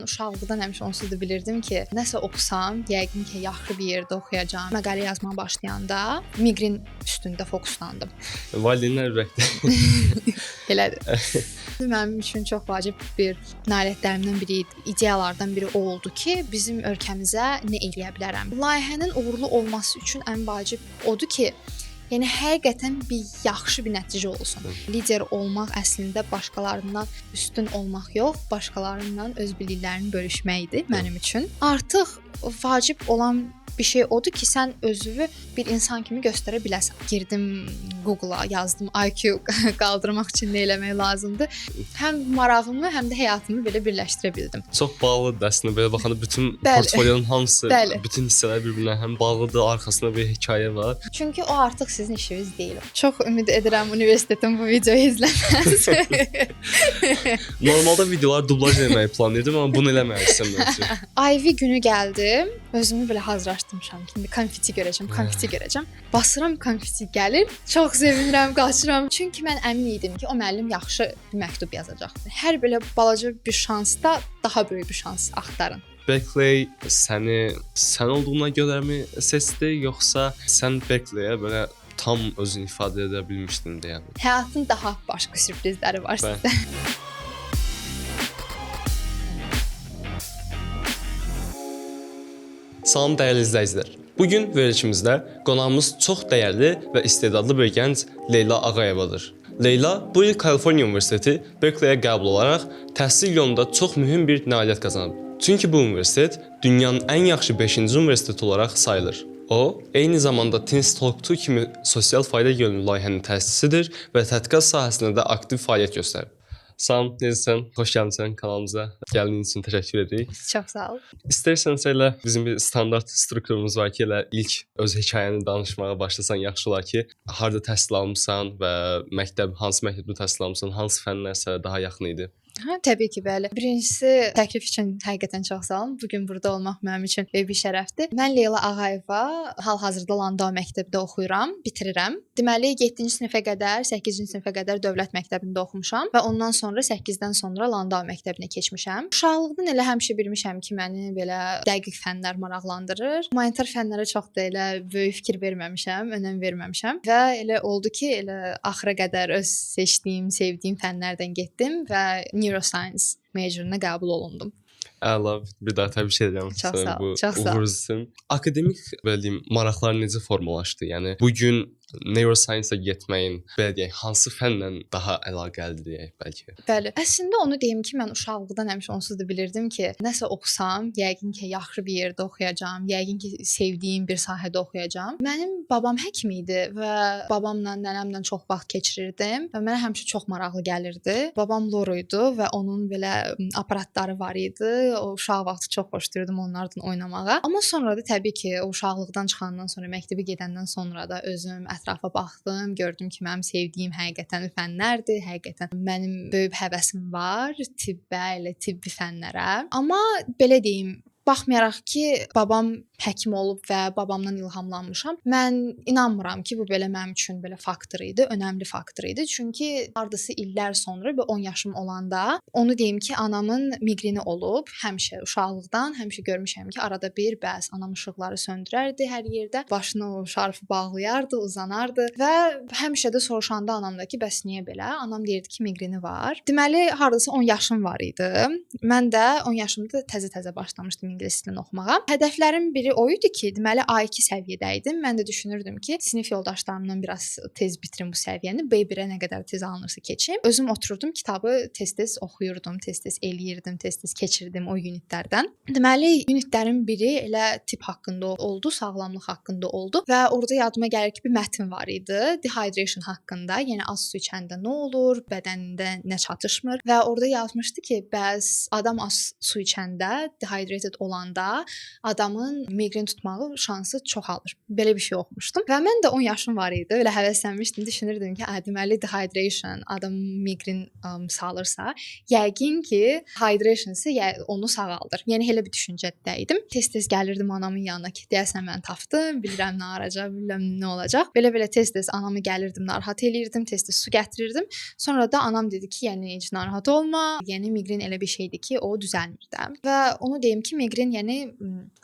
Uşaqlıqdan həmişə onsuz da bilirdim ki, nəsə oxusam, yəqin ki, yaxşı bir yerdə oxuyacağam. Məqalə yazmağa başlayanda miqren üstündə fokuslandım. Valideynlər ürəkdir. Elədir. Mənim üçün çox vacib bir nailiyyətlərimdən biri idi. İdeyalardan biri o oldu ki, bizim ölkəmizə nə eləyə bilərəm. Layihənin uğurlu olması üçün ən vacib odur ki, yəni həqiqətən bir yaxşı bir nəticə olsun. Lider olmaq əslində başqalarından üstün olmaq yox, başqalarından öz biliklərini bölüşməkdir mənim üçün. Artıq vacib olan bir şey odur ki, sən özünü bir insan kimi göstərə biləsən. Girdim Google-a, yazdım IQ qaldırmaq üçün nə eləmək lazımdır. Həm marağımı, həm də həyatımı belə birləşdirə bildim. Çox bağlıdır əslində belə baxanda bütün portfolionun hamısı, bütün hissələr bir-birinə həm bağlıdır, arxasında bir hekayə var. Çünki o artıq sizin işiniz deyil. Çox ümid edirəm universitetin bu videoyu izləməz. Normalda videolar dublaj etməyi planlayırdım, amma bunu eləməyi istəmirəm. Ivy günü gəldi. Özümü belə hazırlaşdırmışam ki, konfeti görəcəm. Basıram, konfeti gəlir. Çox sevinirəm, qaçıram. Çünki mən əmin idim ki, o müəllim yaxşı bir məktub yazacaqdı. Hər belə balaca bir şansda daha böyük bir şans axtarın. Berkeley sən olduğuna görəmi seçdi, yoxsa sən Berkeley-ə belə tam özünü ifadə edə bilmişdin deyə? Həyatın daha başqa sürprizləri var sizdə. Salam dəyərli izləyicilər. Bugün verilişimizdə qonağımız çox dəyərli və istedadlı bir gənc Leyla Ağayevadır. Leyla bu il Kaliforniya Universiteti Berkeley-ə qəbul olaraq təhsil yolunda çox mühüm bir nailiyyət qazanıb. Çünki bu universitet dünyanın ən yaxşı 5-ci universiteti olaraq sayılır. O, eyni zamanda Teens Talk 2 kimi sosial fayda yönlü layihənin təsisçisidir və tədqiqat sahəsində də aktiv fəaliyyət göstərib. Salam, necəsən? Xoş gəlmisən kanalımıza. Gəldiyin üçün təşəkkür edirik. Çox sağ ol. İstərsənsə elə bizim bir standart strukturumuz var ki, elə ilk öz hekayəni danışmağa başlasan yaxşı olar ki, harda təhsil almısan və hansı məktəbdə təhsil almısan, hansı fənlər sənə daha yaxın idi? Təbii ki, bəli. Birincisi, təklif üçün həqiqətən çox sağ olun. Bugün burada olmaq mənim üçün böyük bir şərəfdir. Mən Leyla Ağayeva hal-hazırda Landau məktəbində oxuyuram, bitirirəm. Deməli, 7-ci sinifə qədər, 8-ci sinifə qədər dövlət məktəbində oxumuşam və ondan sonra 8-dən sonra Landau məktəbinə keçmişəm. Uşaqlıqdan elə həmişə bilmişəm ki, məni belə dəqiq fənlər maraqlandırır. Humanitar fənlərə çox da elə böyük fikir verməmişəm, önəm verməmişəm və elə oldu ki, elə axıra qədər öz seçdiyim, sevdiyim fənlərdən getdim və Neuroscience mecuruna qəbul olundum. Əla, bir daha təbrik edirəm səni bu uğur üçün. Akademik belə deyim, maraqlar necə formalaşdı? Yəni bu gün neuroscience-a getməyin belə deyək, hansı fənlə daha əlaqəlidir deyək bəlkə? Bəli. Əslində onu deyim ki, mən uşaqlıqdan həmişə onsuz da bilirdim ki, nəsə oxusam, yəqin ki, yaxşı bir yerdə oxuyacağam, yəqin ki, sevdiyim bir sahədə oxuyacağam. Mənim babam həkim idi və babamla, nənəmlə çox vaxt keçirirdim və mənə həmişə çox maraqlı gəlirdi. Babam loro idi və onun belə aparatları var idi. O uşaq vaxtı çox xoşlayırdım onlarla oynamağa. Amma sonra da təbii ki, o uşaqlıqdan çıxandan sonra, məktəbə gedəndən sonra da özüm ətrafa baxdım, gördüm ki, mənim sevdiyim həqiqətən fənlərdir, həqiqətən mənim böyük həvəsim var tibbi fənlərə. Amma belə deyim, baxmayaraq ki, babam həkim olub və babamdan ilhamlanmışam. Mən inanmıram ki, bu belə mənim üçün belə faktor idi, önəmli faktor idi. Çünki hardasa illər sonra, 10 yaşım olanda, onu deyim ki, anamın miqreni olub, həmişə uşaqlıqdan, həmişə görmüşəm ki, arada bir bəs anam işıqları söndürərdi hər yerdə, başına o şarfı bağlayardı, uzanardı və həmişə də soruşanda anamdakı bəs niyə belə? Anam deyirdi ki, miqreni var. Deməli, hardasa 10 yaşım var idi. Mən də 10 yaşımda təzə-təzə başlamışdım ingilis dilini oxumağa. Hədəflərim biri o idi ki, deməli A2 səviyyədə idim. Mən də düşünürdüm ki, sinif yoldaşlarımdan biraz tez bitirim bu səviyyəni, B1-ə nə qədər tez alınırsa keçim. Özüm otururdum, kitabı tez-tez oxuyurdum, tez-tez eləyirdim, tez-tez keçirdim o unitlərdən. Deməli, unitlərin biri elə tibb haqqında oldu, sağlamlıq haqqında oldu və orada yadıma gəlir ki, bir mətn var idi, dehydration haqqında, yəni az su içəndə nə olur, bədənində nə çatışmır və orada yazmışdı ki, bəs adam az su içəndə dehydrated olanda adamın miqren tutmağı şansı çoxalır. Belə bir şey oxumuşdum və mən də 10 yaşım var idi. Elə həvəslənmişdim, düşünürdüm ki, deməli dehydration adam miqren salırsa, yəqin ki, hydration isə onu sağaldır. Yəni elə bir düşüncədə idim. Tez-tez gəlirdim anamın yanına ki, deyəsən mən tapdım, bilirəm nə arayacaq, bilirəm nə olacaq. Belə-belə tez-tez anamı gəlirdim, narahat eləyirdim, tez-tez su gətirirdim. Sonra da anam dedi ki, yəni heç narahat olma. Yəni miqren elə bir şeydir ki, o düzəlmir də. Və onu deyim ki, miqren yəni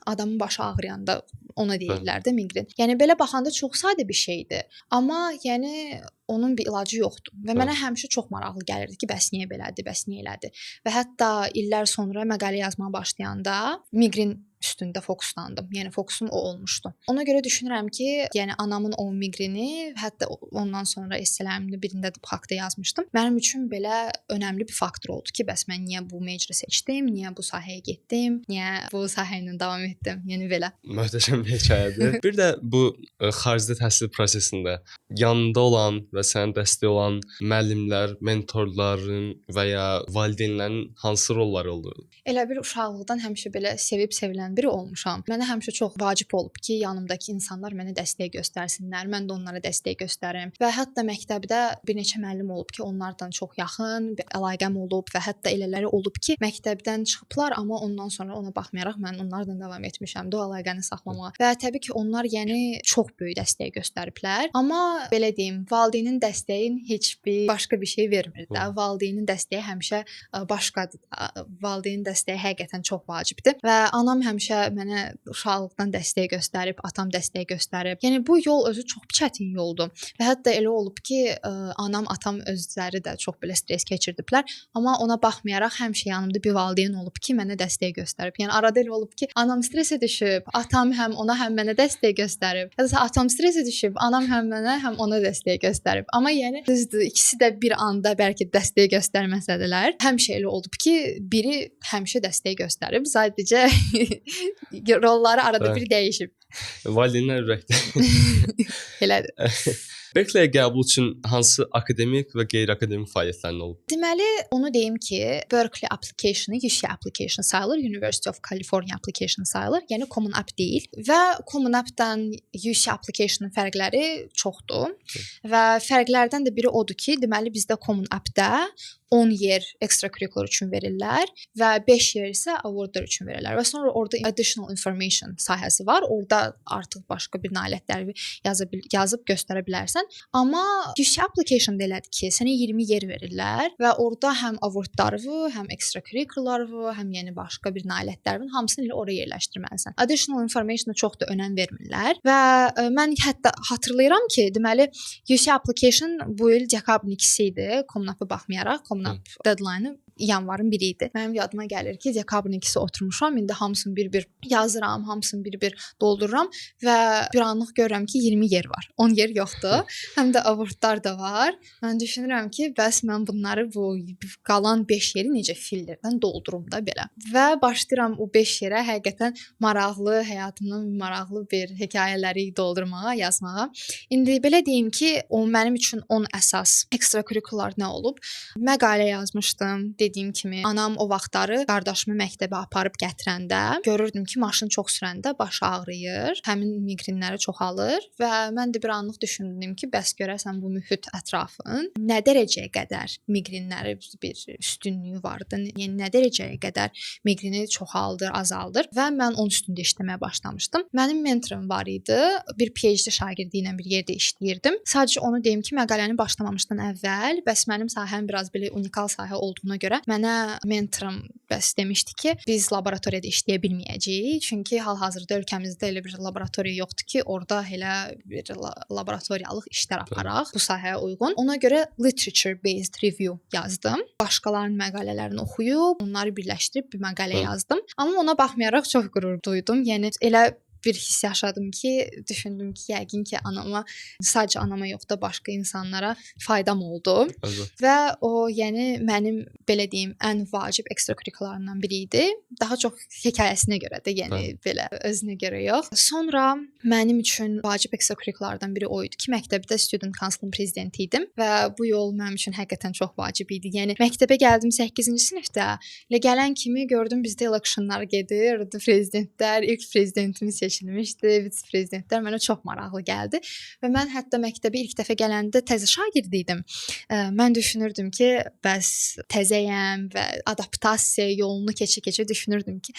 adamın başı ağrıyanda ona deyirlər də miqren. Yəni belə baxanda çox sadə bir şeydir. Amma yəni onun bir ilacı yoxdur. Və mənə həmişə çox maraqlı gəlirdi ki, bəs niyə belədir, bəs niyə elədir? Və hətta illər sonra məqalə yazmağa başlayanda miqren üstündə fokuslandım. Yəni fokusum o olmuşdu. Ona görə düşünürəm ki, yəni anamın o miqreni, hətta ondan sonra essələrimin birində də bu haqqda yazmışdım. Mənim üçün belə önəmli bir faktor oldu ki, bəs mən niyə bu mecra seçdim, niyə bu sahəyə getdim, niyə bu sahə ilə davam etdim. Yəni belə. Möhtəşəm bir hekayədir. Bir də bu xaricdə təhsil prosesində yanında olan və sənə dəstək olan müəllimlər, mentorların və ya valideynlərin hansı rolları oldu? Elə bir uşaqlıqdan həmişə belə sevib sevilən biri olmuşam. Mənə həmişə çox vacib olub ki, yanımdakı insanlar mənə dəstək göstərsinlər, mən də onlara dəstək göstərim. Və hətta məktəbdə bir neçə müəllim olub ki, onlardan çox yaxın bir əlaqəm olub və hətta elələri olub ki, məktəbdən çıxıblar, amma ondan sonra ona baxmayaraq mən onlarla davam etmişəm də o əlaqəni saxlamağa. Və təbii ki, onlar yəni çox böyük dəstək göstəriblər. Amma belə deyim, valideynin dəstəyin heç bir başqa bir şey vermir də. Valideynin dəstəyi həmişə başqadır. Valideynin dəstəyi həqiqətən çox vacibdir və anam həmişə mənə uşaqlıqdan dəstək göstərib, atam dəstək göstərib. Yəni bu yol özü çox çətin yoldur. Və hətta elə olub ki, anam, atam özləri də çox belə stres keçirdiblər, amma ona baxmayaraq həmişə yanımda bir valideyn olub ki, mənə dəstək göstərib. Yəni arada elə olub ki, anam stresə düşüb, atam həm ona, həm mənə dəstək göstərib. Ya da atam stresə düşüb, anam həm mənə, həm ona dəstək göstərib. Amma yəni düzdür, ikisi də bir anda bəlkə dəstək göstərməsədilər, həmişə elə olub ki, biri həmişə dəstək göstərib. Sadəcə rolları arada bir dəyişib. Valideynlər ürəkdə. Elədir. Berkeley qəbul üçün hansı akademik və qeyri-akademik fəaliyyətlərin olub? Deməli, onu deyim ki, Berkeley application-ı UC application sayılır, University of California application sayılır. Yəni Common App deyil və Common App-dan UC application-ın fərqləri çoxdur. Və fərqlərdən də biri odur ki, deməli bizdə Common App-da 10 yer extracurricular üçün verirlər və 5 yer isə awardlar üçün verirlər. Və sonra orada additional information sahəsi var. Orada artıq başqa bir nailiyyətləri yazıb göstərə bilərsən. Amma UC application delədir ki, sənə 20 yer verirlər və orada həm awardlar var, həm extracurricular var, həm yəni başqa bir nailiyyətlər var. Hamısını elə oraya yerləşdirməlisən. Additional information-a çox da önəm vermirlər və mən hətta xatırlayıram ki, deməli UC application bu il dekabrın 2-si idi. Common App-a baxmayaraq deadline-ı yanvarın 1-i idi. Mənim yadıma gəlir ki, dekabrın 2-si oturmuşam, indi hamısını bir-bir yazıram, hamısını bir-bir doldururam və bir anlıq görürəm ki, 20 yer var. 10 yer yoxdur. Həm də awardlar da var. Mən düşünürəm ki, bəs mən bunları bu qalan 5 yeri necə fillerdən doldurum da belə. Və başlayıram o 5 yerə həqiqətən maraqlı, həyatımın maraqlı bir hekayələri doldurmağa, yazmağa. İndi belə deyim ki, o mənim üçün 10 əsas extracurricular nə olub? Məqalə yazmışdım. Dediyim kimi, anam o vaxtları qardaşımı məktəbə aparıb gətirəndə görürdüm ki, maşın çox sürəndə başı ağrıyır, həmin miqrenləri çoxalır və mən də bir anlıq düşündüm ki, bəs görəsən bu mühit ətrafın nə dərəcəyə qədər miqrenləri bir üstünlüyü vardı, yəni nə dərəcəyə qədər miqreni çoxaldır, azaldır və mən onun üstündə işləməyə başlamışdım. Mənim mentorum var idi, bir PhD şagirdi ilə bir yerdə işləyirdim. Sadəcə onu deyim ki, məqaləni başlamamışdan əvvəl, bəs mənim sahəm biraz belə unikal sahə olduğuna görə mənə mentorum bəs demişdi ki, biz laboratoriyada işləyə bilməyəcəyik. Çünki hal-hazırda ölkəmizdə elə bir laboratoriya yoxdur ki, orada elə bir laboratoriyalıq işlər aparaq bu sahəyə uyğun. Ona görə literature based review yazdım. Başqalarının məqalələrini oxuyub, onları birləşdirib bir məqalə yazdım. Amma ona baxmayaraq çox qürur duydum. Yəni elə bir hiss yaşadım ki, düşündüm ki, yəqin ki, sadəcə anama yox da başqa insanlara faydam oldu. Əlbəttə. Və o, yəni mənim belə deyim, ən vacib ekstrakurikularımdan biri idi. Daha çox hekayəsinə görə də, yəni belə özünə görə yox. Sonra mənim üçün vacib ekstrakurikulardan biri o idi ki, məktəbdə student councilın prezidenti idim və bu yol mənim üçün həqiqətən çox vacib idi. Yəni məktəbə gəldim 8-ci sinifdə. Elə gələn kimi gördüm bizdə electionlar gedir, prezidentlər, ilk prezidentimiz seçilmişdi, vitse-prezidentlər mənə çox maraqlı gəldi və mən hətta məktəbə ilk dəfə gələndə təzə şagird idim. Mən düşünürdüm ki, bəs təzəyəm və adaptasiya yolunu keçə-keçə düşünürdüm ki,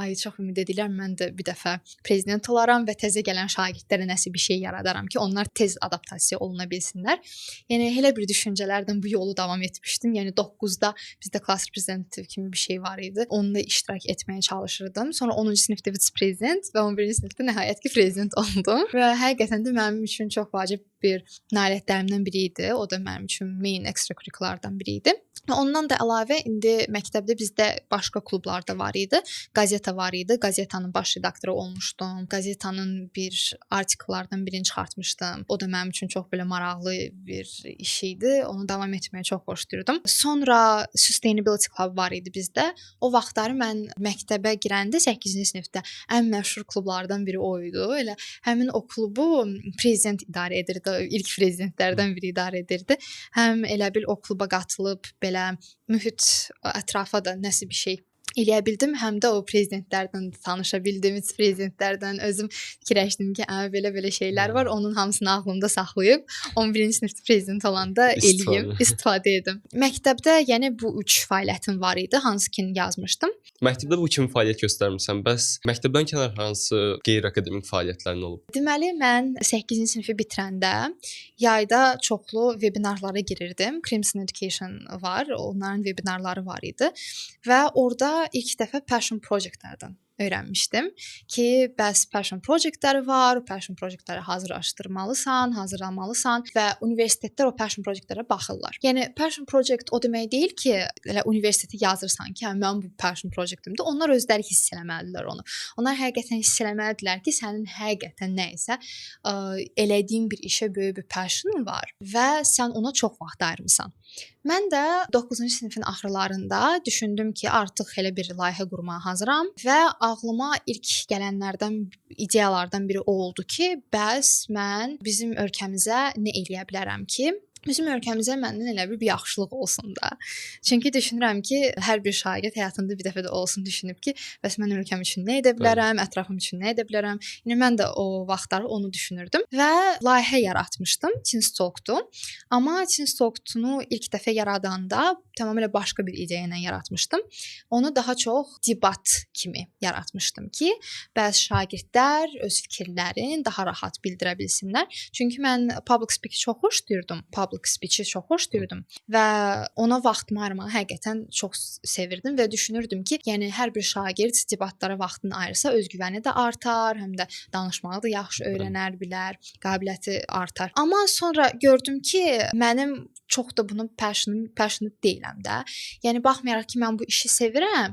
ay çox ümid edirəm mən də bir dəfə prezident olaram və təzə gələn şagirdlərə nəsə bir şey yaradaram ki, onlar tez adaptasiya oluna bilsinlər. Yəni elə bir düşüncələrdən bu yolu davam etmişdim. Yəni 9-da bizdə klass reprezentativ kimi bir şey var idi. Onda iştirak etməyə çalışırdım. Sonra 10-cu sinifdə vitse-prezident və 11-ci sinifdə nəhayət ki, prezident oldum. Və həqiqətən də mənim üçün çox vacib bir nailiyyətlərimdən biri idi. O da mənim üçün main ekstrakurikulardan biri idi. Və ondan da əlavə indi məktəbdə bizdə başqa klublar da var idi. Qazeta var idi. Qazetanın baş redaktoru olmuşdum. Qazetanın bir artikellardan birini çıxartmışdım. O da mənim üçün çox belə maraqlı bir iş idi. Onu davam etməyə çox xoşlayırdım. Sonra Sustainability Club var idi bizdə. O vaxtları mən məktəbə girəndə 8-ci sinifdə ən məşhur klublardan biri o idi. Elə həmin o klubu prezident idarə edirdi. İlk prezidentlərdən biri idarə edirdi. Həm elə bil o kluba qatılıb belə mühit ətrafa da nəsə bir şey eləyə bildim, həm də o prezidentlərdən tanışa bildim, prezidentlərdən özüm fikirləşdim ki, belə şeylər var, onun hamısını ağlımda saxlayıb 11-ci sinifdə prezident olanda eləyim, istifadə edim. Məktəbdə yəni bu 3 fəaliyyətim var idi, hansı ki yazmışdım. Məktəbdə bu kimi fəaliyyət göstərmirsən, bəs məktəbdən kənar hansı qeyri-akademik fəaliyyətlərin olub? Deməli, mən 8-ci sinifi bitirəndə yayda çoxlu webinarlara girirdim. Crimson Education var, onların webinarları var idi və orada ilk dəfə passion projectlərdən öyrənmişdim ki, bəs passion projectləri var, passion projectləri hazırlamalısan və universitetlər o passion projectlərə baxırlar. Yəni passion project o demək deyil ki, elə universiteti yazırsan ki, mən bu passion projectimdir. Onlar özləri hiss eləməlidirlər onu. Onlar həqiqətən hiss eləməlidirlər ki, sənin həqiqətən nə isə elədiyin bir işə böyük bir passion var və sən ona çox vaxt ayırmısan. Mən də 9-cu sinifin axırlarında düşündüm ki, artıq elə bir layihə qurmağa hazıram və ağlıma ilk gələnlərdən, ideyalardan biri o oldu ki, bəs mən bizim ölkəmizə nə eləyə bilərəm ki, bizim ölkəmizə məndən elə bir yaxşılıq olsun da. Çünki düşünürəm ki, hər bir şagird həyatında bir dəfə də olsun düşünüb ki, bəs mən ölkəm üçün nə edə bilərəm, ətrafım üçün nə edə bilərəm. Yəni mən də o vaxtları onu düşünürdüm və layihə yaratmışdım. Teenstalk-du. Amma Teenstalk-nu ilk dəfə yaradanda tamamilə başqa bir ideya ilə yaratmışdım. Onu daha çox debat kimi yaratmışdım ki, bəs şagirdlər öz fikirlərini daha rahat bildirə bilsinlər. Çünki mən public speaking çox xoşlayırdım. Public speech-i çox xoşlayırdım və ona vaxtımı ayırmağı həqiqətən çox sevirdim və düşünürdüm ki, yəni hər bir şagird debatlara vaxtını ayırsa özgüvəni də artar, həm də danışmağı da yaxşı öyrənər, bilər, qabiliyyəti artar. Amma sonra gördüm ki, mənim çox da bunun passionate deyiləm də. Yəni baxmayaraq ki, mən bu işi sevirəm,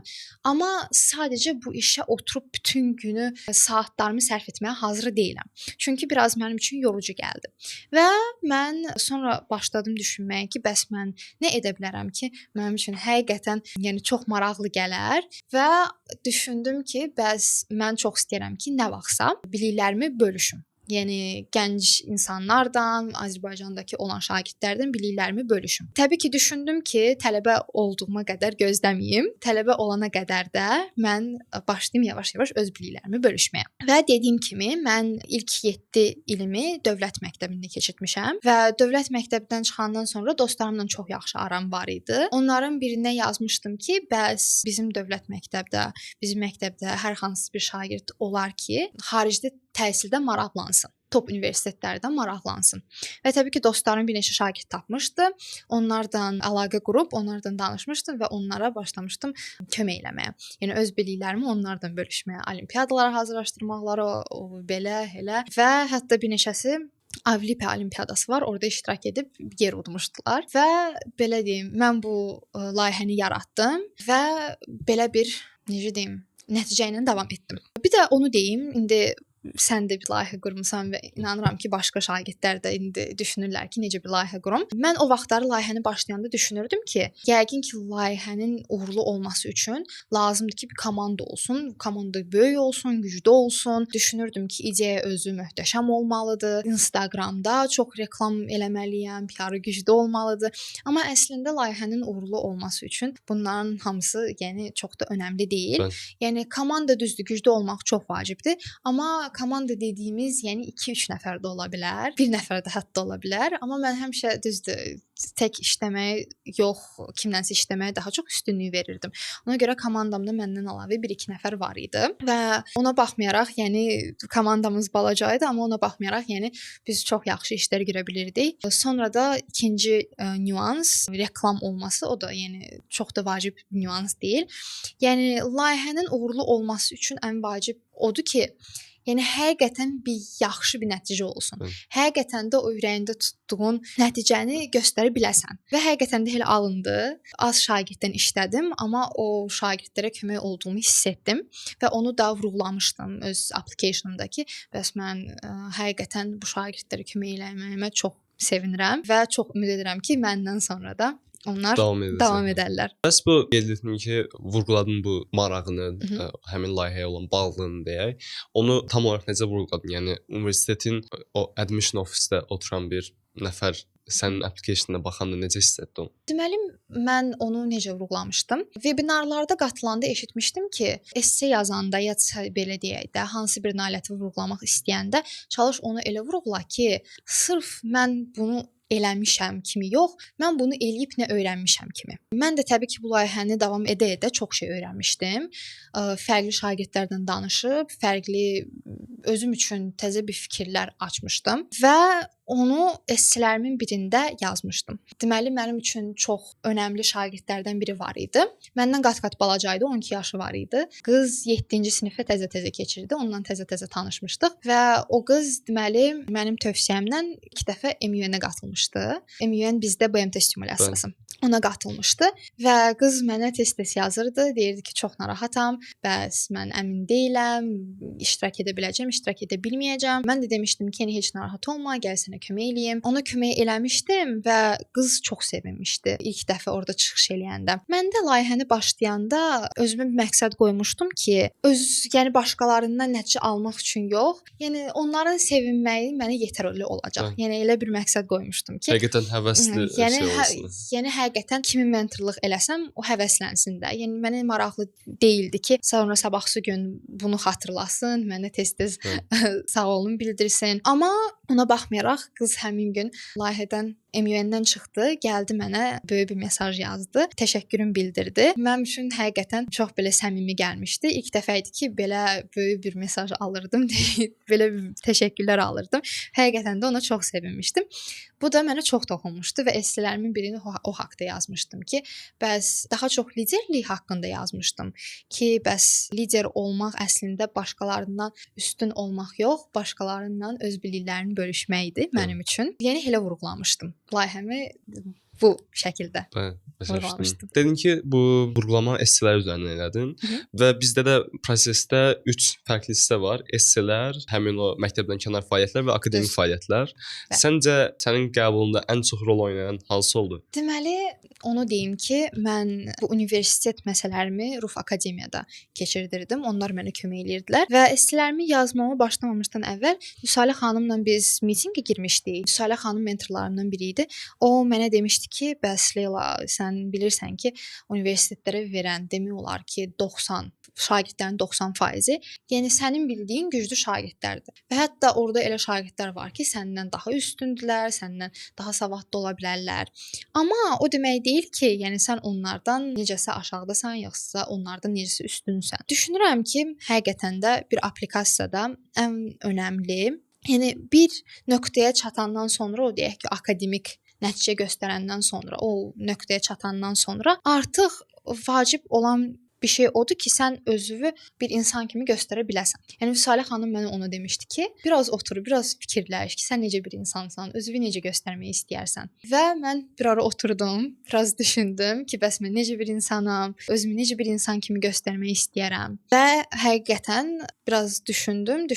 amma sadəcə bu işə oturub bütün günü saatlarımı sərf etməyə hazır deyiləm. Çünki biraz mənim üçün yorucu gəldi. Və mən sonra başladım düşünməyə ki, bəs mən nə edə bilərəm ki, mənim üçün həqiqətən yəni çox maraqlı gələr və düşündüm ki, bəs mən çox istəyirəm ki, nə vaxtsa biliklərimi bölüşüm. Yəni gənc insanlardan, Azərbaycandakı olan şagirdlərdən biliklərimi bölüşüm. Təbii ki, düşündüm ki, tələbə olduğuma qədər gözləməyim. Tələbə olana qədər də mən başlayım yavaş-yavaş öz biliklərimi bölüşməyə. Və dediyim kimi, mən ilk 7 ilimi dövlət məktəbində keçirtmişəm və dövlət məktəbindən çıxandan sonra dostlarımla çox yaxşı aram var idi. Onların birinə yazmışdım ki, bəs bizim dövlət məktəbdə, bizim məktəbdə hər hansı bir şagird olar ki, xaricdə təhsildə maraqlansın. Top universitetlərdən maraqlansın. Və təbii ki, dostlarım bir neçə şagird tapmışdı. Onlardan əlaqə qurub, onlardan danışmışdım və onlara başlamışdım kömək eləməyə. Yəni öz biliklərimi onlardan bölüşməyə, olimpiyadalara hazırlaşdırmaqları, belə, elə və hətta bir neçəsi Avlipa olimpiyadası var, orada iştirak edib yer udmuşdular və belə deyim, mən bu layihəni yaratdım və belə bir, necə deyim, nəticə ilə davam etdim. Bir də onu deyim, indi sən də bir layihə qurmusan və inanıram ki, başqa şagirdlər də indi düşünürlər ki, necə bir layihə qurum. Mən o vaxtları layihəni başlayanda düşünürdüm ki, yəqin ki, layihənin uğurlu olması üçün lazımdır ki, bir komanda olsun. Komanda böyük olsun, güclü olsun. Düşünürdüm ki, ideya özü möhtəşəm olmalıdır. Instagramda çox reklam eləməliyəm, PR-ı güclü olmalıdır. Amma əslində layihənin uğurlu olması üçün bunların hamısı, yəni çox da önəmli deyil. Yəni komanda düzdür, güclü olmaq çox vacibdir. Amma komanda dediyimiz, yəni 2-3 nəfər də ola bilər, 1 nəfər də hətta ola bilər. Amma mən həmişə düzdür, tək işləməyə yox, kimlənsə işləməyə daha çox üstünlük verirdim. Ona görə komandamda məndən əlavə 1-2 nəfər var idi və ona baxmayaraq, yəni komandamız balaca idi, amma ona baxmayaraq, yəni biz çox yaxşı işlər görə bilirdik. Sonra da ikinci nüans reklam olması, o da yəni çox da vacib nüans deyil. Yəni layihənin uğurlu olması üçün ən vacib odur ki, yəni həqiqətən bir yaxşı bir nəticə olsun. Həqiqətən də o ürəyində tutduğun nəticəni göstərə biləsən. Və həqiqətən də elə alındı. Az şagirddən işlədim, amma o şagirdlərə kömək olduğumu hiss etdim və onu da vurğulamışdım öz applicationımda ki, bəs mən həqiqətən bu şagirdlərə kömək eləməyimə çox sevinirəm və çox ümid edirəm ki, məndən sonra da onlar davam edərlər. Bəs bu qeyd etdin ki, vurğuladın bu marağını, həmin layihəyə olan bağlılığını deyək. Onu tam olaraq necə vurğuladın? Yəni universitetin o admission office-də oturan bir nəfər sənin applicationına baxanda necə hiss etdin? Deməli, mən onu necə vurğulamışdım? Webinarlarda qatılanda eşitmişdim ki, esse yazanda ya belə deyək də, hansı bir nailiyyəti vurğulamaq istəyəndə çalış onu elə vurğula ki, sırf mən bunu eləmişəm kimi yox, mən bunu eləyib nə öyrənmişəm kimi. Mən də təbii ki, bu layihəni davam edə-edə çox şey öyrənmişdim. Fərqli şagirdlərdən danışıb, fərqli özüm üçün təzə bir fikirlər açmışdım və onu essələrimin birində yazmışdım. Deməli, mənim üçün çox önəmli şagirdlərdən biri var idi. Məndən qat-qat balaca idi, 12 yaşı var idi. Qız 7-ci sinifə təzə-təzə keçirdi, ondan təzə-təzə tanışmışdıq və o qız deməli mənim tövsiyəmlə 2 dəfə MUN-ə qatılmışdı. MUN bizdə BMT stimulyasiyası. Ona qatılmışdı və qız mənə test yazırdı, deyirdi ki, çox narahatam, bəs mən əmin deyiləm, iştirak edə biləcəm, iştirak edə bilməyəcəm. Mən də demişdim ki, heç narahat olma, gəl sənə kömək eləyim. Ona kömək eləmişdim və qız çox sevinmişdi ilk dəfə orada çıxış eləyəndə. Mən də layihəni başlayanda özümə bir məqsəd qoymuşdum ki, yəni başqalarından nəticə almaq üçün yox, yəni onların sevinməyi mənə yetərli olacaq. Yəni elə bir məqsəd qoymuşdum ki, həqiqətən həvəsli şey olsun. Yəni həqiqətən kimi mentorluq eləsəm, o həvəslənsin də. Yəni mənə maraqlı deyildi ki, sonra sabahsı gün bunu xatırlasın, mənə tez-tez sağ olun bildirsin. Amma ona baxmayaraq qız həmin gün layihədən MUN-dən çıxdı, gəldi mənə böyük bir mesaj yazdı, təşəkkürümü bildirdi. Mənim üçün həqiqətən çox belə səmimi gəlmişdi. İlk dəfə idi ki, belə böyük bir mesaj alırdım, belə təşəkkürlər alırdım. Həqiqətən də ona çox sevinmişdim. Bu da mənə çox toxunmuşdu və essələrimin birini o haqqda yazmışdım ki, bəs daha çox liderlik haqqında yazmışdım ki, bəs lider olmaq əslində başqalarından üstün olmaq yox, başqalarından öz biliklərini bölüşməkdir mənim üçün. Yəni elə vurğulamışdım. Layihəmi bu şəkildə vurğulamışdım. Dedin ki, bu vurğulama esselər üzərinə elədin və bizdə də prosesdə 3 fərqli hissə var. Esselər, həmin o məktəbdən kənar fəaliyyətlər və akademik fəaliyyətlər. Səncə sənin qəbulunda ən çox rol oynayan hansı oldu? Deməli, onu deyim ki, mən bu universitet məsələlərimi Ruf Akademiyada keçirdirdim. Onlar mənə kömək edirdilər və esselərimi yazmama başlamamışdan əvvəl Vüsalə xanımla biz mitinqə girmişdik. Vüsalə xanım mentorlarımdan biri idi. O mənə demişdi ki, bəs Leyla, sən bilirsən ki, universitetlərə verən demək olar ki, 90 şagirdlərin 90%, yəni sənin bildiyin güclü şagirdlərdir. Və hətta orada elə şagirdlər var ki, səndən daha üstündülər, səndən daha savadlı ola bilərlər. Amma o demək deyil ki, yəni sən onlardan necəsə aşağıdasan, yoxsa onlardan necəsə üstünsən. Düşünürəm ki, həqiqətən də bir applikasiyada ən önəmli, yəni bir nöqtəyə çatandan sonra, o deyək ki, akademik nəticə göstərəndən sonra, o nöqtəyə çatandan sonra artıq vacib olan bir şey odur ki, sən özünü bir insan kimi göstərə biləsən. Yəni Vüsalə xanım mənə onu demişdi ki, biraz otur, biraz fikirləş ki, sən necə bir insansan, özünü necə göstərmək istəyirsən. Və mən bir ara oturdum, biraz düşündüm ki, bəs mən necə bir insanam, özümü necə bir insan kimi göstərmək istəyirəm. Və həqiqətən biraz düşündüm,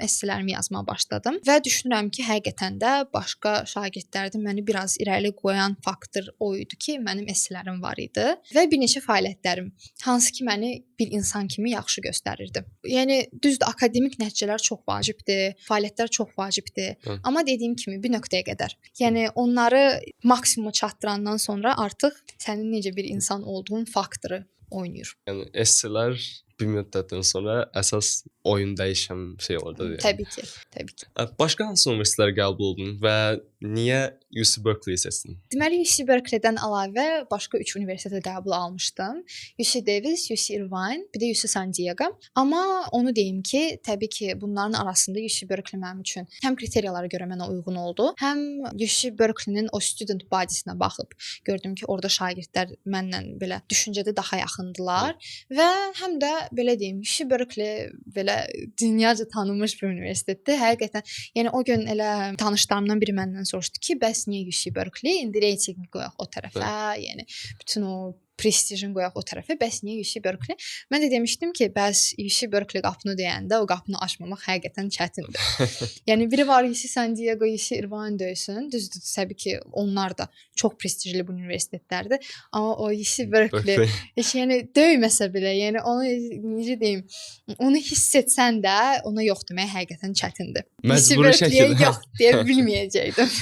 esselərimi yazmağa başladım və düşünürəm ki, həqiqətən də başqa şagirdlərdən məni biraz irəli qoyan faktor o idi ki, mənim esselerim var idi və bir neçə fəaliyyətlərim, hansı ki məni bir insan kimi yaxşı göstərirdi. Yəni düzdür, akademik nəticələr çox vacibdir, fəaliyyətlər çox vacibdir. Amma dediyim kimi bir nöqtəyə qədər. Yəni onları maksimuma çatdırandan sonra artıq sənin necə bir insan olduğun faktoru oynayır. Yəni esselər bir müddətdən sonra əsas oyun dəyişən şey orada deyil. Təbii ki, təbii ki. Başqa hansı universitetlərə qəbul oldun və niyə UC Berkeley seçdin? Deməli UC Berkeley-dən əlavə başqa 3 universitetə qəbul almışdım. UC Davis, UC Irvine, bir də UC San Diego. Amma onu deyim ki, təbii ki, bunların arasında UC Berkeley mənim üçün həm kriteriyalara görə mənə uyğun oldu, həm UC Berkeley-nin o student body-sinə baxıb gördüm ki, orada şagirdlər mənlə belə düşüncədə daha yaxındılar və həm də belə deyim, UC Berkeley belə dünyaca tanınmış bir universitetdir. Həqiqətən, yəni o gün elə tanışlarımdan biri məndən soruşdu ki, bəs niyə UC Berkeley? İndi reytinqi qoyaq o tərəfə, yəni bütün o prestijin qoyaq o tərəfə, bəs niyə UC Berkeley? Mən də demişdim ki, bəs UC Berkeley qapını döyəndə o qapını açmamaq həqiqətən çətindir. Yəni biri var UC San Diego, UC Irvine döysün. Düzdür, təbii ki, onlar da çox prestijli bu universitetlərdir. Amma o UC Berkeley heç yəni döyməsə belə, yəni onu necə deyim, onu hiss etsən də ona yox demək həqiqətən çətindir. Məcburi şəkildə yox deyə bilməyəcəkdim.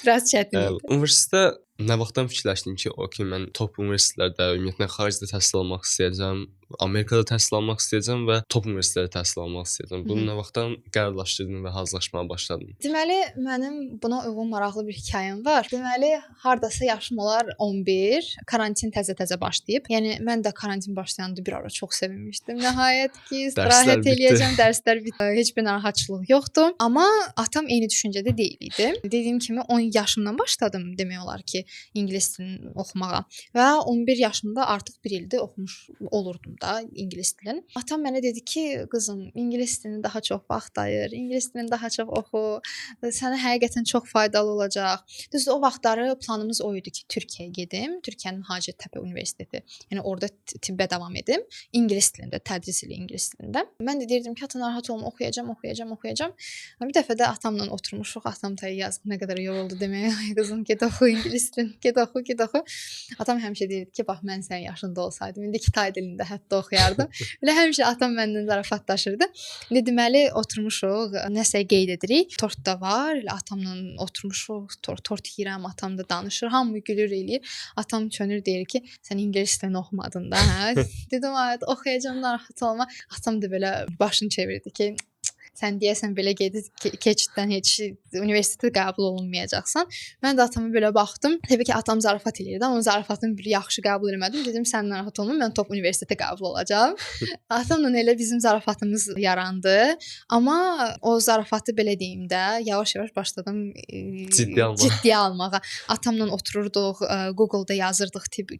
Biraz çətin idi. Universitetdə nə vaxtdan fikirləşdin ki, mən top universitetlərdə, ümumiyyətlə xaricdə təhsil almaq istəyəcəm, Amerikada təhsil almaq istəyəcəm və top universitetlərdə təhsil almaq istəyəcəm. Bunu nə vaxtdan qərarlaşdırdın və hazırlaşmağa başladın? Deməli, mənim buna uyğun maraqlı bir hekayəm var. Deməli, hardasa yaşım olar 11, karantin təzə-təzə başlayıb. Yəni mən də karantin başlayanda bir ara çox sevinmişdim. Nəhayət ki, istirahət eləyəcəm, dərslər bitdi. Heç bir narahatçılıq yoxdur. Amma atam eyni düşüncədə deyil idi. Dediyim kimi 10 yaşımdan başladım demək olar ki, ingilis dilini oxumağa və 11 yaşımda artıq bir ildir oxumuş olurdum da ingilis dilini. Atam mənə dedi ki, qızım, ingilis dilini daha çox vaxt ayır, ingilis dilini daha çox oxu, sənə həqiqətən çox faydalı olacaq. Düzdür, o vaxtları planımız o idi ki, Türkiyəyə gedim, Türkiyənin Hacettepe Universiteti, yəni orada tibbə davam edim, ingilis dilində, tədris ilə ingilis dilində. Mən də deyirdim ki, ata narahat olma, oxuyacam. Bir dəfə də atamla oturmuşuq, atam da yazıq nə qədər yoruldu demək, ay qızım, get oxu ingilis dilini, get oxu. Atam həmişə deyirdi ki, bax mən sənin yaşında olsaydım, indi Kitay dilində hətta oxuyardım. Belə həmişə atam məndən zarafatlaşırdı. İndi deməli oturmuşuq, nəsə qeyd edirik. Tort da var. Elə atamla oturmuşuq, tort yeyirəm, atam da danışır, hamı gülür eləyir. Atam çönür deyir ki, sən ingilis dilini oxumadın da, hə? Dedim, ay, oxuyacam, narahat olma. Atam da belə başını çevirdi ki, sən deyəsən belə gedib keçiddən heç universitetə qəbul olunmayacaqsan. Mən də atama belə baxdım. Təbii ki, atam zarafat eləyirdi, amma zarafatını bir yaxşı qəbul etmədim. Dedim, sən narahat olma, mən top universitetə qəbul olacağam. Atamla elə bizim zarafatımız yarandı. Amma o zarafatı belə deyim də, yavaş-yavaş başladım ciddiyə almağa. Atamla otururduq, Google-da yazırdıq tibb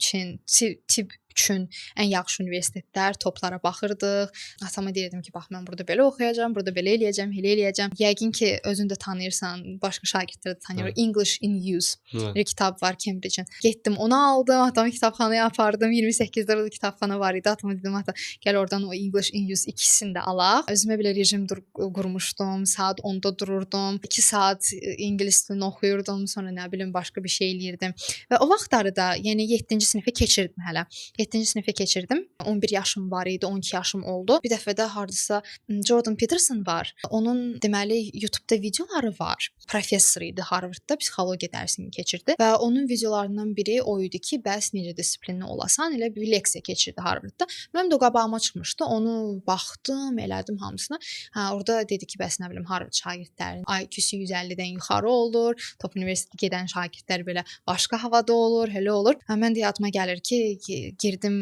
üçün ən yaxşı universitetlər, toplara baxırdıq. Atama deyirdim ki, bax mən burada belə oxuyacam, burada belə eləyəcəm, elə eləyəcəm. Yəqin ki, özün də tanıyırsan, başqa şagirdlər də tanıyır. English in Use bir kitab var Cambridge-in. Getdim, onu aldım, atamı kitabxanaya apardım. 28-də orada kitabxana var idi. Atama dedim, ata, gəl oradan o English in Use ikisini də alaq. Özümə belə rejim qurmuşdum. Saat 10-da dururdum. 2 saat ingilis dilini oxuyurdum. Sonra nə bilim başqa bir şey eləyirdim. Və o vaxtları da, yəni 7-ci sinifə keçirdim hələ. 7-ci sinifə keçirdim. 11 yaşım var idi, 12 yaşım oldu. Bir dəfə də hardasa Jordan Peterson var. Onun deməli YouTube-da videoları var. Professor idi Harvardda, psixologiya dərsini keçirdi və onun videolarından biri o idi ki, bəs necə disiplinli olasan, elə bir leksiya keçirdi Harvardda. Mənim də qabağıma çıxmışdı. Onu baxdım, elədim hamısına. Orada dedi ki, bəs nə bilim Harvard şagirdlərinin IQ-su 150-dən yuxarı olur. Top universitetə gedən şagirdlər belə başqa havada olur, elə olur. Mən də yadıma gəlir ki, girdim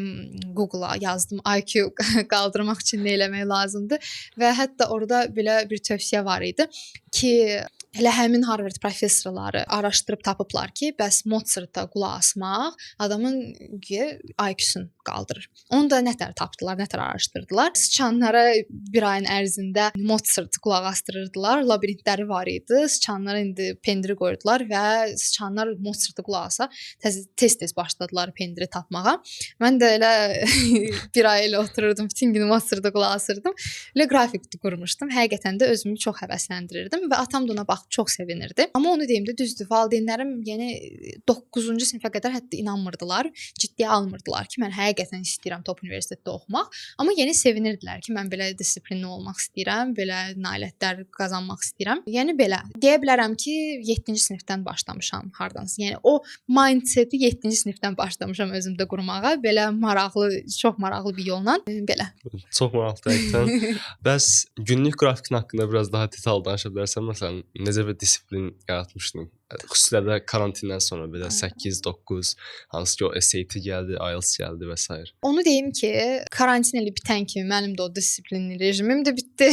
Google-a, yazdım IQ qaldırmaq üçün nə eləmək lazımdır və hətta orada belə bir tövsiyə var idi ki, elə həmin Harvard professorları araşdırıb tapıblar ki, bəs Mozarta qulaq asmaq adamın IQ-sunu qaldırır. Onu da nətər tapdılar, nətər araşdırdılar. Sıçanlara bir ayın ərzində Mozart qulaq asdırırdılar. Labirintləri var idi. Sıçanlara indi pendiri qoydular və sıçanlar Mozartı qulaq asa tez-tez başladılar pendiri tapmağa. Mən də elə bir ay elə otururdum, bütün gün Mozartı qulaq asırdım. Elə qrafik qurmuşdum. Həqiqətən də özümü çox həvəsləndirirdim və atam da ona baxıb çox sevinirdi. Amma onu deyim də düzdür, valideynlərim yəni 9-cu sinifə qədər hətta inanmırdılar, ciddiyə almırdılar ki, mən həqiqətən istəyirəm top universitetdə oxumaq. Amma yəni sevinirdilər ki, mən belə disiplinli olmaq istəyirəm, belə nailiyyətlər qazanmaq istəyirəm. Yəni belə deyə bilərəm ki, 7-ci sinifdən başlamışam hardansa. Yəni o mindseti 7-ci sinifdən başlamışam özümdə qurmağa. Belə maraqlı, çox maraqlı bir yolla belə. Çox maraqlı həqiqətən. Bəs günlük qrafikin haqqında biraz daha detal danışa bilərsən? Məsələn, necə bir disiplin yaratmışdın? Xüsusilə də karantindən sonra belə 8-9 hansı ki o SAT gəldi, IELTS gəldi və s. Onu deyim ki, karantin ili bitən kimi mənim də o disiplinli rejimim də bitdi.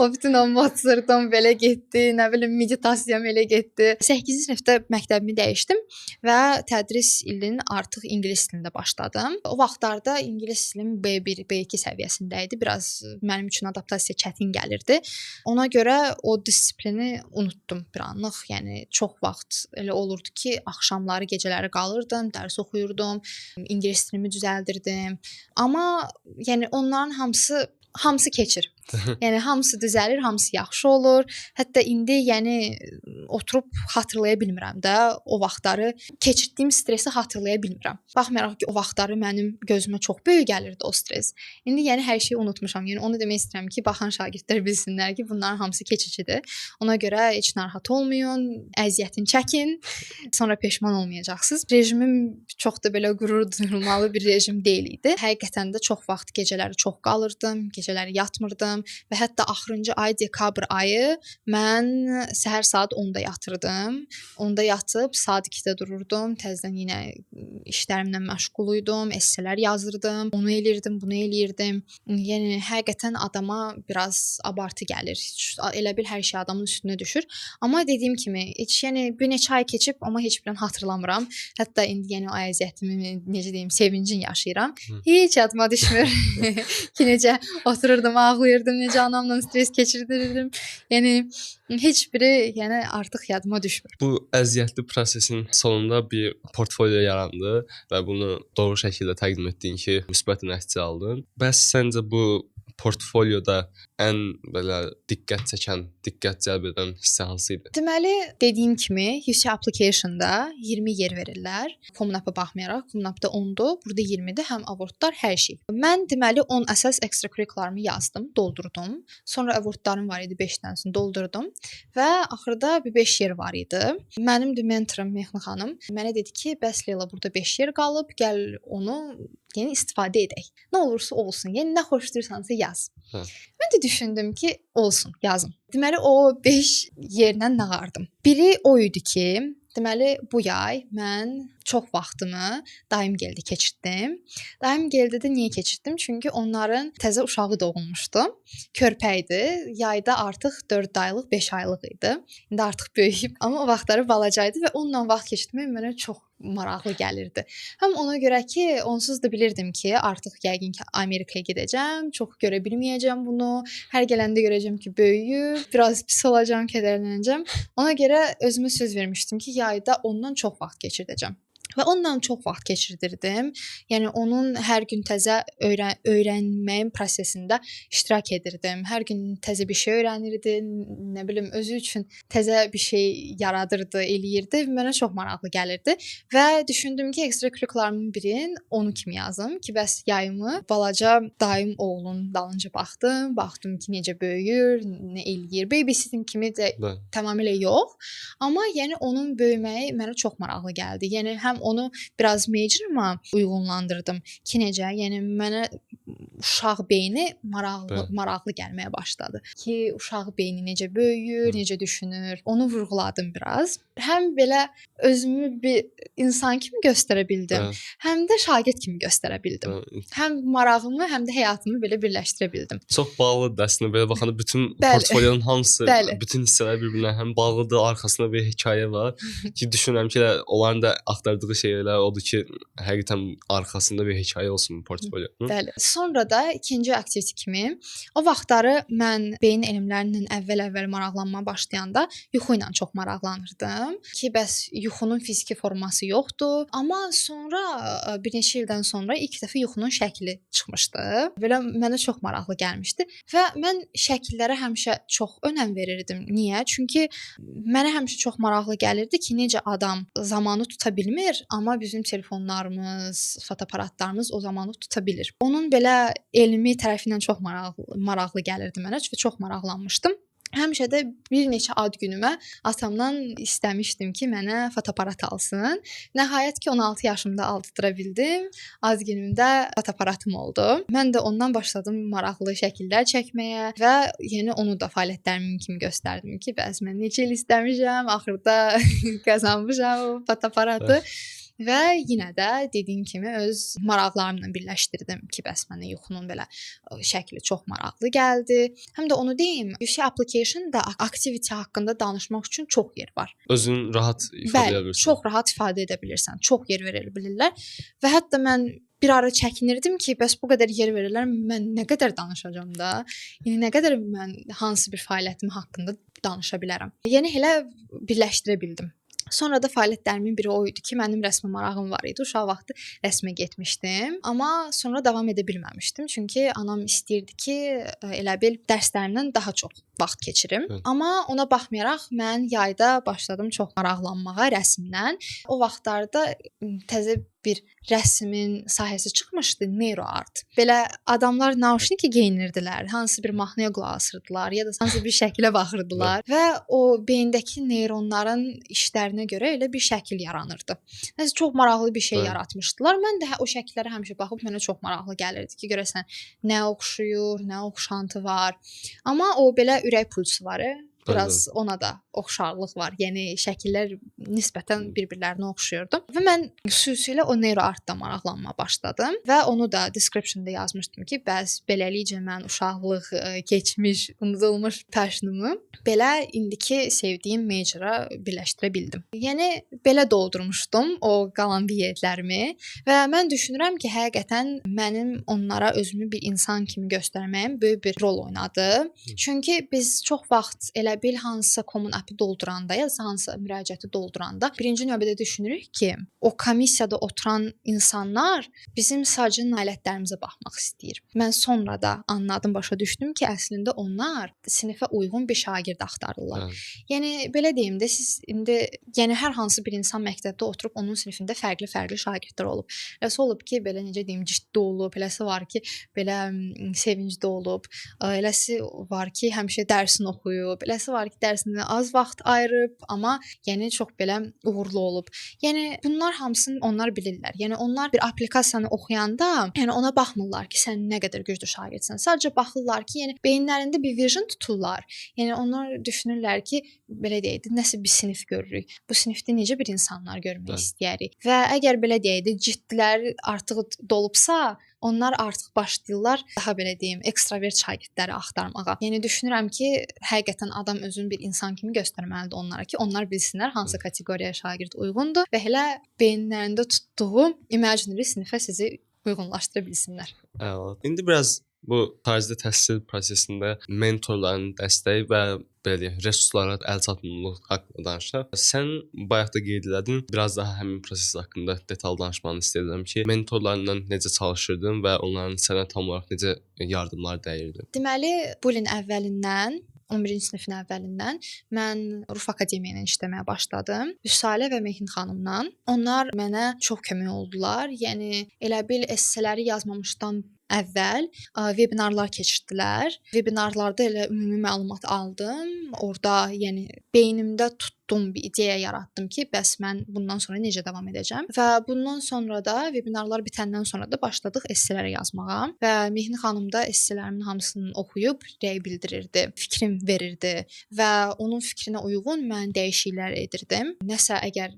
O bütün o Mozart'ım belə getdi, nə bilim meditasiyam elə getdi. 8-ci sinifdə məktəbimi dəyişdim və tədris ilinin artıq ingilis dilində başladım. O vaxtlarda ingilis dilim B1, B2 səviyyəsində idi. Biraz mənim üçün adaptasiya çətin gəlirdi. Ona görə o disiplini unutdum bir anlıq. Yəni çox vaxt elə olurdu ki, axşamları, gecələri qalırdım, dərs oxuyurdum, ingilis dilimi düzəldirdim. Amma yəni onların hamısı keçir. Yəni hamısı düzəlir, hamısı yaxşı olur. Hətta indi yəni oturub xatırlaya bilmirəm də o vaxtları keçirdiyim stresi xatırlaya bilmirəm. Baxmayaraq ki, o vaxtları mənim gözümə çox böyük gəlirdi o stres. İndi yəni hər şeyi unutmuşam. Yəni onu demək istəyirəm ki, baxan şagirdlər bilsinlər ki, bunların hamısı keçicidir. Ona görə heç narahat olmayın, əziyyətini çəkin, sonra peşman olmayacaqsınız. Rejimim çox da belə qürur duyulmalı bir rejim deyil idi. Həqiqətən də çox vaxt gecələri çox qalırdım, gecələri yatmırdım. Və hətta axırıncı ay dekabr ayı mən səhər saat 10-da yatırdım. 10-da yatıb saat 2-də dururdum. Təzədən yenə işlərimlə məşğul idim, esselər yazırdım. Onu elirdim, bunu elirdim. Yəni həqiqətən adama biraz abartı gəlir. Elə bil hər şey adamın üstünə düşür. Amma dediyim kimi, heç yəni bir neçə ay keçib, amma heç birdən xatırlamıram. Hətta indi yəni o əziyyətimi, necə deyim, sevincin yaşayıram. Heç yadıma düşmür ki, necə otururdum, ağlayırdım, necə anamla stres keçirdirdim. Yəni heç biri yəni artıq yadıma düşmür. Bu əziyyətli prosesin sonunda bir portfolyo yarandı və bunu doğru şəkildə təqdim etdin ki, müsbət nəticə aldın. Bəs səncə bu portfolyoda ən belə diqqət çəkən, diqqət cəlb edən hissə hansı idi? Deməli, dediyim kimi, UC application-da 20 yer verirlər. Comnapa baxmayaraq, Comnapa 10-dur, burada 20-dir, həm avortlar, hər şey. Mən deməli 10 əsas ekstrakurikularımı yazdım, doldurdum. Sonra avortlarım var idi 5 dənəsini doldurdum və axırda bir 5 yer var idi. Mənim də mentorum Mexni xanım mənə dedi ki, bəs Leyla, burada 5 yer qalıb, gəl onu yəni istifadə edək. Nə olursa olsun, yəni nə xoşlayırsansa yaz. Hə. Mən də düşündüm ki, olsun, yazım. Deməli o 5 yerdən nağardım. Biri o idi ki, deməli bu yay mən çox vaxtımı Daimgeldə keçirtdim. Daimgeldə də niyə keçirtdim? Çünki onların təzə uşağı doğulmuşdu. Körpə idi. Yayda artıq 4 aylıq, 5 aylıq idi. İndi artıq böyüyüb, amma o vaxtları balacaydı və onunla vaxt keçirtmək mənə çox maraqlı gəlirdi. Həm ona görə ki, onsuz da bilirdim ki, artıq yəqin ki Amerikaya gedəcəm, çox görə bilməyəcəm bunu. Hər gələndə görəcəm ki, böyüyüb, biraz pis olacağam, kədərlənəcəm. Ona görə özümə söz vermişdim ki, yayda ondan çox vaxt keçirdəcəm. Və onunla çox vaxt keçirdirdim. Yəni onun hər gün təzə öyrənməyim prosesində iştirak edirdim. Hər gün təzə bir şey öyrənirdi, nə bilim özü üçün təzə bir şey yaradırdı, eləyirdi. Mənə çox maraqlı gəlirdi və düşündüm ki, ekstrakurikularımın birini onu kimi yazım ki, bəs yayımı balaca dayım oğlunun dalınca baxdım ki, necə böyüyür, nə eləyir. Babysitting kimi də tamamilə yox. Amma yəni onun böyüməyi mənə çox maraqlı gəldi. Yəni həm həm onu biraz majorıma uyğunlandırdım ki necə, yəni mənə uşaq beyni maraqlı gəlməyə başladı ki, uşaq beyni necə böyüyür, necə düşünür, onu vurğuladım biraz. Həm belə özümü bir insan kimi göstərə bildim, həm də şagird kimi göstərə bildim. Həm marağımı, həm də həyatımı belə birləşdirə bildim. Çox bağlıdır əslində belə baxanda bütün portfolionun hamısı, bütün hissələr bir-birinə həm bağlıdır, arxasında bir hekayə var ki, düşünürəm ki, onların da axtardığı şeylər odur ki, həqiqətən arxasında bir hekayə olsun portfolionun. Bəli. Sonra da ikinci aktivite kimi o vaxtları mən beyin elmlərindən əvvəl maraqlanmaya başlayanda yuxu ilə çox maraqlanırdım ki, bəs yuxunun fiziki forması yoxdur, amma sonra bir neçə ildən sonra ilk dəfə yuxunun şəkli çıxmışdı. Belə mənə çox maraqlı gəlmişdi və mən şəkillərə həmişə çox önəm verirdim. Niyə? Çünki mənə həmişə çox maraqlı gəlirdi ki, necə adam zamanı tuta bilmir, amma bizim telefonlarımız, fotoaparatlarımız o zamanı tuta bilir. Onun belə elmi tərəfindən çox maraqlı gəlirdi mənə və çox maraqlanmışdım. Həmişə də bir neçə ad günümə atamdan istəmişdim ki, mənə fotoaparat alsın. Nəhayət ki, 16 yaşımda aldıra bildim. Ad günümdə fotoaparatım oldu. Mən də ondan başladım maraqlı şəkillər çəkməyə və yəni onu da fəaliyyətlərimin kimi göstərdim ki, bəs mən neçə il istəmişəm, axırda qazanmışam o fotoaparatı. Və yenə də dediyim kimi öz maraqlarımla birləşdirdim ki, bəs mənə yuxunun belə şəkli çox maraqlı gəldi. Həm də onu deyim, Yuxu application-da activity haqqında danışmaq üçün çox yer var. Özün rahat ifadə edə bilirsən. Çox rahat ifadə edə bilirsən. Çox yer verə bilirlər və hətta mən bir ara çəkinirdim ki, bəs bu qədər yer verirlər, mən nə qədər danışacağam da? Yəni nə qədər mən hansı bir fəaliyyətim haqqında danışa bilərəm. Yəni elə birləşdirə bildim. Sonra da fəaliyyətlərimin biri o idi ki, mənim rəsmə marağım var idi. Uşaq vaxtı rəsmə getmişdim, amma sonra davam edə bilməmişdim. Çünki anam istəyirdi ki, elə bil dərslərimdən daha çox vaxt keçirim. Amma ona baxmayaraq mən yayda başladım çox maraqlanmağa rəsmdən. O vaxtlarda təzə bir rəsmin sahəsi çıxmışdı, neuroart. Belə adamlar naushnik geyinirdilər, hansı bir mahnıya qulaq asırdılar ya da hansı bir şəklə baxırdılar və o beyindəki neyronların işlərinə görə elə bir şəkil yaranırdı. Nəsə çox maraqlı bir şey yaratmışdılar. Mən də o şəkillərə həmişə baxıb mənə çox maraqlı gəlirdi ki, görəsən nə oxşuyur, nə oxşantı var. Amma o belə ürək pulsu var. Biraz ona da oxşarlıq var. Yəni şəkillər nisbətən bir-birlərinə oxşuyurdu. Və mən xüsusilə o neuroartda maraqlanmaya başladım və onu da description-da yazmışdım ki, bəs beləlikcə mən uşaqlıq, keçmiş, unudulmuş passionumu belə indiki sevdiyim majora birləşdirə bildim. Yəni belə doldurmuşdum o qalan yerlərimi və mən düşünürəm ki, həqiqətən mənim onlara özümü bir insan kimi göstərməyim böyük bir rol oynadı. Çünki biz çox vaxt elə bil hansısa common app-i dolduranda ya da hansısa müraciəti dolduranda birinci növbədə düşünürük ki, o komissiyada oturan insanlar bizim sadəcə nailiyyətlərimizə baxmaq istəyir. Mən sonra da anladım, başa düşdüm ki, əslində onlar sinifə uyğun bir şagird axtarırlar. Yəni belə deyim də, siz indi yəni hər hansı bir insan məktəbdə oturub onun sinifində fərqli-fərqli şagirdlər olub. Eləsi olub ki, belə necə deyim, ciddi olub, eləsi var ki, belə sevincli olub, eləsi var ki, həmişə dərsini oxuyub, eləsi var ki, dərsinə az vaxt ayırıb, amma yəni çox belə uğurlu olub. Yəni bunlar hamısını onlar bilirlər. Yəni onlar bir applikasiyanı oxuyanda, yəni ona baxmırlar ki, sən nə qədər güclü şagirdsən. Sadəcə baxırlar ki, yəni beyinlərində bir vision tuturlar. Yəni onlar düşünürlər ki, belə deyək, nəsə bir sinif görürük. Bu sinifdə necə bir insanlar görmək istəyirik. Və əgər belə deyək, ciddilər artıq dolubsa, onlar artıq başlayırlar daha belə deyim, ekstravert şagirdləri axtarmağa. Yəni düşünürəm ki, həqiqətən adam özünü bir insan kimi göstərməlidir onlara ki, onlar bilsinlər hansı kateqoriyaya şagird uyğundur və elə beyinlərində tutduğu imaginary sinifə sizi uyğunlaşdıra bilsinlər. İndi biraz bu xarici təhsil prosesində mentorların dəstəyi və belə deyək, resurslara əl çatmamlıq haqqında danışaq. Sən bayaq da qeyd elədin, biraz daha həmin proses haqqında detal danışmanı istəyirəm ki, mentorlarla necə çalışırdın və onların sənə tam olaraq necə yardımlar dəyirdi? Deməli, bu ilin əvvəlindən 11-ci sinifin əvvəlindən mən Ruf Akademiya ilə işləməyə başladım. Vüsalə və Mehin xanımla. Onlar mənə çox kömək oldular. Yəni elə bil esseləri yazmamışdan əvvəl vebinarlar keçirdilər. Vebinarlarda elə ümumi məlumat aldım. Orda yəni beynimdə tutdum, bir ideya yaratdım ki, bəs mən bundan sonra necə davam edəcəm? Və bundan sonra da vebinarlar bitəndən sonra da başladıq esselər yazmağa və Mehni xanım da essələrimin hamısını oxuyub rəy bildirirdi, fikrim verirdi və onun fikrinə uyğun mən dəyişikliklər edirdim. Nəsə əgər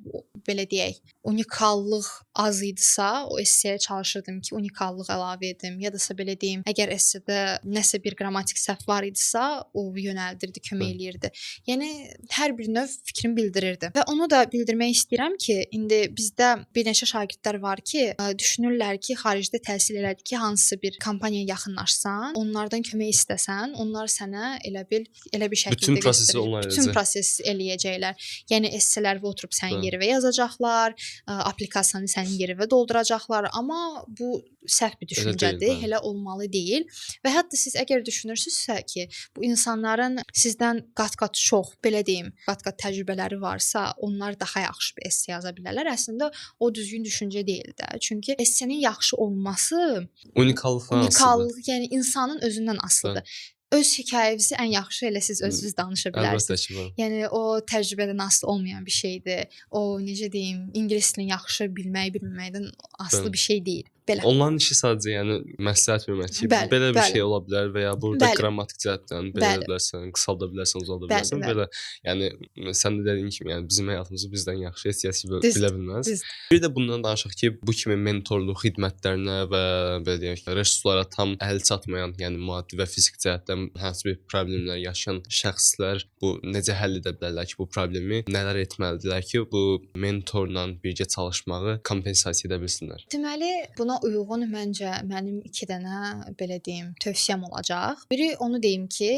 belə deyək, unikallıq az idisə, o esseyə çalışırdım ki, unikallıq əlavə edim, ya da belə deyim, əgər essedə nəsə bir qrammatik səhv var idisə, o yönəldirdi, kömək eləyirdi. Yəni hər bir növ fikrimi bildirirdi. Və onu da bildirmək istəyirəm ki, indi bizdə bir neçə şagirdlər var ki, düşünürlər ki, xaricdə təhsil elədi ki, hansısa bir kompaniyaya yaxınlaşsan, onlardan kömək istəsən, onlar sənə elə bir şəkildə bütün prosesi onlar edəcək. Bütün prosesi eləyəcəklər. Yəni esselər və oturub sənin yerivə yazacaqlar, applikasiyanı sənin yerivə dolduracaqlar, amma bu səhv bir düşüncədir, elə olmalı deyil. Və hətta siz əgər düşünürsünüzsə ki, bu insanların sizdən qat-qat çox, belə deyim, qat-qat təcrübələri varsa, onlar daha yaxşı bir esse yaza bilərlər. Əslində o düzgün düşüncə deyil də. Çünki essenin yaxşı olması unikallıq, yəni insanın özündən asılıdır. Öz hekayənizi ən yaxşı elə siz özünüz danışa bilərsiniz. Yəni o təcrübədən asılı olmayan bir şeydir. O necə deyim, ingilis dilini yaxşı bilmək, bilməkdən asılı bir şey deyil. Belə. Onların işi sadəcə yəni məsləhət vermək ki, belə bir şey ola bilər və ya burada qrammatik cəhətdən belə edə bilərsən, qısalda bilərsən, uzalda bilərsən. Belə yəni sən də dediyin kimi, yəni bizim həyatımızı bizdən yaxşı heç kəs bilə bilməz. Bir də bundan danışaq ki, bu kimi mentorluq xidmətlərinə və belə deyək, resurslara tam əl çatmayan, yəni maddi və fiziki cəhətdən hansı bir problemlər yaşayan şəxslər bu necə həll edə bilərlər ki, bu problemi nələr etməlidirlər ki, bu mentorla birgə çalışmağı kompensasiya edə bilsinlər? Deməli, buna uyğun məncə mənim 2 dənə belə deyim tövsiyəm olacaq. Biri onu deyim ki,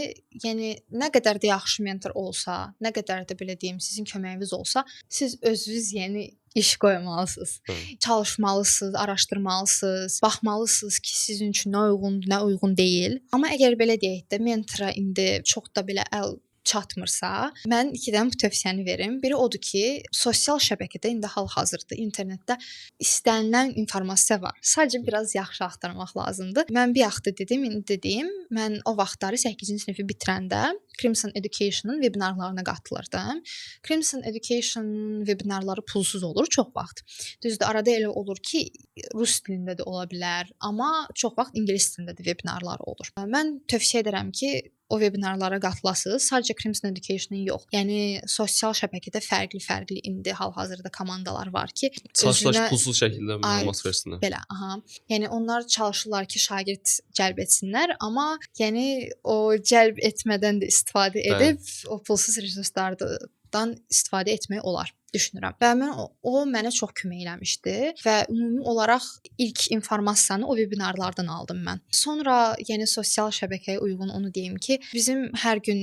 yəni nə qədər də yaxşı mentor olsa, nə qədər də belə deyim sizin köməyiniz olsa, siz özünüz yəni iş qoymalısınız. Çalışmalısınız, araşdırmalısınız, baxmalısınız ki, sizin üçün nə uyğundur, nə uyğun deyil. Amma əgər belə deyək də mentora indi çox da belə əl çatmırsa, mən 2 dənə bu tövsiyəni verim. Biri odur ki, sosial şəbəkədə indi hal-hazırda internetdə istənilən informasiya var. Sadəcə biraz yaxşı axtarmaq lazımdır. Mən bir vaxt dedim, indi dediyim, mən o vaxtları 8-ci sinifi bitirəndə Crimson Education'ın vebinarlarına qatılırdım. Crimson Education'ın vebinarları pulsuz olur çox vaxt. Düzdür, arada elə olur ki, rus dilində də ola bilər, amma çox vaxt ingilis dilində də vebinarlar olur. Mən tövsiyə edirəm ki, o vebinarlara qatılasınız. Sadəcə Crimson Education-ın yox. Yəni sosial şəbəkədə fərqli indi hal-hazırda komandalar var ki, çalışırlar pulsuz şəkildə məlumat versinlər. Belə, Yəni onlar çalışırlar ki, şagird cəlb etsinlər, amma yəni o cəlb etmədən də istifadə edib o pulsuz resurslardan istifadə etmək olar. Düşünürəm. Və o mənə çox kömək eləmişdi və ümumi olaraq ilk informasiyanı o vebinarlardan aldım mən. Sonra yəni sosial şəbəkəyə uyğun onu deyim ki, bizim hər gün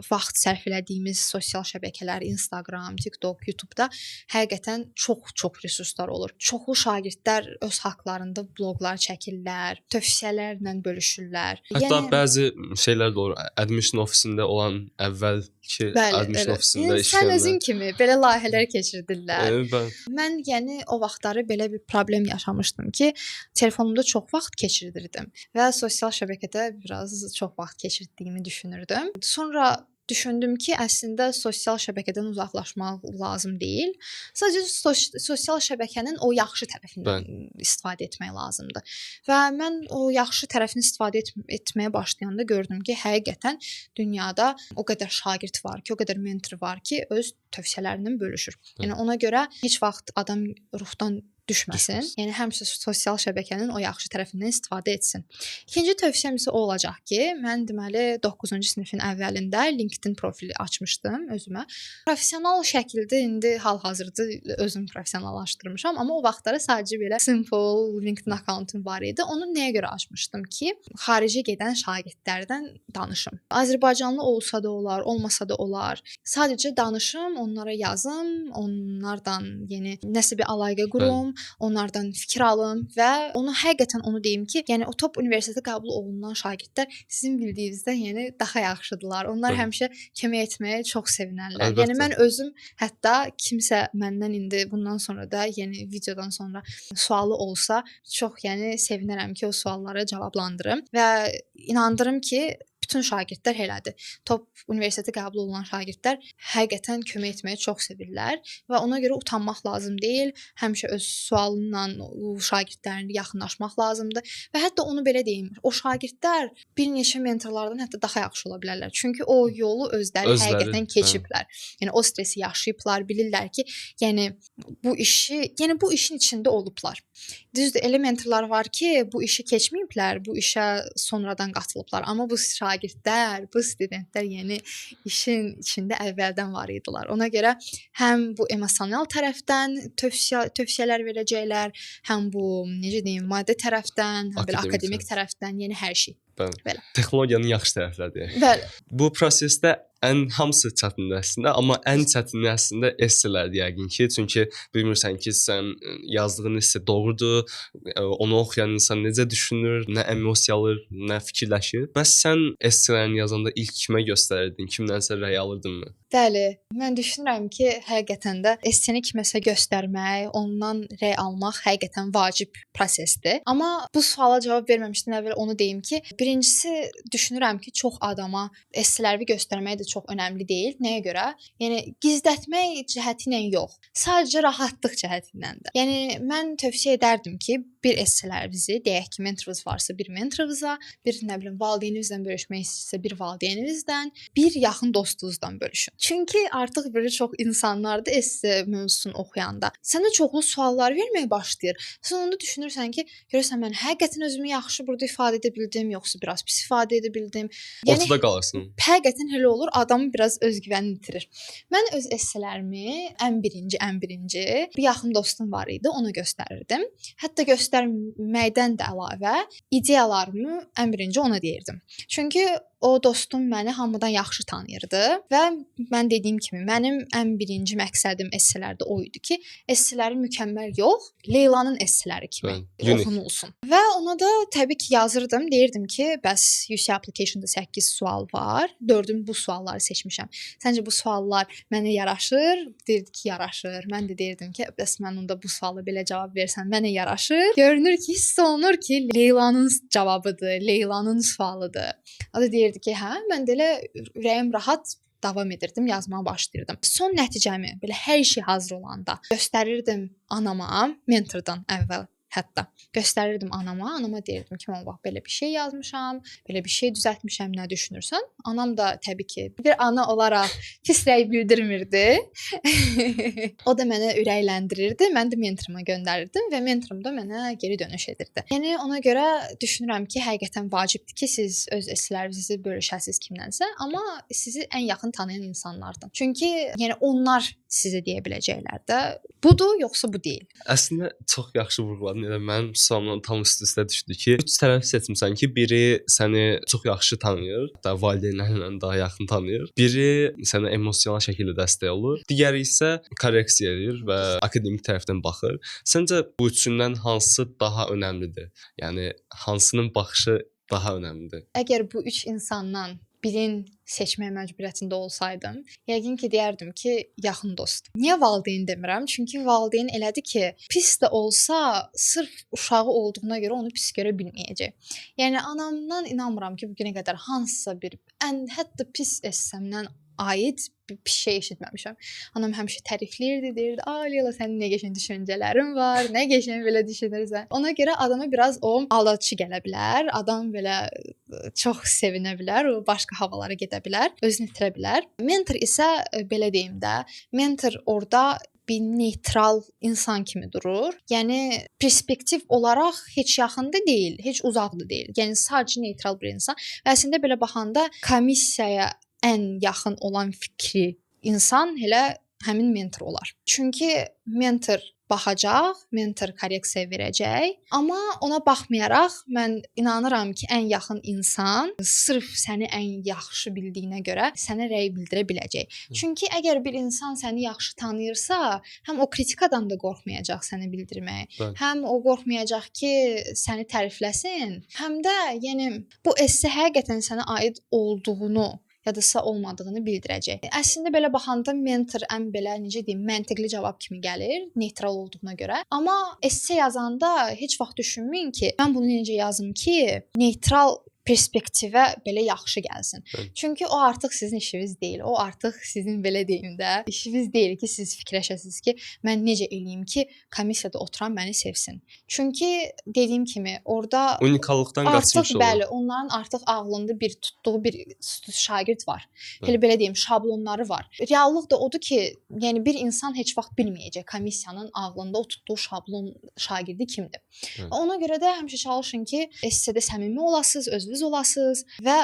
vaxt sərf elədiyimiz sosial şəbəkələr, Instagram, TikTok, YouTube-da həqiqətən çox resurslar olur. Çoxlu şagirdlər öz haqqlarında bloqlar çəkirlər, tövsiyələrlə bölüşürlər. Hətta bəzi şeylər də olur. Admission ofisində olan əvvəlki admission ofisində işləyənlər. Sən özün kimi belə layihələr keçirdirlər. Mən yəni o vaxtları belə bir problem yaşamışdım ki, telefonumda çox vaxt keçirdirdim və sosial şəbəkədə biraz çox vaxt keçirdiyimi düşünürdüm. Sonra düşündüm ki, əslində sosial şəbəkədən uzaqlaşmaq lazım deyil. Sadəcə sosial şəbəkənin o yaxşı tərəfindən istifadə etmək lazımdır. Və mən o yaxşı tərəfini istifadə etməyə başlayanda gördüm ki, həqiqətən dünyada o qədər şagird var ki, o qədər mentor var ki, öz tövsiyələrindən bölüşür. Yəni ona görə heç vaxt adam ruhdan düşməsin. Yəni həmişə sosial şəbəkənin o yaxşı tərəfindən istifadə etsin. İkinci tövsiyəm isə o olacaq ki, mən deməli 9-cu sinifin əvvəlində LinkedIn profili açmışdım özümə. Professional şəkildə indi hal-hazırda özümü professionallaşdırmışam, amma o vaxtlara sadəcə belə simple LinkedIn akkauntum var idi. Onu nəyə görə açmışdım ki, xaricə gedən şagirdlərdən danışım. Azərbaycanlı olsa da olar, olmasa da olar. Sadəcə danışım, onlara yazım, onlardan yəni nəsə bir əlaqə qurum. oxuyum, onlardan fikir alım və onu həqiqətən onu deyim ki, yəni o top universitetə qəbul olunan şagirdlər sizin bildiyinizdən yəni daha yaxşıdırlar. Onlar həmişə kömək etməyə çox sevinərlər. Əlbəttə. Yəni mən özüm hətta kimsə məndən indi bundan sonra da yəni videodan sonra sualı olsa çox yəni sevinərəm ki, o sualları cavablandırım və inandırım ki, bütün şagirdlər elədir. Top universitetə qəbul olunan şagirdlər həqiqətən kömək etməyi çox sevirlər və ona görə utanmaq lazım deyil. Həmişə öz sualınla o şagirdlərinə yaxınlaşmaq lazımdır və hətta onu belə deyim, o şagirdlər bir neçə mentorlardan hətta daha yaxşı ola bilərlər. Çünki o yolu özləri həqiqətən keçiblər. Yəni o stresi yaşayıblar, bilirlər ki, yəni bu işin içində olublar. Düzdür, elə mentorlar var ki, bu işi keçməyiblər, bu işə sonradan qatılıblar, amma bu şagirdlər, bu studentlər yəni işin içində əvvəldən var idilər. Ona görə həm bu emosional tərəfdən tövsiyələr verəcəklər, həm bu necə deyim, maddi tərəfdən, həm belə akademik tərəfdən, yəni hər şey. Bəli. Texnologiyanın yaxşı tərəfləridir. Bəli. Bu prosesdə ən hamısı çətindir əslində, amma ən çətini əslində esselərdir yəqin ki, çünki bilmirsən ki, sən yazdığın esse doğrudur, onu oxuyan insan necə düşünür, nə emosiya alır, nə fikirləşir. Bəs sən esselerini yazanda ilk kimə göstərirdin, kimdənsə rəy alırdınmı? Bəli, mən düşünürəm ki, həqiqətən də esseni kiməsə göstərmək, ondan rəy almaq həqiqətən vacib prosesdir. Amma bu suala cavab verməmişdən əvvəl onu deyim ki, birincisi düşünürəm ki, çox adama esselərimi göstərmək də çox önəmli deyil. Nəyə görə? Yəni gizlətmək cəhəti ilə yox, sadəcə rahatlıq cəhəti iləndir. Yəni mən tövsiyə edərdim ki, bir esselərinizi, deyək ki, mentorunuz varsa bir mentorunuzla, bir nə bilim valideyninizlə bölüşmək istəyirsə bir valideyninizdən, bir yaxın dostunuzdan bölüşün. Çünki artıq belə çox insanlar da esse mövzusunu oxuyanda sənə çoxlu suallar verməyə başlayır. Sən onda düşünürsən ki, görəsən mən həqiqətən özümü yaxşı burada ifadə edə bildim, yoxsa biraz pis ifadə edə bildim. Yəni ortada qalırsın. Həqiqətən elə olur, adamı biraz özgüvənini itirir. Mən öz esselərimi ən birinci bir yaxın dostum var idi, ona göstərirdim. Hətta göstərməkdən də əlavə ideyalarımı ən birinci ona deyirdim. Çünki o dostum məni hamıdan yaxşı tanıyırdı və mən dediyim kimi mənim ən birinci məqsədim esselərdə o idi ki, esseləri mükəmməl yox, Leylanın esseləri kimi oxunulsun. Və ona da təbii ki yazırdım, deyirdim ki, bəs UC application-da 8 sual var, 4-üm bu sualları seçmişəm. Səncə bu suallar mənə yaraşır? Deyirdi ki, yaraşır. Mən də deyirdim ki, bəs mən onda bu suala belə cavab versən mənə yaraşır. Görünür ki, hiss olunur ki, Leylanın cavabıdır, Leylanın sualıdır. O da deyirdi ki, hə, mən də elə ürəyim rahat davam edirdim, yazmağa başlayırdım. Son nəticəmi belə hər şey hazır olanda göstərirdim anama, mentordan əvvəl hətta. Göstərirdim anama deyirdim ki, mən bax belə bir şey yazmışam, belə bir şey düzəltmişəm, nə düşünürsən? Anam da təbii ki, bir ana olaraq pis rəy bildirmirdi. O da mənə ürəkləndirirdi, mən də mentoruma göndərirdim və mentorum da mənə geri dönüş edirdi. Yəni ona görə düşünürəm ki, həqiqətən vacibdir ki, siz öz esselərinizi bölüşəsiniz kimdənsə, amma sizi ən yaxın tanıyan insanlardan. Çünki yəni onlar sizə deyə biləcəklər də, budur yoxsa bu deyil. Əslində çox yaxşı vurğuladın. Elə mənim sualımla tam üst-üstə düşdü ki, 3 tərəf seçmisən ki, biri səni çox yaxşı tanıyır, da valideynlərlə daha yaxın tanıyır. Biri sənə emosional şəkildə dəstək olur. Digəri isə korreksiya edir və akademik tərəfdən baxır. Səncə bu üçündən hansı daha önəmlidir? Yəni hansının baxışı daha önəmlidir? Əgər bu 3 insandan birin seçmək məcburiyyətində olsaydım, yəqin ki, deyərdim ki, yaxın dost. Niyə valideyn demirəm? Çünki valideyn elədir ki, pis də olsa, sırf uşağı olduğuna görə onu pis görə bilməyəcək. Yəni anamdan inanmıram ki, bu günə qədər hansısa bir hətta pis essemdən aid bir şey eşitməmişəm. Anam həmişə tərifləyirdi, deyirdi: "Ay Leyla, sənin nə qəşəng düşüncələrin var, nə qəşəng belə düşünürsən." Ona görə adama biraz o aldadıcı gələ bilər, adam belə çox sevinə bilər, o başqa havalara gedə bilər, özünü itirə bilər. Mentor isə belə deyim də, mentor orada bir neytral insan kimi durur. Yəni perspektiv olaraq heç yaxında deyil, heç uzaqda deyil. Yəni sadəcə neytral bir insan. Və əslində belə baxanda komissiyaya ən yaxın olan fikri insan elə həmin mentor olar. Çünki mentor baxacaq, mentor korreksiya verəcək. Amma ona baxmayaraq mən inanıram ki, ən yaxın insan sırf səni ən yaxşı bildiyinə görə sənə rəy bildirə biləcək. Çünki əgər bir insan səni yaxşı tanıyırsa, həm o kritikadan da qorxmayacaq səni bildirməyə. Bəli. Həm o qorxmayacaq ki, səni tərifləsin, həm də yəni bu esse həqiqətən sənə aid olduğunu yadasa olmadığını bildirəcək. Əslində belə baxanda mentor ən belə necə deyim, məntiqli cavab kimi gəlir, neytral olduğuna görə. Amma esse yazanda heç vaxt düşünməyin ki, mən bunu necə yazım ki, neytral perspektivə belə yaxşı gəlsin. Çünki o artıq sizin işiniz deyil. O artıq sizin belə deyim də, işiniz deyil ki, siz fikirləşəsiniz ki, mən necə eləyim ki, komissiyada oturan məni sevsin. Çünki dediyim kimi, orada Unikallıqdan qaçmış artıq olur. bəli, onların artıq ağlında bir tutduğu bir şagird var. Belə deyim, şablonları var. Reallıq da odur ki, yəni bir insan heç vaxt bilməyəcək komissiyanın ağlında o tutduğu şablon şagirdi kimdir. Ona görə də həmişə çalışın ki, essedə səmimi olasınız, özünüz olasınız və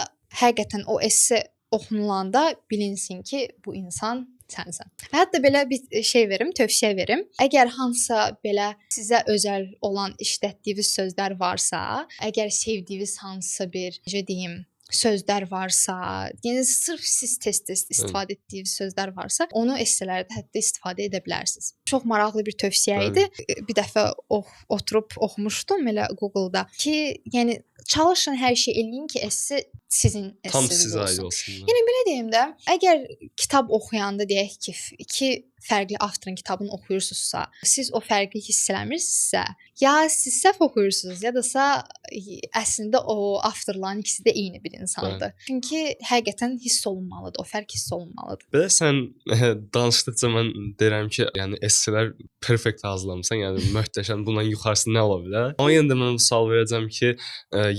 həqiqətən o esse oxunulanda bilinsin ki, bu insan sənsən. Hətta belə bir şey verim, tövsiyə verim. Əgər hansısa belə sizə özəl olan işlətdiyiniz sözlər varsa, əgər sevdiyiniz hansısa bir, necə deyim, sözlər varsa, yəni sırf siz tez-tez istifadə etdiyiniz sözlər varsa, onu esselərdə hətta istifadə edə bilərsiniz. Çox maraqlı bir tövsiyə idi. Bir dəfə oturub oxumuşdum elə Google-da ki, yəni çalışın hər şey eləyin ki, esse sizin esseniz Tam sizə aid olsun. olsun. Yəni belə deyim də, əgər kitab oxuyanda deyək ki, iki fərqli avtorun kitabını oxuyursunuzsa, siz o fərqi hiss eləmirsinizsə, ya siz səhv oxuyursunuz, ya da əslində o avtorların ikisi də eyni bir insandır. Çünki həqiqətən hiss olunmalıdır, o fərq hiss olunmalıdır. Belə sən danışdıqca mən deyirəm ki, yəni esselər perfekt hazırlamısan, yəni möhtəşəm, bundan yuxarısı nə ola bilər? Amma yenə də mən sual verəcəm ki,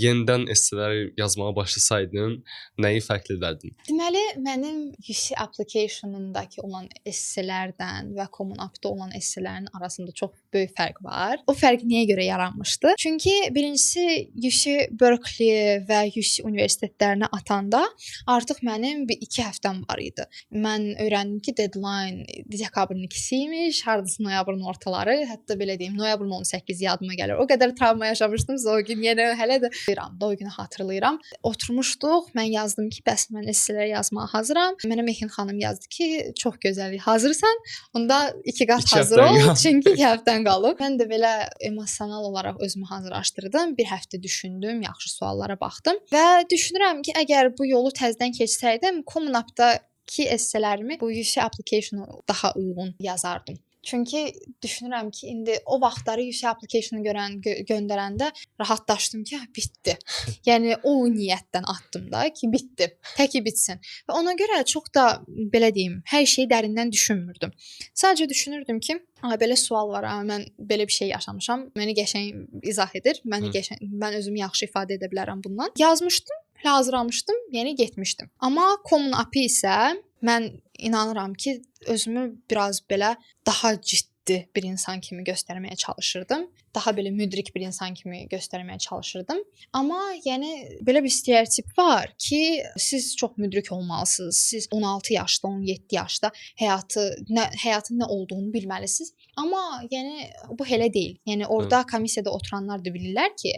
yenidən esselər yazmağa başlasaydın, nəyi fərqli edərdin? Deməli, mənim UC application-ındakı olan esselərdən və Common App-da olan esselerin arasında çox böyük fərq var. O fərq niyə görə yaranmışdı? Çünki birincisi UC Berkeley və UC universitetlərinə atanda artıq mənim bir 2 həftəm var idi. Mən öyrəndim ki, deadline dekabrın 2-si imiş, hardasa noyabrın ortaları, hətta belə deyim, noyabrın 18 yadıma gəlir. O qədər travma yaşamışdımsa o gün yenə hələ də o günü xatırlayıram. Oturmuşduq, mən yazdım ki, bəs mən esselər yazmağa hazıram. Mənə Mehin xanım yazdı ki, çox gözəl hazırsan, onda 2 qat hazır ol, çünki 2 həftən qalıb. Mən də belə emosional olaraq özümü hazırlaşdırdım. Bir həftə düşündüm, yaxşı suallara baxdım və düşünürəm ki, əgər bu yolu təzədən keçsəydim, Common App-dakı esselərimi bu UC application-a daha uyğun yazardım. Çünki düşünürəm ki, indi o vaxtları UC application-ı göndərəndə rahatlaşdım ki, bitdi. Yəni o niyyətdən atdım da ki, bitdi. Təki bitsin. Və ona görə çox da belə deyim, hər şeyi dərindən düşünmürdüm. Sadəcə düşünürdüm ki, belə sual var, mən belə bir şey yaşamışam. Məni qəşəng izah edir. Mən özümü yaxşı ifadə edə bilərəm bundan. Yazmışdım, hazırlamışdım, yəni getmişdim. Amma Common App-i isə mən inanıram ki, özümü biraz belə daha ciddi bir insan kimi göstərməyə çalışırdım. Daha belə müdrik bir insan kimi göstərməyə çalışırdım. Amma yəni belə bir stereotip var ki, siz çox müdrik olmalısınız. Siz 16 yaşda, 17 yaşda həyatın nə olduğunu bilməlisiniz. Amma yəni bu elə deyil. Yəni orada komissiyada oturanlar da bilirlər ki,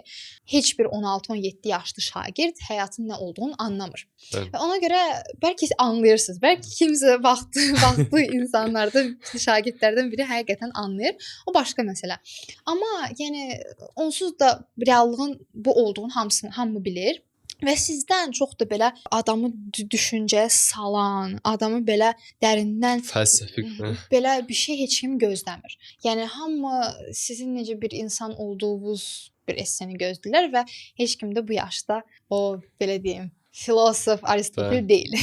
heç bir 16-17 yaşlı şagird həyatın nə olduğunu anlamır. Və ona görə bəlkə anlayırsınız. Bəlkə kimsə vaxtlı insanlardan, şagirdlərdən biri həqiqətən anlayır. O başqa məsələ. Amma yəni onsuz da reallığın bu olduğunu hamı bilir. Və sizdən çox da belə adamı düşüncəyə salan, adamı belə dərindən fəlsəfik belə bir şey heç kim gözləmir. Yəni hamı sizin necə bir insan olduğunuz bir esseni gözləyirlər və heç kim də bu yaşda o belə deyim, filosof Aristotel deyil.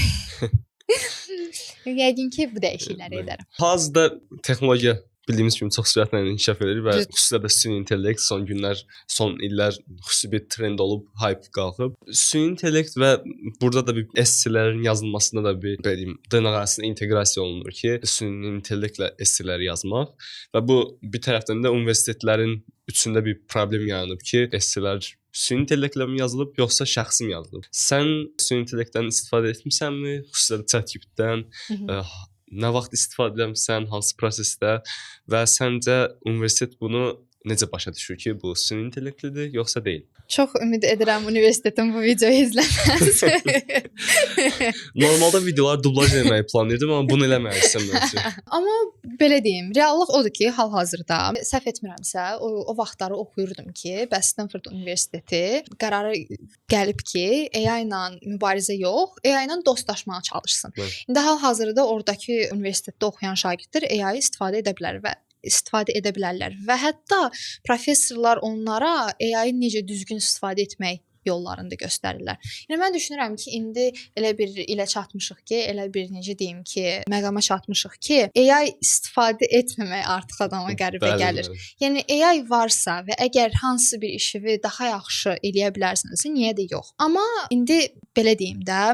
Yəqin ki, bu dəyişiklikləri edərəm. Hazırda texnologiya bildiyimiz kimi çox sürətlə inkişaf edir və xüsusilə də süni intellekt son günlər, son illər xüsusi bir trend olub, hype qalxıb. Süni intellekt və burada da bir esselerin yazılmasında da bir deyim, dırnaq arasında inteqrasiya olunur ki, süni intellektlə esselər yazmaq və bu bir tərəfdən də universitetlərin üçündə bir problem yaranıb ki, esselər süni intellektlə mi yazılıb, yoxsa şəxsi mi yazılıb? Sən süni intellektdən istifadə etmisənmi? Xüsusilə ChatGPT-dən nə vaxt istifadə etmisən, hansı prosesdə və səncə universitet bunu necə başa düşür ki, bu süni intellektlidir yoxsa deyil? Çox ümid edirəm universitetin bu videoyu izləməz. Normalda videolar dublaj etməyi planlayırdım, amma bunu eləməyi istəmirəm. Amma belə deyim, reallıq odur ki, hal-hazırda səhv etmirəmsə, o vaxtları oxuyurdum ki, bəs Stanford Universiteti qərara gəlib ki, AI ilə mübarizə yox, AI ilə dostlaşmağa çalışsın. Evet. İndi hal-hazırda oradakı universitetdə oxuyan şagirdlər AI istifadə edə bilərlər və hətta professorlar onlara AI-i necə düzgün istifadə etmək yollarını da göstərirlər. Yəni mən düşünürəm ki, indi elə bir ilə çatmışıq ki, elə bir necə deyim ki, məqama çatmışıq ki, AI istifadə etməmək artıq adama qəribə gəlir. Yəni AI varsa və əgər hansısa bir işi daha yaxşı eləyə bilərsənsə, niyə də yox? Amma indi belə deyim də,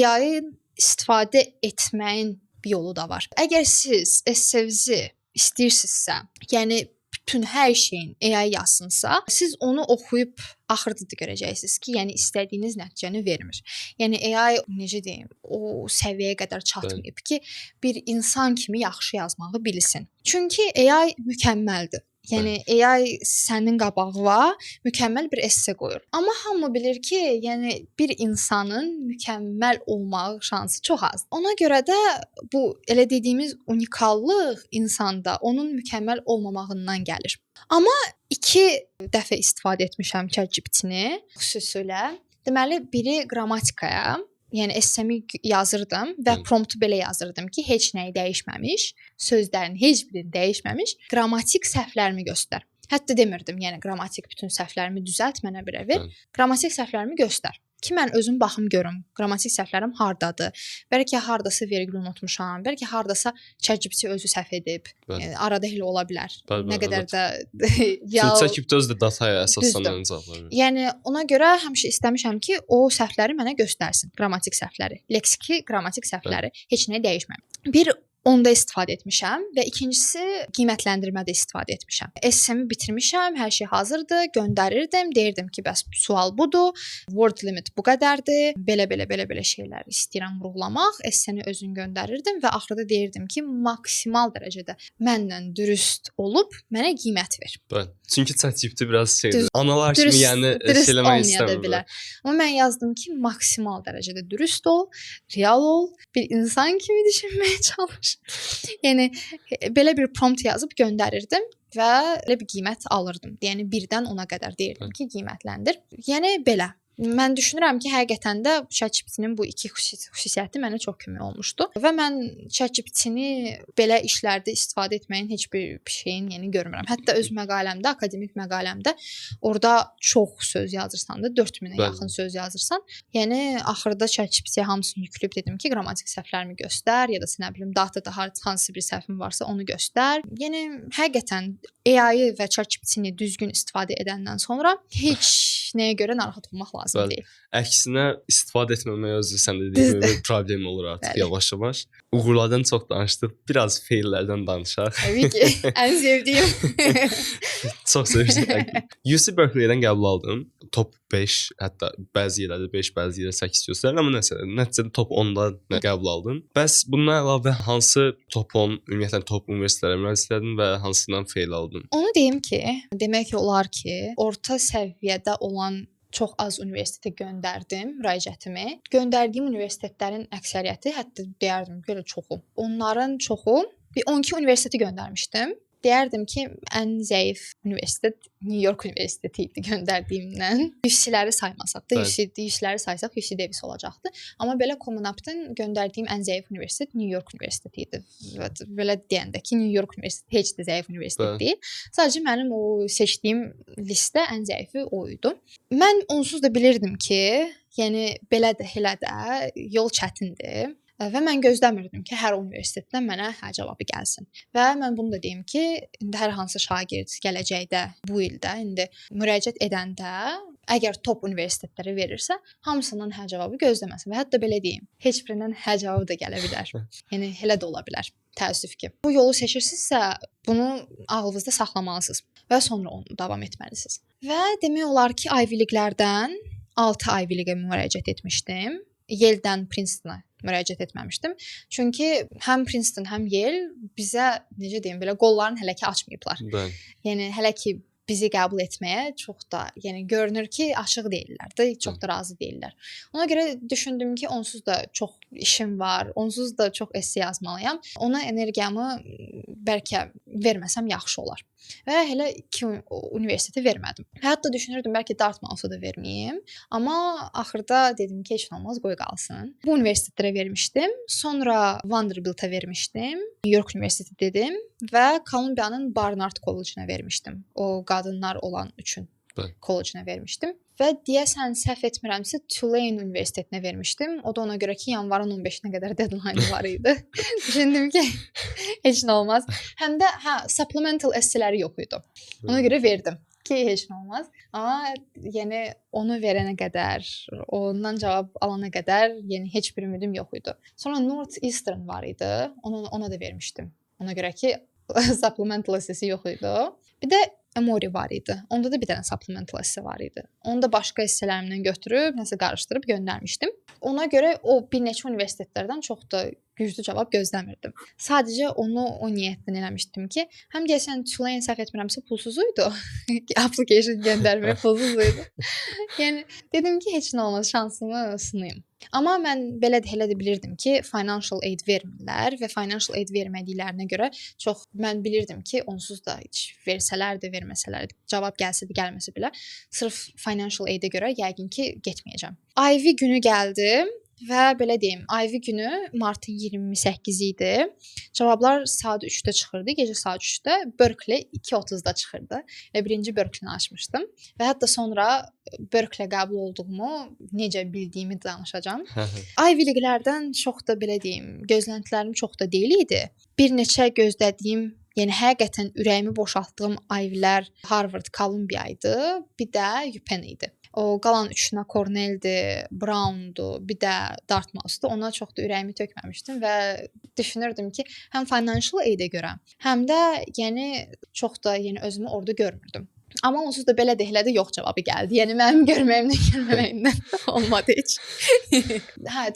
AI-i istifadə etməyin bir yolu da var. Əgər siz essenizi istəyirsinizsə, yəni bütün hər şeyin AI yazsınsa, siz onu oxuyub axırda da görəcəksiniz ki, yəni istədiyiniz nəticəni vermir. Yəni AI necə deyim, o səviyyəyə qədər çatmayıb ki, bir insan kimi yaxşı yazmağı bilsin. Çünki AI mükəmməldir. Yəni AI sənin qabağına mükəmməl bir esse qoyur. Amma hamı bilir ki, yəni bir insanın mükəmməl olmaq şansı çox azdır. Ona görə də bu elə dediyimiz unikallıq insanda onun mükəmməl olmamağından gəlir. Amma 2 dəfə istifadə etmişəm ChatGPT-ni xüsusilə. Deməli, biri qrammatikaya, yəni essemi yazırdım və promptu belə yazırdım ki, heç nəyi dəyişməmiş, sözlərin heç birini dəyişməmiş, qrammatik səhvlərimi göstər. Hətta demirdim, yəni qrammatik bütün səhvlərimi düzəlt, mənə bir ver. Qrammatik səhvlərimi göstər. Ki mən özüm baxım görüm, qrammatik səhvlərim hardadır. Bəlkə hardasa vergül unutmuşam, bəlkə hardasa ChatGPT özü səhv edib. Yəni, arada elə ola bilər. Nə qədər də ChatGPT özü də dataya əsaslanan cavablar. Yəni ona görə həmişə istəmişəm ki, o səhvləri mənə göstərsin, qrammatik səhvləri, leksiki qrammatik səhvləri, heç nə dəyişməm. Bir onda istifadə etmişəm və ikincisi qiymətləndirmədə istifadə etmişəm. Essemi bitirmişəm, hər şey hazırdır, göndərirdim, deyirdim ki, bəs sual budur, word limit bu qədərdir, belə şeylər istəyirəm vurğulamaq, esseni özün göndərirdim və axırda deyirdim ki, maksimal dərəcədə mənlə dürüst olub mənə qiymət ver. Bəli. Çünki ChatGPT biraz şeydir. Analar kimi yəni eləmək istəmirlər. Amma mən yazdım ki, maksimal dərəcədə dürüst ol, real ol, bir insan kimi düşünməyə çalış. Yəni belə bir prompt yazıb göndərirdim və elə bir qiymət alırdım. Yəni 1-dən 10-a qədər deyirdim ki, qiymətləndir. Yəni belə. Mən düşünürəm ki, həqiqətən də ChatGPT-nin bu 2 xüsusiyyəti mənə çox kömək olmuşdu və mən ChatGPT-ni belə işlərdə istifadə etməyin heç bir şeyin yəni görmürəm. Hətta öz məqaləmdə, akademik məqaləmdə orada çox söz yazırsan da 4000-ə yaxın söz yazırsan, yəni axırda ChatGPT-yə hamısını yüklüb dedim ki, qrammatik səhvlərimi göstər ya da nə bilim datada hansı bir səhvim varsa onu göstər. Yəni həqiqətən AI və ChatGPT-ni düzgün istifadə edəndən sonra heç nəyə görə narahat olmaq lazım deyil. Əksinə istifadə etməmək özü səndə dediyin bir problem olur artıq yavaş-yavaş. Uğurlardan çox danışdıq. Biraz feillərdən danışaq. Təbii ki, ən sevdiyim. Çox sevirəm. UC Berkeley-dən qəbul aldım. Top 5, hətta bəzi yerlərdə 5, bəzi yerlərdə 8 göstərir, amma nəticədə top 10-da qəbul aldım. Bəs bundan əlavə hansı top 10, ümumiyyətlə top universitetlərə müraciət etdin və hansından feil aldın? Onu deyim ki, demək olar ki, orta səviyyədə olan çox az universitetə göndərdim müraciətimi. Göndərdiyim universitetlərin əksəriyyəti, hətta deyərdim ki, elə çoxu. Onların çoxu bir 12 universiteti göndərmişdim. Deyərdim ki, ən zəif universitet New York Universiteti idi göndərdiyimdən. UC-ləri saymasaq da, UC-ləri saysaq UC Davis olacaqdı. Amma belə Common App-dan göndərdiyim ən zəif universitet New York Universiteti idi. Belə deyəndə ki, New York Universiteti heç də zəif universitet deyil. Sadəcə mənim o seçdiyim listə ən zəifi o idi. Mən onsuz da bilirdim ki, yəni belə də, elə də yol çətindir. Və mən gözləmirdim ki, hər universitetdən mənə hə cavabı gəlsin. Və mən bunu da deyim ki, indi hər hansı şagird gələcəkdə bu ildə indi müraciət edəndə əgər top universitetlərə verirsə, hamısından hə cavabı gözləməsin və hətta belə deyim, heç birindən hə cavabı da gələ bilər. Yəni elə də ola bilər. Təəssüf ki. Bu yolu seçirsinizsə, bunu ağlınızda saxlamalısınız və sonra onu davam etməlisiniz. Və demək olar ki, Ivy League-lərdən 6 Ivy League-ə müraciət etmişdim. Yale-dən Princeton-a müraciət etməmişdim. Çünki həm Princeton, həm Yale bizə necə deyim, belə qollarını hələ ki açmayıblar. Bəli. Yəni hələ ki bizi qəbul etməyə çox da, yəni görünür ki, açıq deyillər də, çox da razı deyillər. Ona görə düşündüm ki, onsuz da çox işim var, onsuz da çox esse yazmalıyam. Ona energiyamı bəlkə verməsəm yaxşı olar. Və hələ 2 universitetə vermədim. Hətta düşünürdüm bəlkə Dartmouth'a da verməyim, amma axırda dedim ki, heç nə olmaz, qoy qalsın. Bu universitetlərə vermişdim. Sonra Vanderbiltə vermişdim. New York Universiteti dedim və Kolumbiyanın Barnard College'ına vermişdim. O qadınlar olan üçün kollecına vermişdim. Və deyəsən səhv etmirəmsə Tulane Universitetinə vermişdim. O da ona görə ki, yanvarın 15-nə qədər deadline var idi. Düşündüm ki, heç nə olmaz. Həm də supplemental esseləri yox idi. Ona görə verdim ki, heç nə olmaz. Amma yəni onu verənə qədər, ondan cavab alana qədər, yəni heç bir ümidim yox idi. Sonra Northeastern var idi. Ona da vermişdim. Ona görə ki, supplemental essesi yox idi. Bir də Emory var idi. Onda da bir dənə supplemental esse var idi. Onu da başqa essələrimdən götürüb, nəsə qarışdırıb göndərmişdim. Ona görə o bir neçə universitetlərdən çox da güclü cavab gözləmirdim. Sadəcə onu o niyyətlə eləmişdim ki, həm deyəsən Tulane səhv etmirəmsə pulsuz idi. Application göndərmək pulsuz idi. Yəni dedim ki, heç nə olmaz, şansımı sınayım. Amma mən belə də elə də bilirdim ki, financial aid vermirlər və financial aid vermədiklərinə görə çox mən bilirdim ki, onsuz da heç versələr də, verməsələr də, cavab gəlsə də, gəlməsə belə, sırf financial aid-ə görə yəqin ki, getməyəcəm. Ivy günü gəldi. Və belə deyim, Ivy günü martın 28-i idi. Cavablar saat 3-də çıxırdı, gecə saat 3-də. Berkeley 2:30-da çıxırdı. Və birinci Berkeley-ni açmışdım. Və hətta sonra Berkeley qəbul olduğumu necə bildiyimi danışacağam. Ivy-liklərdən çox da belə deyim, gözləntilərim çox da deyil idi. Bir neçə gözlədiyim, yəni həqiqətən ürəyimi boşaltdığım Ivy-lər Harvard, Columbia idi, bir də UPenn idi. O qalan 3-ünə Cornell'di, Brown'du, bir də Dartmouth'du. Ona çox da ürəyimi tökməmişdim və düşünürdüm ki, həm financial aid-ə görə, həm də yəni çox da özümü orada görmürdüm. Amma onsuz da belə də elə də yox cavabı gəldi. Yəni mənim görməyimlə gəlməməyimdən olmadı heç.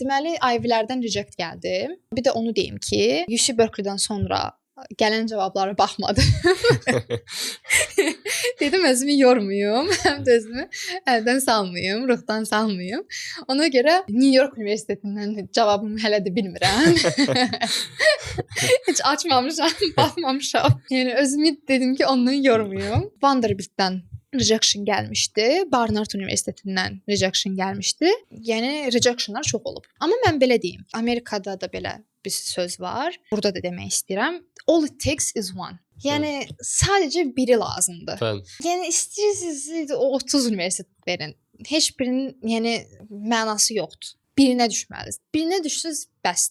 Deməli Ivy-lərdən reject gəldi. Bir də onu deyim ki, UC Berkeley-dən sonra gələn cavablara baxmadım. Dedim özümü yormayım, həm də özümü əldən salmayım, ruhdan salmayım. Ona görə New York Universitetindən cavabımı hələ də bilmirəm. Heç açmamışam, baxmamışam. Yəni özümü dedim ki, ondan yormayım. Vanderbiltdən rejection gəlmişdi. Barnard Universitetindən rejection gəlmişdi. Yəni rejectionlar çox olub. Amma mən belə deyim, Amerikada da belə bir söz var. Burada da demək istəyirəm. All it takes is one. Yəni sadəcə biri lazımdır. Yəni istəyirsiniz o 30 universitet verin. Heç birinin yəni mənası yoxdur. Birinə düşməlisiniz. Birinə düşsüz bəs.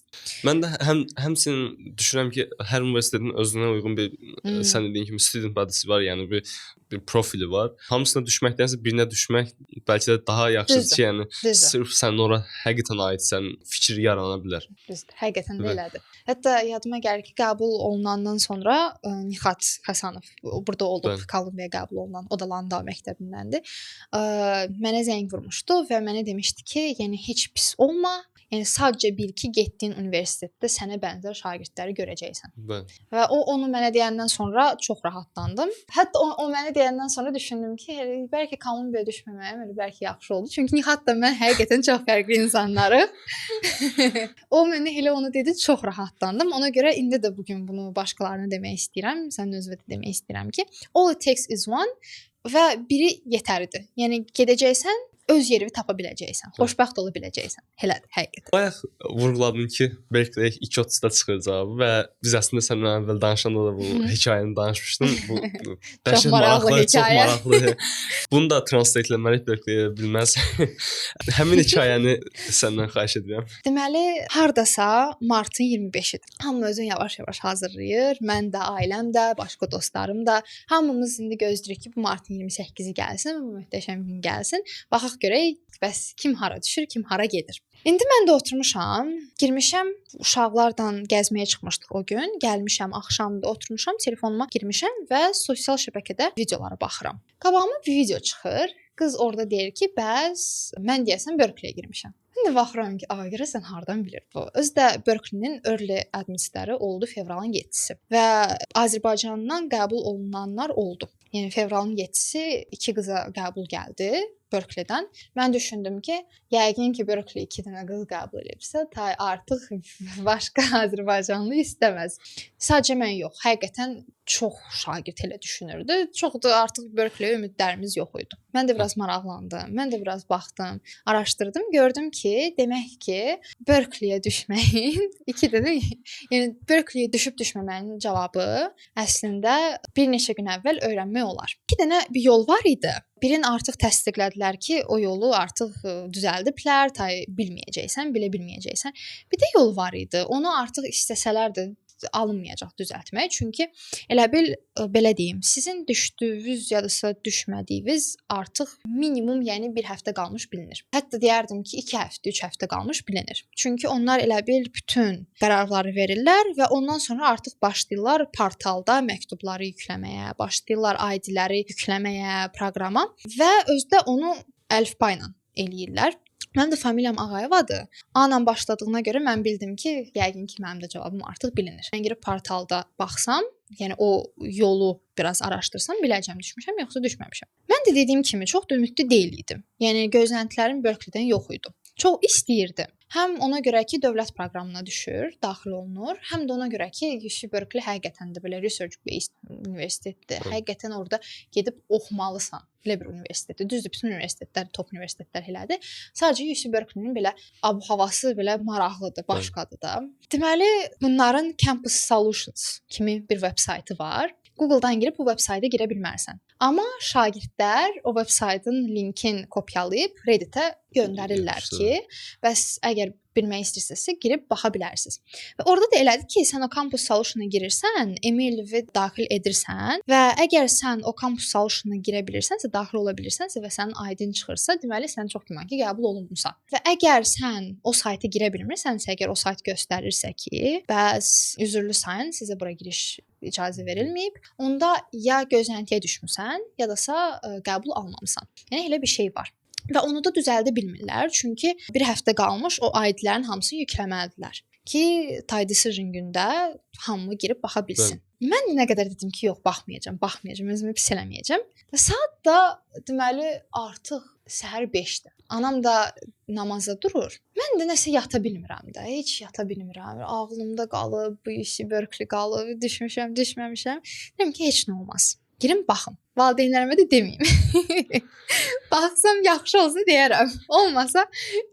Mən də həmçinin düşünürəm ki, hər universitetin özünə uyğun bir sən dediyin kimi student body'si var, yəni bir profili var. Hamısına düşməkdənsə birinə düşmək bəlkə də daha yaxşıdır ki, yəni sırf sən ora həqiqətən aidsən, fikir yarana bilər. Düzdür, həqiqətən də elədir. Hətta yadıma gəlir ki, qəbul olunandan sonra Nihat Həsənov burada olub, Kolumbiyaya qəbul olunan, o da Landau məktəbindəndir. Mənə zəng vurmuşdu və mənə demişdi ki, yəni heç pis olma. Yəni sadəcə bil ki, getdiyin universitetdə sənə bənzər şagirdləri görəcəksən. Və o onu mənə deyəndən sonra çox rahatlandım. Hətta o mənə deyəndən sonra düşündüm ki, bəlkə Kolumbiyaya düşməməyim, bəlkə yaxşı oldu. Çünki Nihat da mən həqiqətən çox fərqli insanlarıq. O mənə elə onu dedi, çox rahatlandım. Ona görə indi də bugün bunu başqalarına demək istəyirəm, sənin özünə də demək istəyirəm ki, all it takes is one və biri yetərlidir. Yəni gedəcəksən, öz yerini tapa biləcəksən, xoşbəxt ola biləcəksən. Elədir, həqiqətən. Bayaq vurğuladın ki, Berkeley 2:30-da çıxır cavabı və biz əslində səndən əvvəl danışanda da bu hekayəni danışmışdın. Bu çox maraqlı hekayə. Çox maraqlı. Bunu da translate etməliyik Berkeley bilməz. Həmin hekayəni səndən xahiş edirəm. Deməli, hardasa martın 25-idir. Hamı özünü yavaş-yavaş hazırlayır. Mən də, ailəm də, başqa dostlarım da. Hamımız indi gözləyirik ki, bu martın 28-i gəlsin, bu möhtəşəm gün gəlsin. Baxaq görək, bəs kim hara düşür, kim hara gedir. İndi mən də oturmuşam, girmişəm, uşaqlarla gəzməyə çıxmışdıq o gün. Gəlmişəm, axşamda oturmuşam, telefonuma girmişəm və sosial şəbəkədə videolara baxıram. Qabağıma bir video çıxır qız orada deyir ki, bəs mən deyəsən Berkeley-yə girmişəm. Mən də baxıram ki, görəsən hardan bilir bu? Özü də Berkeley-nin early admistləri oldu fevralın 7-si və Azərbaycandan qəbul olunanlar oldu. Yəni fevralın 7-si 2 qıza qəbul gəldi Berkeley-dən. Mən düşündüm ki, yəqin ki Berkeley 2 dənə qız qəbul edibsə, tay artıq başqa Azərbaycanlı istəməz. Sadəcə mən yox, həqiqətən çox şagird elə düşünürdü. Çox da artıq Berkeley-yə ümidlərimiz yox idi. Mən də biraz maraqlandım. Mən də biraz baxdım, araşdırdım, gördüm ki, demək ki, Berkeley-yə düşməyin 2 dənə, yəni Berkeley-yə düşüb-düşməməyin cavabı əslində bir neçə gün əvvəl öyrənmək olar. 2 dənə bir yol var idi. Birini artıq təsdiqlədilər ki, o yolu artıq düzəldiblər, tay bilməyəcəksən, bilə bilməyəcəksən. Bir də yol var idi. Onu artıq istəsələr də alınmayacaq düzəltmək. Çünki elə bil belə deyim, sizin düşdüyünüz ya da düşmədiyiniz artıq minimum, yəni 1 həftə qalmış bilinir. Hətta deyərdim ki, 2 həftə, 3 həftə qalmış bilinir. Çünki onlar elə bil bütün qərarları verirlər və ondan sonra artıq başlayırlar portalda məktubları yükləməyə, başlayırlar ID-ləri yükləməyə proqrama və özdə onu əlifba ilə eləyirlər. Mənim də familiyam Ağayevadır. A-la başladığına görə mən bildim ki, yəqin ki, mənim də cavabım artıq bilinir. Mən girib portalda baxsam, yəni o yolu biraz araşdırsam, biləcəm düşmüşəm yoxsa düşməmişəm. Mən də dediyim kimi çox da ümidli deyil idim. Yəni gözləntilərim Berkeley-dən yox idi. Çox istəyirdim. Həm ona görə ki, dövlət proqramına düşür, daxil olunur, həm də ona görə ki, UC Berkeley həqiqətən də belə research based universitetdir. Həqiqətən orada gedib oxumalısan. Belə bir universitetdir. Düzdür, bütün universitetlər, top universitetlər elədir. Sadəcə UC Berkeley-nin belə ab-havası belə maraqlıdır, başqadır da. Deməli, bunların Campus Solutions kimi bir veb-saytı var. Google-dan girib bu veb-sayta girə bilmərsən. Amma şagirdlər o veb-saytın linkini kopyalayıb Reddit-ə göndərirlər ki, bəs əgər bilmək istəyirsinizsə girib baxa bilərsiniz. Və orada da elədir ki, sən o Campus Solution-a girirsən, email-i daxil edirsən və əgər sən o Campus Solution-a girə bilirsənsə, daxil ola bilirsənsə və sənin ID-in çıxırsa, deməli sən çox güman ki, qəbul olunmusan. Və əgər sən o sayta girə bilmirsənsə, əgər o sayt göstərirsə ki, bəs üzrlü sayın sizə bura giriş icazə verilməyib, onda ya gözləntiyə düşmüsən, ya da qəbul almamısan. Yəni elə bir şey var. Və onu da düzəldə bilmirlər, çünki 1 həftə qalmış o ID-lərin hamısını yükləməlidirlər ki, Tay Decision gündə hamı girib baxa bilsin. Mən nə qədər dedim ki, yox, baxmayacağam, özümü pis eləməyəcəm. Və saat da deməli artıq səhər 5-dir. Anam da namaza durur. Mən də nəsə yata bilmirəm də, heç yata bilmirəm. Ağlımda qalıb, bu işi Berkeley qalıb, düşmüşəm, düşməmişəm. Deyirəm ki, heç nə olmaz. Girim baxım. Valideynlərimə də deməyim. Baxsam yaxşı olsa deyərəm. Olmasa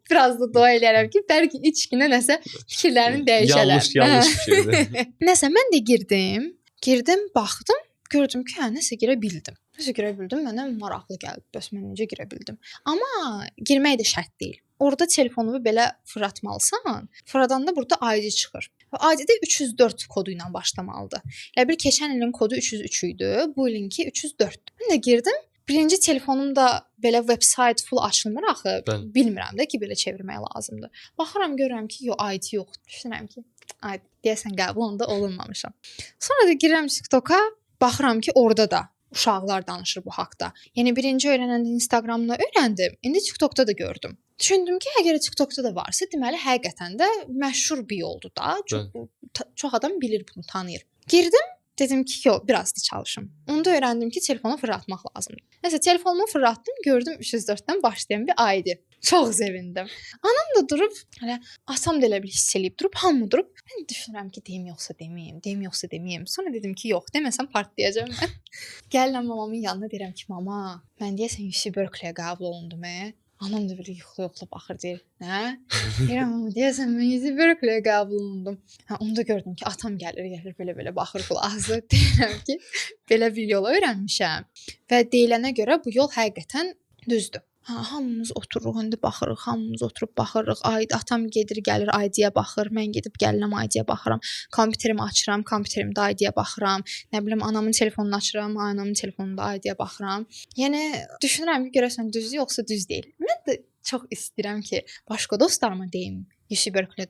biraz da dua eləyərəm ki, bəlkə içkinə nəsə fikirlərini dəyişərlər. Yanlış fikirdir. Nəsə mən də girdim, baxdım, gördüm ki, nəsə girə bildim. Mənə maraqlı gəldi. Bəs mən necə girə bildim? Amma girmək də şərt deyil. Orada telefonumu belə fırlatmalısan, fırladanda burada ID çıxır. Və ID-də 304 kodu ilə başlamalıdır. Elə bir keçən ilin kodu 303 idi, bu ilinki 304. Mən də girdim. Birinci telefonum da belə veb-sayt full açılmır axı. Bilmirəm də ki, belə çevirmək lazımdır. Baxıram, görürəm ki, ID yoxdur. Düşünürəm ki, deyəsən qəbul onda olunmamışam. Sonra da girirəm TikToka, baxıram ki, orada da uşaqlar danışır bu haqqda. Yəni birinci öyrənəndə Instagramda öyrəndim, indi TikTokda da gördüm. Düşündüm ki, əgər TikTokda da varsa, deməli həqiqətən də məşhur bir yoldur da. Çox adam bilir bunu, tanıyır. Girdim, dedim ki, yox, biraz da çalışım. Onda öyrəndim ki, telefonu fırlatmaq lazımdır. Nəsə, telefonumu fırlatdım, gördüm 304-dən başlayan bir ID. Çox sevindim. Anam da durub, elə atam da elə bir hiss eləyib durub, hamı durub. Mən düşünürəm ki, deyim yoxsa deməyim. Sonra dedim ki, yox, deməsəm partlayacağam mən. Gəlirəm mamamın yanına, deyirəm ki, mama, mən deyəsən UC Berkeley-yə qəbul olundum. Anam da belə yuxula baxır, deyir, nə? Deyirəm, mama, deyəsən mən UC Berkeley-yə qəbul olundum. Onu da gördüm ki, atam gəlir belə baxır qulağızı. Deyirəm ki, belə bir yol öyrənmişəm və deyilənə görə bu yol həqiqətən düzdür. Hamımız otururuq, indi baxırıq, hamımız oturub baxırıq. Atam gedir, gəlir ID-yə baxır, mən gedib gəlirəm ID-yə baxıram. Kompüterimi açıram, kompüterimdə ID-yə baxıram. Nə bilim, anamın telefonunu açıram, anamın telefonunda ID-yə baxıram. Yəni düşünürəm ki, görəsən düzdür yoxsa düz deyil. Mən də çox istəyirəm ki, başqa dostlarıma deyim, UC Berkeley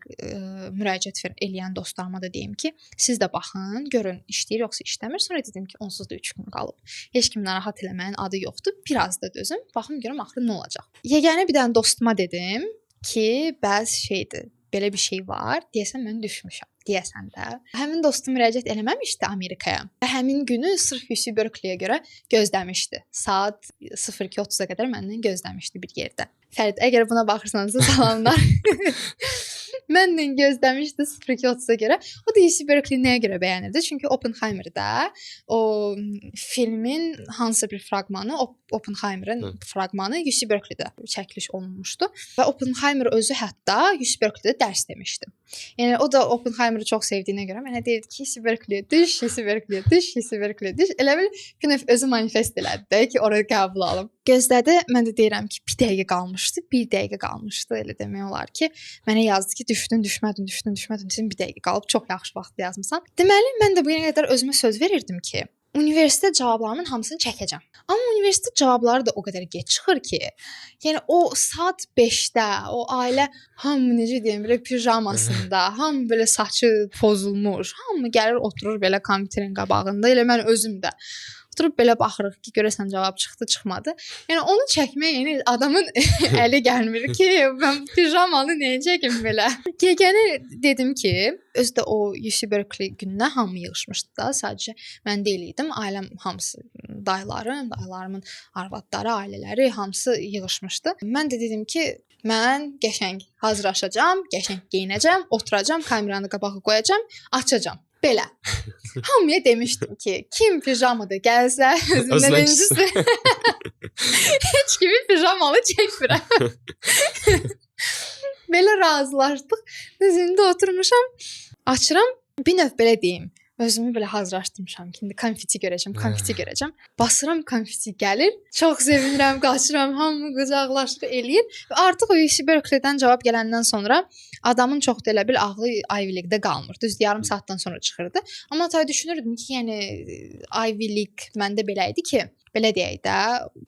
müraciət eləyən dostlarıma da deyim ki, siz də baxın, görün işləyir yoxsa işləmir. Sonra dedim ki, onsuz da 3 gün qalıb. Heç kimi narahat eləməyin adı yoxdur. Biraz da dözüm, baxım görüm axırı nə olacaq. Yeganə bir dənə dostuma dedim ki, bəs şeydir, belə bir şey var. Deyəsən mən düşmüşəm. Deyəsən də. Həmin dostum müraciət eləməmişdi Amerikaya. Və həmin günü sırf UC Berkeley-yə görə gözləmişdi. Saat 02:30-a qədər məndən gözləmişdi bir yerdə. Fərid, əgər buna baxırsanız salamlar. Məndən gözləmişdi 02:30-a görə. O da UC Berkeley nəyə görə bəyənirdi? Çünki Oppenheimer-da o filmin hansı bir fraqmanı, Oppenheimer-ın fraqmanı UC Berkeley-də çəkiliş olunmuşdu və Oppenheimer özü hətta UC Berkeley-də dərs demişdi. Yəni o da Oppenheimer-ı çox sevdiyinə görə mənə deyirdi ki, UC Berkeley-yə düş, UC Berkeley-yə düş, UC Berkeley-yə düş. Elə bil Günəf özü manifest elədi də ki, oraya qəbul alım. Gözlədi, mən də deyirəm ki, bir dəqiqə qalmışdı, bir dəqiqə qalmışdı. Elə demək olar ki, mənə yazdı ki, düşdün, düşmədin, düşdün, düşmədin. Dedim, bir dəqiqə qalıb, çox yaxşı vaxt yazmısan. Deməli, mən də bu günə qədər özümə söz verirdim ki, universitet cavablarımın hamısını çəkəcəm. Amma universitet cavabları da o qədər gec çıxır ki, yəni o saat 5-də o ailə hamı necə deyim, belə pijamasında, hamı belə saçı pozulmuş, hamı gəlir oturur belə kompüterin qabağında, elə mən özüm də oturub belə baxırıq ki, görəsən cavab çıxdı, çıxmadı. Yəni onu çəkmək, yəni adamın əli gəlmir ki, mən pijamanı nəyə çəkim belə. Yeganə dedim ki, özü də o UC Berkeley gününə hamı yığılmışdı da, sadəcə mən deyil idim, ailəm hamısı, dayılarımın arvadları, ailələri hamısı yığılmışdı. Mən də dedim ki, mən qəşəng hazırlaşacağam, qəşəng geyinəcəm, oturacağam, kameranı qabağa qoyacağam, açacağam. Belə. Hamıya demişdim ki, kim pijamada gəlsə, özündən incisi. Heç kimi pijamalı çəkmirəm. Belə razılaşdıq. Düzündə oturmuşam, açıram, bir növ belə deyim. Özümü belə hazırlaşdırmışam ki, indi konfeti görəcəm. Basıram, konfeti gəlir. Çox sevinirəm, qaçıram, hamı qucaqlaşır, eləyir. Və artıq o UC Berkeley-dən cavab gələndən sonra adamın çox da elə bil ağlı Ivy League-də qalmır. Düz yarım saatdan sonra çıxırdı. Amma tay düşünürdüm ki, yəni Ivy League məndə belə idi ki, belə deyək də,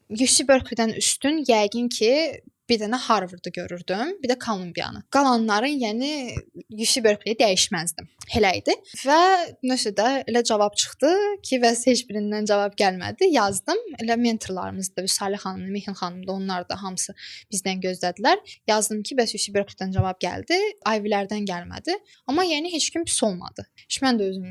UC Berkeley-dən üstün yəqin ki, bir dənə Harvard-ı görürdüm, bir də Columbianı. Qalanların, yəni UC Berkeley-i dəyişməzdim. Elə idi və nəsə də elə cavab çıxdı ki, və heç birindən cavab gəlmədi. Yazdım. Elə mentorlarımız da, Vüsalə xanım, Mehin xanım da, onlar da hamısı bizdən gözlədilər. Yazdım ki, bəs UC Berkeley-dən cavab gəldi, Ivy-lərdən gəlmədi. Amma yəni heç kim pis olmadı. Heç mən də özüm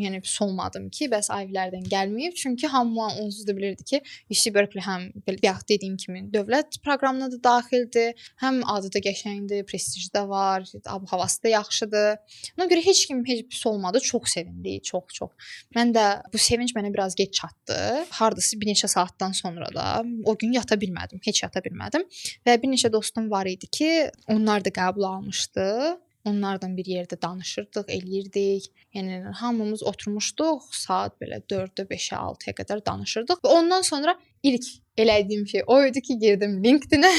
yəni pis olmadım ki, bəs Ivy-lərdən gəlməyib. Çünki hamı onsuz da bilirdi ki, UC Berkeley həm belə dediyim kimi dövlət proqramına da daxildir, həm adı da qəşəngdir, prestiji də var, havası da yaxşıdır. Ona görə heç kim heç pis olmadı. Çox sevindik, çox. Mən də bu sevinc mənə biraz gec çatdı. Hardasa bir neçə saatdan sonra da o gün yata bilmədim, heç yata bilmədim. Və bir neçə dostum var idi ki, onlar da qəbul almışdı. Onlardan bir yerdə danışırdıq, eləyirdik. Yəni hamımız oturmuşduq, saat belə 4-ə, 5-ə, 6-ya qədər danışırdıq. Və ondan sonra ilk elədiyim şey o idi ki, girdim LinkedIn-ə.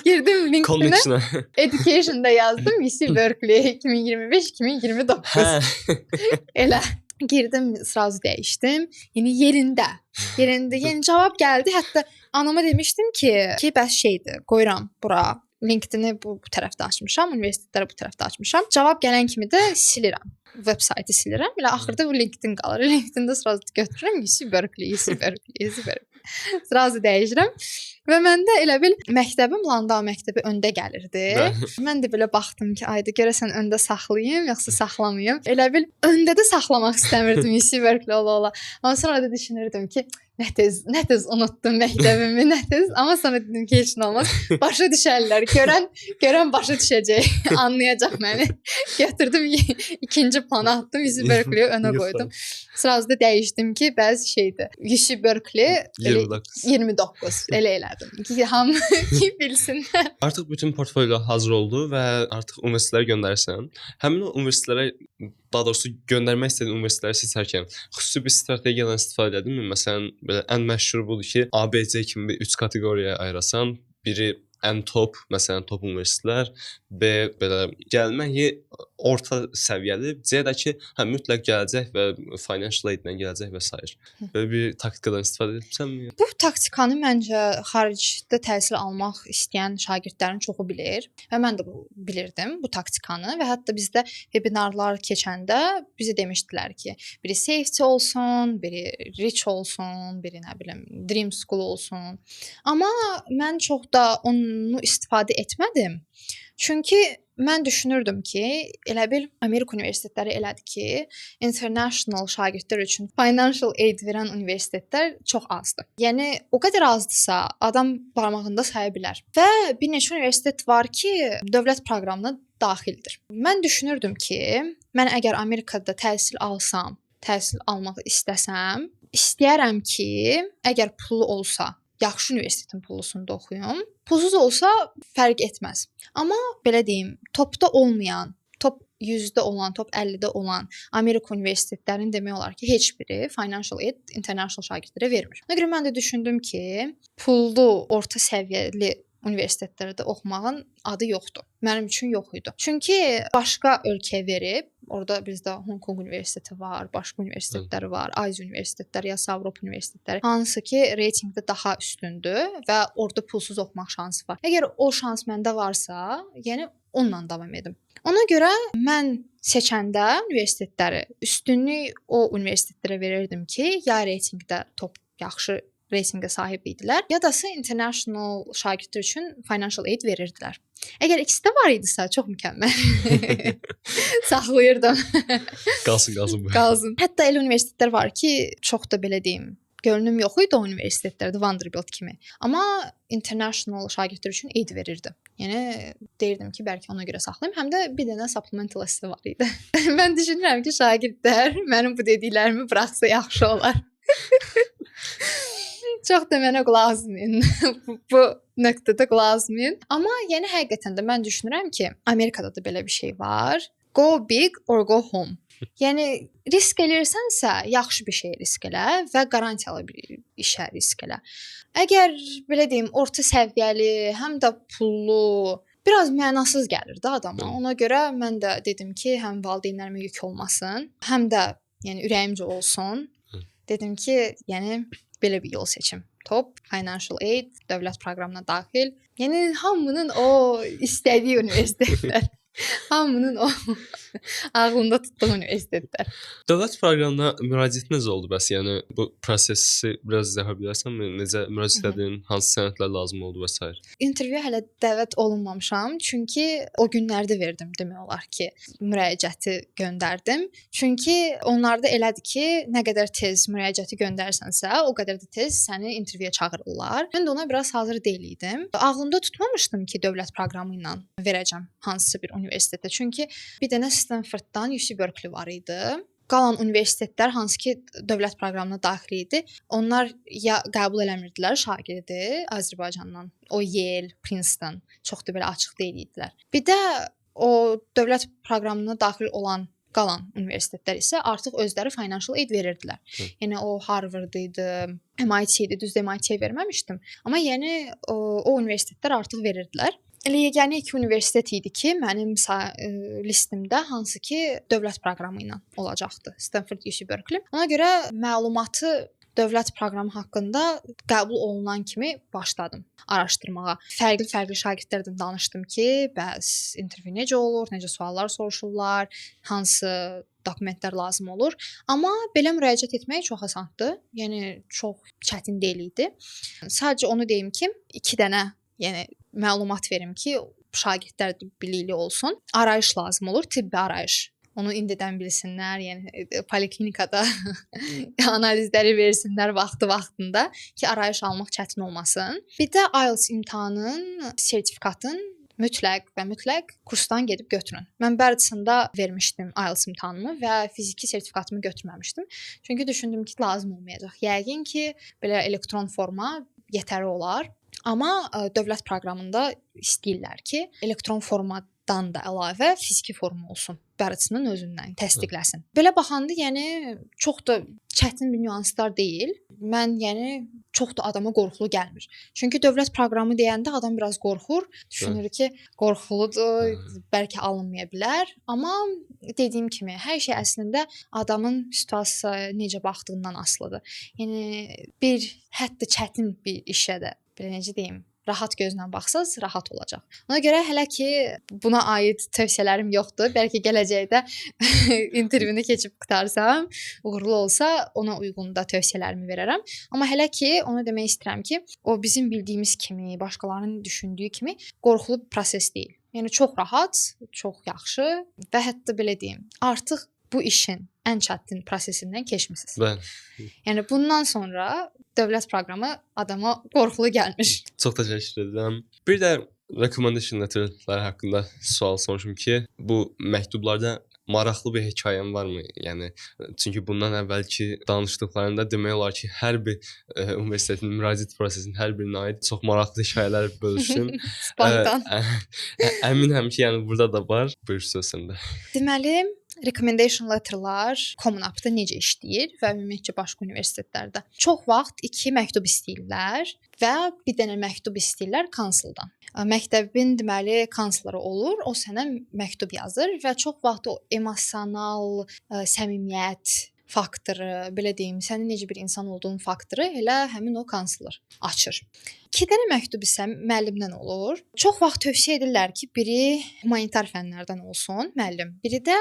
Girdim LinkedIn-ə. Education'da yazdım UC Berkeley 2025-2029. Elə girdim, sразу dəyişdim. Yəni yerində. Yəni cavab gəldi. Hətta anama demişdim ki, bəs şeydir, qoyuram bura. LinkedIn-i bu tərəfdə açmışam, universitetləri bu tərəfdə açmışam. Cavab gələn kimi də silirəm. Web saytı silirəm. Elə axırda bu LinkedIn qalır. LinkedIn-də sразу götürürəm UC Berkeley. Sразу dəyişirəm. Və məndə elə bil məktəbim Landau məktəbi öndə gəlirdi. Mən də belə baxdım ki, ayda görəsən öndə saxlayım, yoxsa saxlamayım. Elə bil öndə də saxlamaq istəmirdim UC Berkeley ola. Amma sonra da düşünürdüm ki, nə tez unutdum məktəbimi, nə tez. Amma sonra dedim ki, heç nə olmaz. Başa düşərlər. Görən başa düşəcək. Anlayacaq məni. Götürdüm, ikinci plana atdım. UC Berkeley-i önə qoydum. Sразу da dəyişdim ki, bəzi şeydir. UC Berkeley 29. Elə elədim. Ki hamı ki bilsinlər. Artıq bütün portfolyo hazır oldu və artıq universitetlərə göndərirsən. Həmin o universitetlərə, daha doğrusu göndərmək istədiyin universitetləri seçərkən xüsusi bir strategiyadan istifadə edinmi? Məsələn, belə ən məşhur budur ki, ABC kimi 3 kateqoriyaya ayırasan. Biri ən top, məsələn, top universitetlər, B belə gəlmək orta səviyyəli, ya da ki, hə mütləq gələcək və financial aid-lə gələcək və s. Belə bir taktikadan istifadə etmisənmi? Bu taktikanı məncə xaricdə təhsil almaq istəyən şagirdlərin çoxu bilir və mən də bilirdim bu taktikanı və hətta bizdə webinarlar keçəndə bizə demişdilər ki, biri safety olsun, biri rich olsun, biri nə bilim dream school olsun. Amma mən çox da onu istifadə etmədim. Çünki mən düşünürdüm ki, elə bil Amerika universitetləri elədir ki, international şagirdlər üçün financial aid verən universitetlər çox azdır. Yəni o qədər azdırsa, adam barmağında saya bilər. Və bir neçə universitet var ki, dövlət proqramına daxildir. Mən düşünürdüm ki, mən əgər Amerikada təhsil alsam, təhsil almaq istəsəm, istəyərəm ki, əgər pulu olsa, yaxşı universitetin pullusunda oxuyum. Pulsuz olsa fərq etməz. Amma belə deyim, topda olmayan, top 100-də olan, top 50-də olan Amerika universitetlərinin demək olar ki, heç biri financial aid international şagirdlərə vermir. Ona görə mən də düşündüm ki, pullu, orta səviyyəli universitetlərdə oxumağın adı yoxdur. Mənim üçün yox idi. Çünki başqa ölkəyə verib, orada bizdə Hong Kong Universiteti var, başqa universitetləri var, Aziya universitetləri, ya Avropa universitetləri, hansı ki, reytinqdə daha üstündür və orada pulsuz oxumaq şansı var. Əgər o şans məndə varsa, yəni onunla davam edim. Ona görə mən seçəndə universitetləri üstünlük o universitetlərə verirdim ki, ya reytinqdə top yaxşı reytinqə sahib idilər, ya da international şagirdlər üçün financial aid verirdilər. Əgər ikisi də var idisə, çox mükəmməl. Saxlayırdım. Qalsın bu. Qalsın. Hətta elə universitetlər var ki, çox da belə deyim, görünüm yox idi o universitetlərdə, Vanderbilt kimi. Amma international şagirdlər üçün aid verirdi. Yəni deyirdim ki, bəlkə ona görə saxlayım. Həm də bir dənə supplemental essay var idi. Mən düşünürəm ki, şagirdlər mənim bu dediklərimi buraxsa yaxşı olar. Çox da mənə qulaq asmayın. Bu nöqtədə qulaq asmayın. Amma yəni həqiqətən də mən düşünürəm ki, Amerikada da belə bir şey var. Go big or go home. Yəni risk eləyirsənsə, yaxşı bir şey risk elə və qarantiyalı bir işə risk elə. Əgər belə deyim, orta səviyyəli, həm də pullu, biraz mənasız gəlir də adama. Ona görə mən də dedim ki, həm valideynlərimə yük olmasın, həm də yəni ürəyimcə olsun. Dedim ki, yəni belə bir yol seçim. Top, financial aid, dövlət proqramına daxil. Yəni hamının o istədiyi universitetlər. Hamının o ağlında tutduğu universitetlər. Dövlət proqramına müraciət necə oldu bəs? Yəni bu prosesi biraz izah edə bilərsənmi? Necə müraciət etdin? Hansı sənədlər lazım oldu və s. İntervyuya hələ dəvət olunmamışam, çünki o günlərdə verdim demək olar ki, müraciəti göndərdim. Çünki onlarda elədir ki, nə qədər tez müraciəti göndərsənsə, o qədər də tez səni intervyuya çağırırlar. Mən də ona biraz hazır deyil idim. Ağlımda tutmamışdım ki, dövlət proqramı ilə verəcəm hansısa bir universitetə. Çünki bir dənə Stanforddan UC Berkeley var idi. Qalan universitetlər hansı ki dövlət proqramına daxil idi, onlar ya qəbul eləmirdilər şagirdi Azərbaycandan. O Yale, Princeton çox da belə açıq deyil idilər. Bir də o dövlət proqramına daxil olan qalan universitetlər isə artıq özləri financial aid verirdilər. Yəni o Harvard idi, MIT idi, düzdür MIT-yə verməmişdim. Amma yəni o universitetlər artıq verirdilər. Elə yeganə iki universitet idi ki, mənim listimdə hansı ki dövlət proqramı ilə olacaqdı. Stanford, UC Berkeley. Ona görə məlumatı dövlət proqramı haqqında qəbul olunan kimi başladım araşdırmağa. Fərqli şagirdlərdən danışdım ki, bəs intervyu necə olur, necə suallar soruşurlar, hansı dokumentlər lazım olur. Amma belə müraciət etmək çox asandır. Yəni çox çətin deyil idi. Sadəcə onu deyim ki, 2 dənə yəni məlumat verim ki, şagirdlər bilikli olsun. Arayış lazım olur, tibbi arayış. Onu indidən bilsinlər, yəni poliklinikada analizləri versinlər vaxtında ki, arayış almaq çətin olmasın. Bir də IELTS imtahanının sertifikatın mütləq kursdan gedib götürün. Mən Bərçində vermişdim IELTS imtahanımı və fiziki sertifikatımı götürməmişdim. Çünki düşündüm ki, lazım olmayacaq. Yəqin ki, belə elektron forma yetərli olar. Amma dövlət proqramında istəyirlər ki, elektron forma dan da əlavə fiziki forma olsun. Bərçinin özündən təsdiqləsin. Belə baxanda, yəni çox da çətin bir nüanslar deyil. Mən çox da adama qorxulu gəlmir. Çünki dövlət proqramı deyəndə adam biraz qorxur, düşünür ki, qorxuludur, bəlkə alınmaya bilər. Amma dediyim kimi, hər şey əslində adamın situasiyaya necə baxdığından asılıdır. Yəni hətta çətin bir işə də belə necə deyim, rahat gözlə baxsaz, rahat olacaq. Ona görə hələ ki buna aid tövsiyələrim yoxdur. Bəlkə gələcəkdə intervyunu keçib qutarsam, uğurlu olsa ona uyğun da tövsiyələrimi verərəm. Amma hələ ki onu demək istəyirəm ki, o bizim bildiyimiz kimi, başqalarının düşündüyü kimi qorxulu bir proses deyil. Yəni çox rahat, çox yaxşı və hətta belə deyim, artıq bu işin ən çətin prosesindən keçmisiniz. Bəli. Yəni bundan sonra dövlət proqramı adama qorxulu gəlmir. Çox təşəkkür edirəm. Bir də recommendation letterlər haqqında sual soruşum ki, bu məktublarda maraqlı bir hekayən varmı? Yəni çünki bundan əvvəlki danışdıqlarında demək olar ki, hər bir universitetin müraciət prosesinin hər birinə aid çox maraqlı hekayələr bölüşdün. Spontan. Əminəm ki, yəni burada da var. Buyur sözündə. Deməli, recommendation letterlar Common-App-da necə işləyir və ümumiyyətcə başqa universitetlərdə. Çox vaxt 2 məktub istəyirlər və bir dənə məktub istəyirlər konsuldan. Məktəbin deməli kansları olur, o sənə məktub yazır və çox vaxt o emosional səmimiyyət faktoru, belə deyim, sənin necə bir insan olduğun faktoru elə həmin o kansler açır. 2 dənə məktub isə müəllimdən olur. Çox vaxt tövsiyə edirlər ki, biri humanitar fənlərdən olsun, müəllim, biri də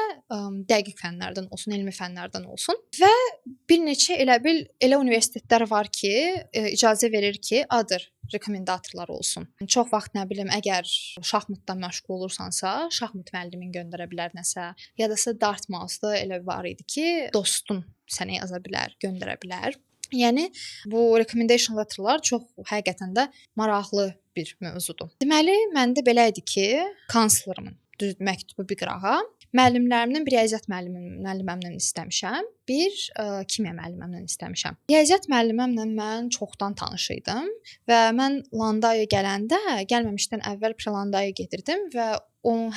dəqiq fənlərdən olsun, elmi fənlərdən olsun və bir neçə elə universitetlər var ki, icazə verir ki, adır rekomendatorlar olsun. Çox vaxt nə bilim, əgər şahmatdan məşğul olursansa, şahmat müəllimin göndərə bilər nəsə, ya da Dartmouthda elə var idi ki, dostun sənə yaza bilər, göndərə bilər. Yəni bu recommendation letterlar çox həqiqətən də maraqlı bir mövzudur. Deməli, məndə belə idi ki, kanslerimin düz məktubu bir qırağa, müəllimlərimdən bir riyaziyyat müəllimimdən istəmişəm, bir kimya müəllimimdən istəmişəm. Riyaziyyat müəllimimlə mən çoxdan tanış idim və mən Landaya gələndə, gəlməmişdən əvvəl Prelandaya gedirdim və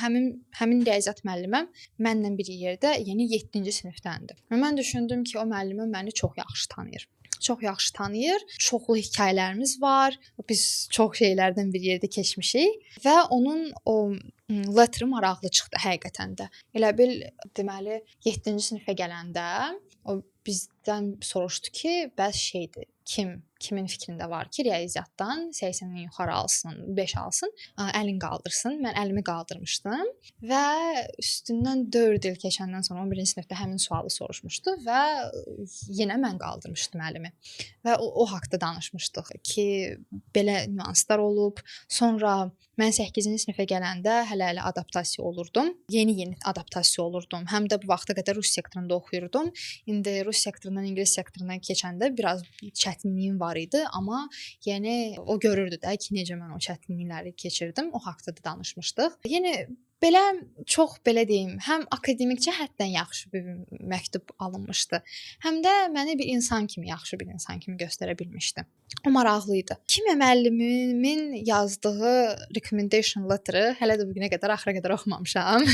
həmin riyaziyyat müəlliməm mənlə bir yerdə, yəni 7-ci sinifdəndir. Və mən düşündüm ki, o müəllimim məni çox yaxşı tanıyır. Çoxlu hekayələrimiz var. Biz çox şeylərdən bir yerdə keçmişik və onun o letteri maraqlı çıxdı həqiqətən də. Elə bil deməli 7-ci sinifə gələndə o bizdən soruşdu ki, bəs şeydir, kimin fikrində var ki, riyaziyyatdan 80-dən yuxarı alsın, 5 alsın, əlini qaldırsın. Mən əlimi qaldırmışdım və üstündən 4 il keçəndən sonra 11-ci sinifdə həmin sualı soruşmuşdu və yenə mən qaldırmışdım əlimi. Və o haqqda danışmışdıq ki, belə nüanslar olub. Sonra mən 8-ci sinifə gələndə hələ adaptasiya olurdum. Yeni adaptasiya olurdum. Həm də bu vaxta qədər rus sektorunda oxuyurdum. İndi rus sektorundan ingilis sektoruna keçəndə biraz çətinliyim var idi, amma yəni o görürdü də ki, necə mən o çətinlikləri keçirdim. O haqqda da danışmışdıq. Yəni belə çox belə deyim, həm akademik cəhətdən yaxşı bir məktub alınmışdı, həm də məni bir insan kimi, yaxşı bir insan kimi göstərə bilmişdi. O maraqlı idi. Kimya müəllimimin yazdığı recommendation letteri hələ də bu günə qədər axıra qədər oxumamışam.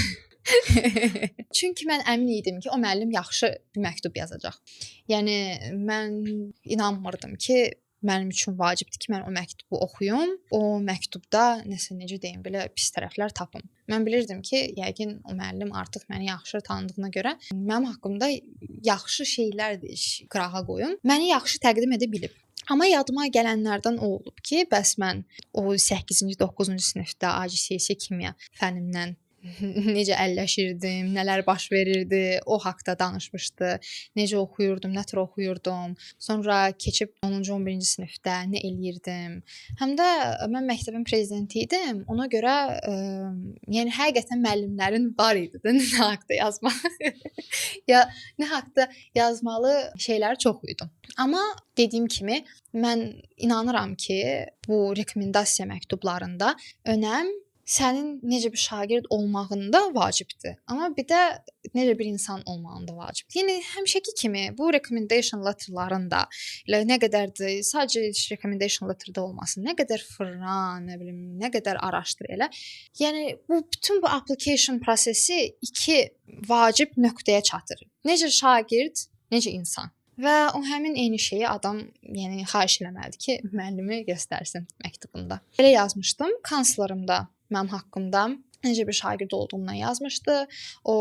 Çünki mən əmin idim ki, o müəllim yaxşı bir məktub yazacaq. Yəni mən inanmırdım ki, mənim üçün vacibdir ki, mən o məktubu oxuyum, o məktubda necə deyim, belə pis tərəflər tapım. Mən bilirdim ki, yəqin o müəllim artıq məni yaxşı tanıdığına görə mənim haqqımda yaxşı şeylər qırağa qoyum, məni yaxşı təqdim edə bilib. Amma yadıma gələnlərdən o olub ki, bəs mən o 8-ci, 9-cu sinifdə ACSC kimya fənnimdən necə əlləşirdim, nələr baş verirdi, o haqqda danışmışdı. Necə oxuyurdum, nə tür oxuyurdum. Sonra keçib 10-cu, 11-ci sinifdə nə eləyirdim. Həm də mən məktəbin prezidenti idim. Ona görə yəni həqiqətən müəllimlərin var idi də nə haqqda yazmaq. Ya nə haqqda yazmalı şeylər çox idi. Amma dediyim kimi mən inanıram ki, bu rekomendasiya məktublarında önəm sənin necə bir şagird olmağın da vacibdir. Amma bir də necə bir insan olmağın da vacibdir. Yəni həmişəki kimi bu recommendation letter'ların da elə nə qədərdir, sadəcə recommendation letter'da olmasın, nə qədər fırlan, nə bilim, nə qədər araşdır elə. Yəni bu bütün bu application prosesi iki vacib nöqtəyə çatır. Necə şagird, necə insan. Və o həmin eyni şeyi adam, yəni xahiş eləməlidir ki, müəllimi göstərsin məktubunda. Belə yazmışdım, kanslerimdə mənim haqqımda necə bir şagird olduğumdan yazmışdı. O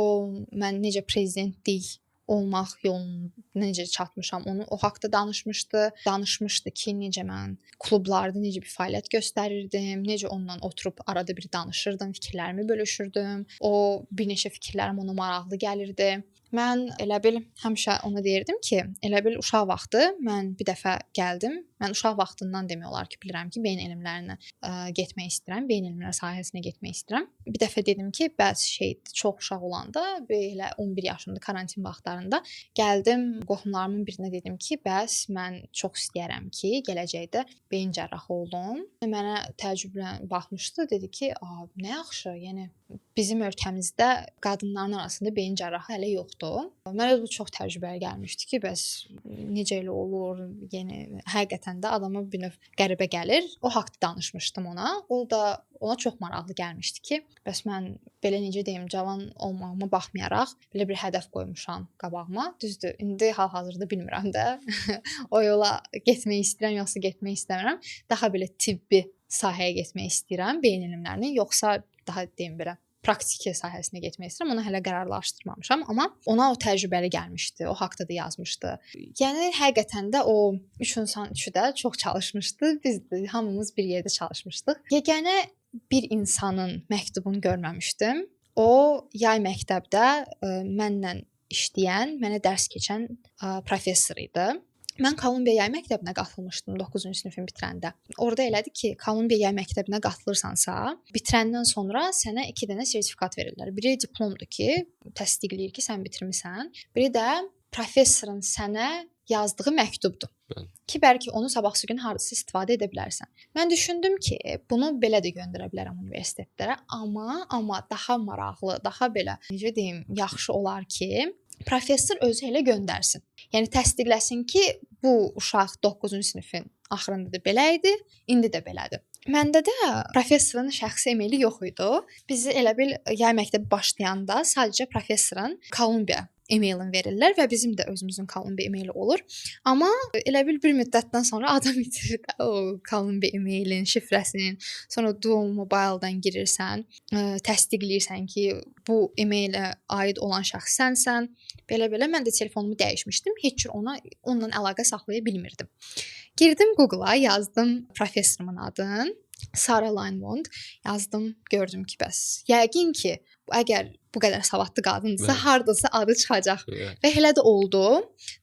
mən necə prezidentlik olmaq yoluna necə çatmışam, onu o haqqda danışmışdı. Danışmışdı ki, necə mən klublarda necə bir fəaliyyət göstərirdim, necə onunla oturub arada bir danışırdım, fikirlərimi bölüşürdüm. O bir neçə fikirlərim ona maraqlı gəlirdi. Mən elə bil həmişə ona deyirdim ki, elə bil uşaq vaxtı mən bir dəfə gəldim. Mən uşaq vaxtından demək olar ki, bilirəm ki, beyin elmlərinə getmək istəyirəm, beyin elmləri sahəsinə getmək istəyirəm. Bir dəfə dedim ki, bəzi şeydir, çox uşaq olanda, belə 11 yaşımda karantin vaxtlarında gəldim, qohumlarımın birinə dedim ki, bəs mən çox istəyirəm ki, gələcəkdə beyin cərrahı olum. Mənə təəccüblə baxmışdı, dedi ki, nə yaxşı, yəni bizim ölkəmizdə qadınların arasında beyin cərrahı hələ yoxdur. Mənə bu çox təcrübəli gəlmişdi ki, bəs necə elə olur? Yəni həqiqətən də adama bir növ qəribə gəlir. O haqqda danışmışdım ona. O da ona çox maraqlı gəlmişdi ki, bəs mən belə necə deyim, cavan olmağıma baxmayaraq belə bir hədəf qoymuşam qabağıma. Düzdür, indi hal-hazırda bilmirəm də. O yola getmək istəyirəm yoxsa getmək istəmirəm. Daha belə tibbi sahəyə getmək istəyirəm, beyin elmlərinin, yoxsa daha deyim belə praktiki sahəsinə getmək istəyirəm. Onu hələ qərarlaşdırmamışam, amma ona o təcrübəli gəlmişdi. O haqqda da yazmışdı. Yəni həqiqətən də o üç insan üçü də çox çalışmışdı. Biz də hamımız bir yerdə çalışmışdıq. Yeganə bir insanın məktubunu görməmişdim. O yay məktəbdə mənlə işləyən, mənə dərs keçən professor idi. Mən Kolumbiya yay məktəbinə qatılmışdım 9-cu sinifin bitirəndə. Orada elədi ki, Kolumbiya yay məktəbinə qatılırsansa, bitirəndən sonra sənə 2 dənə sertifikat verirlər. Biri diplomdur ki, təsdiqləyir ki, sən bitirmisən. Biri də professorun sənə yazdığı məktubdur. Ki, bəlkə onu sabahsı gün hardasa istifadə edə bilərsən. Mən düşündüm ki, bunu belə də göndərə bilərəm universitetlərə, amma daha maraqlı, daha belə necə deyim, yaxşı olar ki, professor özü elə göndərsin. Yəni təsdiqləsin ki, bu uşaq 9-cu sinifin axırında da belə idi, indi də belədir. Məndə də professorun şəxsi e-maili yox idi. Bizi elə bil yay məktəbi başlayanda sadəcə professorun Kolumbiya e-mailini verirlər və bizim də özümüzün Kolumbiya e-maili olur. Amma elə bil bir müddətdən sonra adam itirir də o Kolumbiya e-mailin şifrəsinin. Sonra Duo Mobile'dan girirsən, təsdiqləyirsən ki, bu e-mailə aid olan şəxs sənsən. Belə-belə mən də telefonumu dəyişmişdim. Heç cür onunla əlaqə saxlaya bilmirdim. Girdim Google-a, yazdım professorumun adını. Sarah Linewand yazdım, gördüm ki, bəs yəqin ki, əgər bu qədər savadlı qadındırsa, hardasa adı çıxacaq. Və elə də oldu.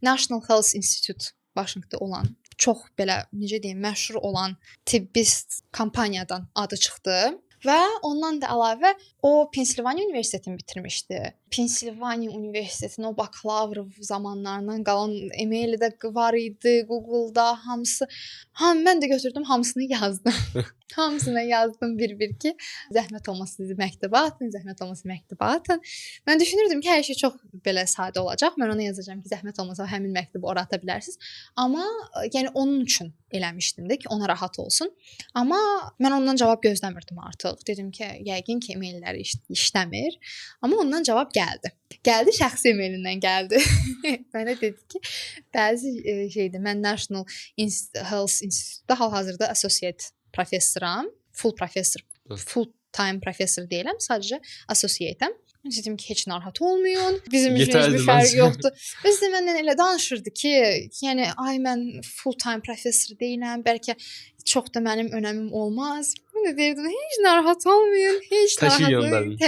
National Health Institute Washington'da olan, çox belə necə deyim, məşhur olan tibbi kampaniyadan adı çıxdı. Və ondan da əlavə o Pensilvaniya Universitetini bitirmişdi. Pensilvaniya Universitetinin o bakalavr zamanlarından qalan e-maili də var idi Google-da, hamısı. Mən də götürdüm, hamısını yazdım. Hamısına yazdım bir-bir ki, zəhmət olmasa sizi məktəbə atın, zəhmət olmasa məktəbə atın. Mən düşünürdüm ki, hər şey çox belə sadə olacaq. Mən ona yazacağam ki, zəhmət olmasa həmin məktubu ora ata bilərsiniz. Amma yəni onun üçün eləmişdim də ki, ona rahat olsun. Amma mən ondan cavab gözləmirdim artıq. Dedim ki, yəqin ki, e-mailləri işləmir. Amma ondan cavab gəldi. Gəldi, şəxsi e-mailindən gəldi. Mənə dedi ki, bəzi şeydir, mən National Health Institute-da hal-hazırda associate professoram, full time professor deyiləm, sadəcə associate-əm. Dedim ki, heç narahat olmayın. Bizim üçün heç bir fərq yoxdur. Biz də məndən elə danışırdı ki, yəni mən full time professor deyiləm, bəlkə çox da mənim önəmim olmaz. Mən də deyirdim, heç narahat olmayın, heç narahat.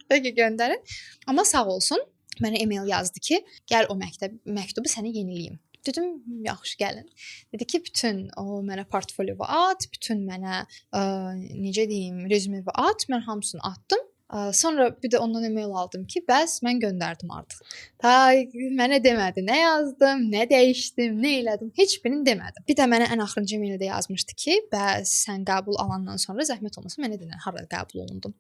Təki göndərin. Amma sağ olsun, mənə e-mail yazdı ki, gəl o məktubu sənə yeniləyim. Dedim, yaxşı gəlin. Dedi ki, bütün o mənə portfolyovu at, bütün mənə necə deyim, rezümevi at. Mən hamısını atdım. Sonra bir də ondan e-mail aldım ki, bəs mən göndərdim artıq. Ta mənə demədi, nə yazdım, nə dəyişdim, nə elədim, heç birini demədim. Bir də mənə ən axırıncı e-maildə yazmışdı ki, bəs sən qəbul alandan sonra zəhmət olmasa mənə denən harada qəbul olundum.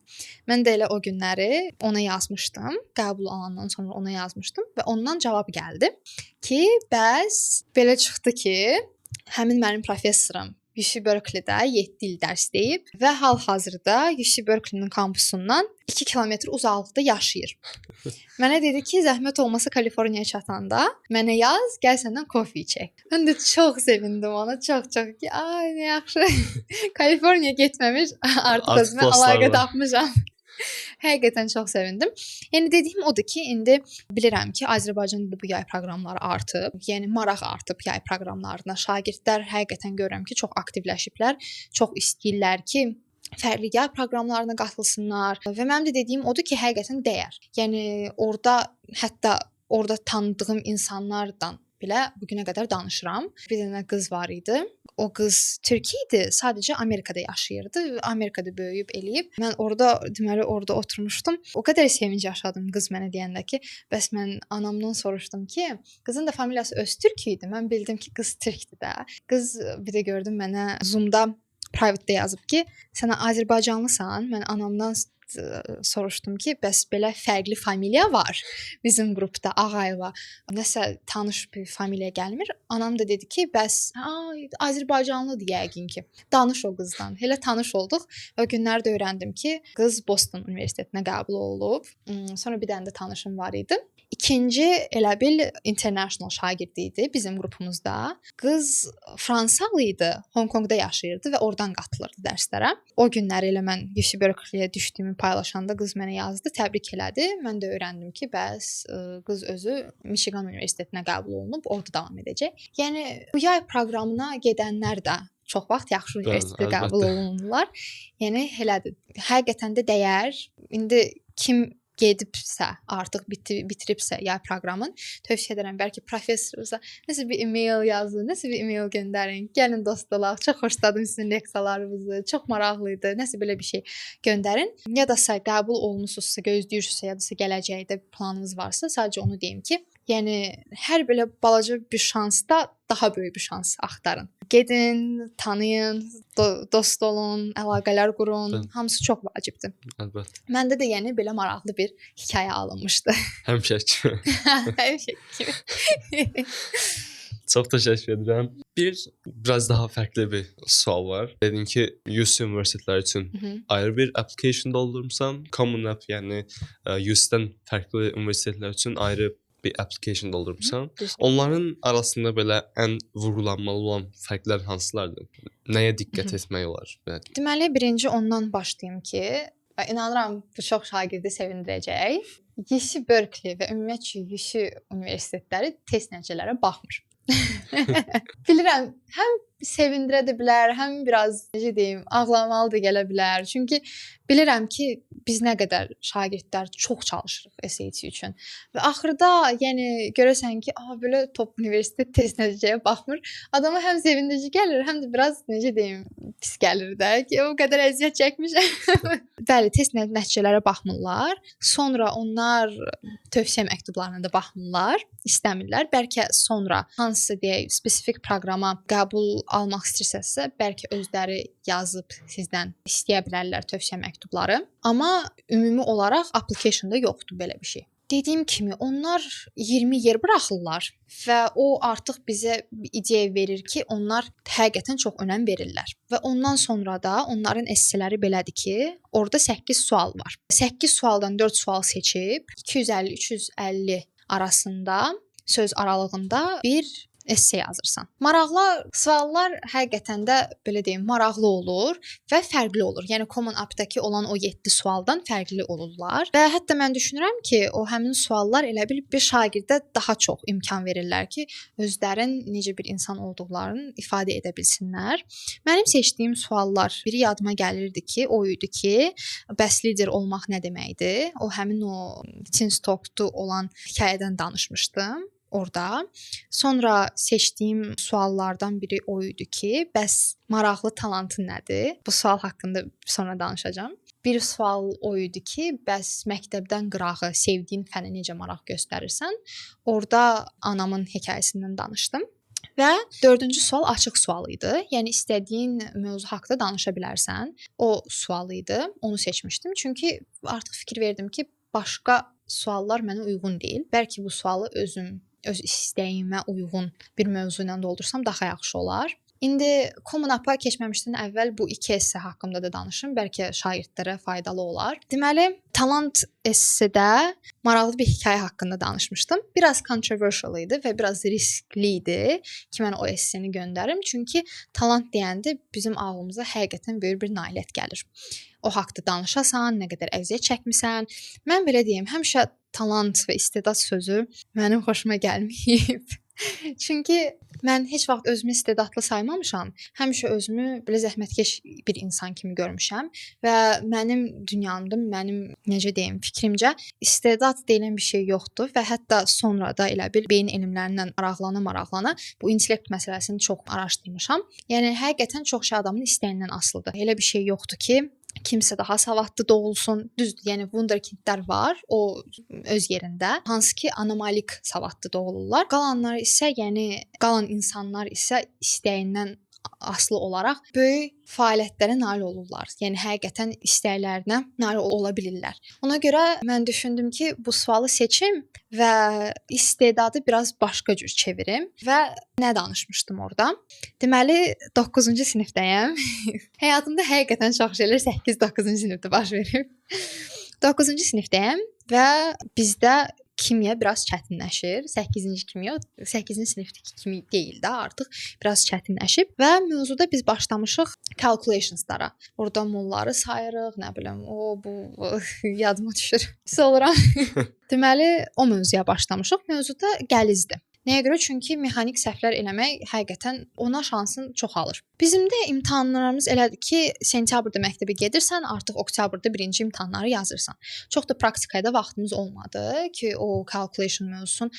Mən də elə o günləri ona yazmışdım. Qəbul alandan sonra ona yazmışdım və ondan cavab gəldi ki, bəs belə çıxdı ki, həmin mənim professorum UC Berkeley-də 7 il dərs deyib və hal-hazırda UC Berkeley-nin kampusundan 2 kilometr uzaqlıqda yaşayır. Mənə dedi ki, zəhmət olmasa Kaliforniyaya çatanda mənə yaz, gəl səndən kofe içək. Mən də çox sevindim ona, çox ki, ay nə yaxşı. Kaliforniyaya getməmiş, artıq özümə əlaqə tapmışam. Həqiqətən çox sevindim. Yəni dediyim odur ki, indi bilirəm ki, Azərbaycanda bu yay proqramları artıb. Yəni maraq artıb yay proqramlarına. Şagirdlər həqiqətən görürəm ki, çox aktivləşiblər. Çox istəyirlər ki, fərqli yay proqramlarına qatılsınlar və mənim də dediyim odur ki, həqiqətən dəyər. Yəni hətta orada tanıdığım insanlardan belə bu günə qədər danışıram. Bir dənə qız var idi. O qız Türkiyə idi, sadəcə Amerikada yaşayırdı. Amerikada böyüyüb eləyib. Mən deməli orada oturmuşdum. O qədər sevinc yaşadım qız mənə deyəndə ki, bəs mən anamdan soruşdum ki, qızın da familiyası Öztürk idi. Mən bildim ki, qız türkdür də. Qız bir də gördüm mənə Zoom-da private-də yazıb ki, sən Azərbaycanlısan. Mən anamdan soruşdum ki, bəs belə fərqli familiya var bizim qrupda, Ağayeva. Nəsə tanış bir familiya gəlmir. Anam da dedi ki, bəs Azərbaycanlıdır yəqin ki. Danış o qızdan. Elə tanış olduq. O günlərdə öyrəndim ki, qız Boston Universitetinə qəbul olub. Sonra bir dənə də tanışım var idi. İkinci elə bil international şagirdi idi bizim qrupumuzda. Qız Fransalı idi, Hong Kongda yaşayırdı və oradan qatılırdı dərslərə. O günləri elə mən UC Berkeley-yə düşdüyümü paylaşanda qız mənə yazdı, təbrik elədi. Mən də öyrəndim ki, bəs qız özü Michigan Universitetinə qəbul olunub, orada davam edəcək. Yəni bu yay proqramına gedənlər də çox vaxt yaxşı universitetə qəbul olunurlar. Yəni elədir. Həqiqətən də dəyər. İndi kim gedibsə, artıq bitiribsə yay proqramın, tövsiyə edirəm, bəlkə professorunuza nəsə bir e-mail yazın, nəsə bir e-mail göndərin. Gəlin dost olaq. Çox xoşladım sizin leksiyalarınızı. Çox maraqlı idi. Nəsə belə bir şey göndərin. Ya da qəbul olmusunuzsa, gözləyirsinizsə, ya da gələcəkdə planınız varsa, sadəcə onu deyim ki, yəni hər belə balaca bir şansda daha böyük bir şans axtarın. Gedin, tanıyın, dost olun, əlaqələr qurun. Hamısı çox vacibdir. Əlbəttə. Məndə də yəni belə maraqlı bir hekayə alınmışdı. Həmişə kimi. Həmişə kimi. Çox təşəkkür edirəm. Biraz daha fərqli bir sual var. Dedin ki, UC universitetləri üçün ayrı bir application doldurmuşsan. Common App, yəni UC-dən fərqli universitetlər üçün ayrı bir application doldurmuşsan. Onların arasında belə ən vurğulanmalı olan fərqlər hansılardır? Nəyə diqqət etmək olar? Deməli, birinci ondan başlayım ki, inanıram bu çox şagirdi sevindirəcək. UC Berkeley və ümumiyyətlə UC universitetləri test nəticələrə baxmır. Bilirəm, həm sevindirə də bilər, həm biraz necə deyim, ağlamalı da gələ bilər. Çünki bilirəm ki, biz nə qədər şagirdlər çox çalışırıq SAT üçün. Və axırda, yəni görəsən ki, belə top universitet test nəticəyə baxmır. Adama həm sevindirici gəlir, həm də biraz necə deyim, pis gəlir də ki, o qədər əziyyət çəkmişəm. Bəli, test nəticələrə baxmırlar. Sonra onlar tövsiyə məktublarına da baxmırlar, istəmirlər. Bəlkə sonra hansısa deyək, spesifik proqrama qəbul almaq istəyirsənsə, bəlkə özləri yazıb sizdən istəyə bilərlər tövsiyə məktubları. Amma ümumi olaraq application-da yoxdur belə bir şey. Dediyim kimi, onlar 20 yer buraxırlar və o artıq bizə ideya verir ki, onlar həqiqətən çox önəm verirlər. Və ondan sonra da onların esseləri belədir ki, orada 8 sual var. 8 sualdan 4 sual seçib 250-350 arasında söz aralığında bir esse yazırsan. Maraqlı suallar həqiqətən də belə deyim, maraqlı olur və fərqli olur. Yəni Common App-dakı olan o 7 sualdan fərqli olurlar və hətta mən düşünürəm ki, o həmin suallar elə bil bir şagirdə daha çox imkan verirlər ki, özlərin necə bir insan olduqlarını ifadə edə bilsinlər. Mənim seçdiyim suallar biri yadıma gəlirdi ki, o idi ki, bəs lider olmaq nə deməkdir? O həmin o Tinstok'da olan hekayədən danışmışdım. orada. Sonra seçdiyim suallardan biri o idi ki, bəs maraqlı talantın nədir? Bu sual haqqında sonra danışacağam. Bir sual o idi ki, bəs məktəbdən qırağı sevdiyin fənə necə maraq göstərirsən? Orda anamın hekayəsindən danışdım. Və 4-cü sual açıq sual idi. Yəni istədiyin mövzu haqqında danışa bilərsən. O sual idi. Onu seçmişdim. Çünki artıq fikir verdim ki, başqa suallar mənə uyğun deyil. Bəlkə bu sualı öz istəyimə uyğun bir mövzu ilə doldursam daha yaxşı olar. İndi Common App-a keçməmişdən əvvəl bu 2 esse haqqında da danışım. Bəlkə şagirdlərə faydalı olar. Deməli, talant essedə maraqlı bir hekayə haqqında danışmışdım. Biraz controversial idi və biraz riskli idi ki, mən o esseni göndərim. Çünki talant deyəndə bizim ağlımıza həqiqətən böyük bir nailiyyət gəlir. O haqqda danışasan, nə qədər əziyyət çəkmisən. Mən belə deyim, həmişə talant və istedad sözü mənim xoşuma gəlməyib. Çünki mən heç vaxt özümü istedadlı saymamışam. Həmişə özümü belə zəhmətkeş bir insan kimi görmüşəm və mənim dünyamda, mənim necə deyim, fikrimcə istedad deyilən bir şey yoxdur və hətta sonra da elə bil beyin elmlərindən maraqlana bu intellekt məsələsini çox araşdırmışam. Yəni həqiqətən çox şey adamın istəyindən asılıdır. Elə bir şey yoxdur ki, kimsə daha savadlı doğulsun. Düzdür, yəni wunderkindlər var, o öz yerində. Hansı ki, anomalik savadlı doğulurlar. Qalan insanlar isə istəyindən aslı olaraq böyük fəaliyyətlərə nail olurlar. Yəni həqiqətən istəklərinə nail ola bilirlər. Ona görə mən düşündüm ki, bu sualı seçim və istedadı biraz başqa cür çevirim və nə danışmışdım orada? Deməli, 9-cu sinifdəyəm. Həyatımda həqiqətən çox şeylər 8-9-cu sinifdə baş verib. 9-cu sinifdəyəm və bizdə kimya biraz çətinləşir. 8-ci kimya, 8-ci sinifdəki kimi deyil də, artıq biraz çətinləşib və mövzuda biz başlamışıq calculationslara. Orada molları sayırıq, nə bilim, bu yadıma düşür. Sonra deməli o mövzuya başlamışıq. Mövzuda qəlizdir. Nəyə görə? Çünki mexanik səhvlər eləmək həqiqətən ona şansın çoxalır. Bizim də imtahanlarımız elədir ki, sentyabrda məktəbə gedirsən, artıq oktyabrda birinci imtahanları yazırsan. Çox da praktikaya da vaxtımız olmadı ki, o calculation mövzusunu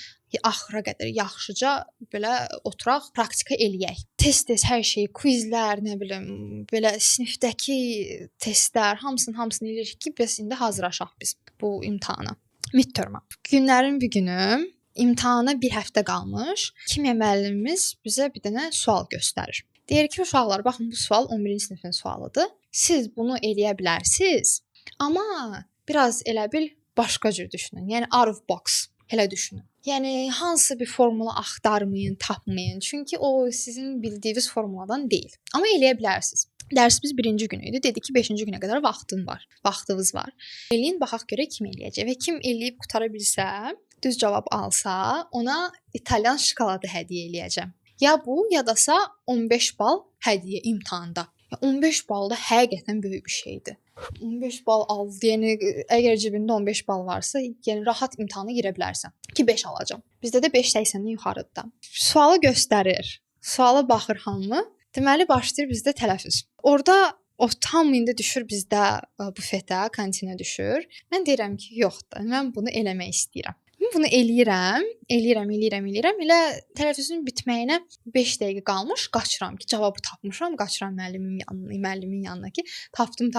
axıra qədər yaxşıca belə oturaq, praktika eləyək. Test hər şeyi, quizlər, nə bilim, belə sinifdəki testlər, hamısını eləyirik ki, bəs indi hazırlaşaq biz bu imtahana, midterm-a. Günlərin bir günü İmtahana bir həftə qalmış, kimya müəllimimiz bizə bir dənə sual göstərir. Deyir ki, uşaqlar, baxın, bu sual 11-ci sinifin sualıdır. Siz bunu eləyə bilərsiniz, amma biraz elə bil başqa cür düşünün. Yəni out of box elə düşünün. Yəni hansı bir formula axtarmayın, tapmayın. Çünki o sizin bildiyiniz formuladan deyil. Amma eləyə bilərsiniz. Dərsimiz 1-ci gün idi. Dedi ki, 5-ci günə qədər vaxtınız var. Eləyin, baxaq görə kim eləyəcək və kim eləyib qutara bilsə, düz cavab alsa, ona İtalyan şokoladı hədiyyə eləyəcəm. Ya bu, ya dasa 15 bal hədiyyə imtahanda. 15 bal da həqiqətən böyük bir şeydir. 15 bal al, yəni əgər cibində 15 bal varsa, yəni rahat imtahana girə bilərsən ki, 5 alacam. Bizdə də 5.80-dən yuxarıdır. Sualı göstərir. Suala baxır hamı. Deməli başlayır bizdə tələffüz. Orda o tam indi düşür bizdə bufetə, kantinə düşür. Mən deyirəm ki, yox da, mən bunu eləmək istəyirəm. Bunu eləyirəm. Elə tələffüzün bitməyinə 5 dəqiqə qalmış, qaçıram ki, cavabı tapmışam, qaçıram müəllimin yanına ki, tapdım.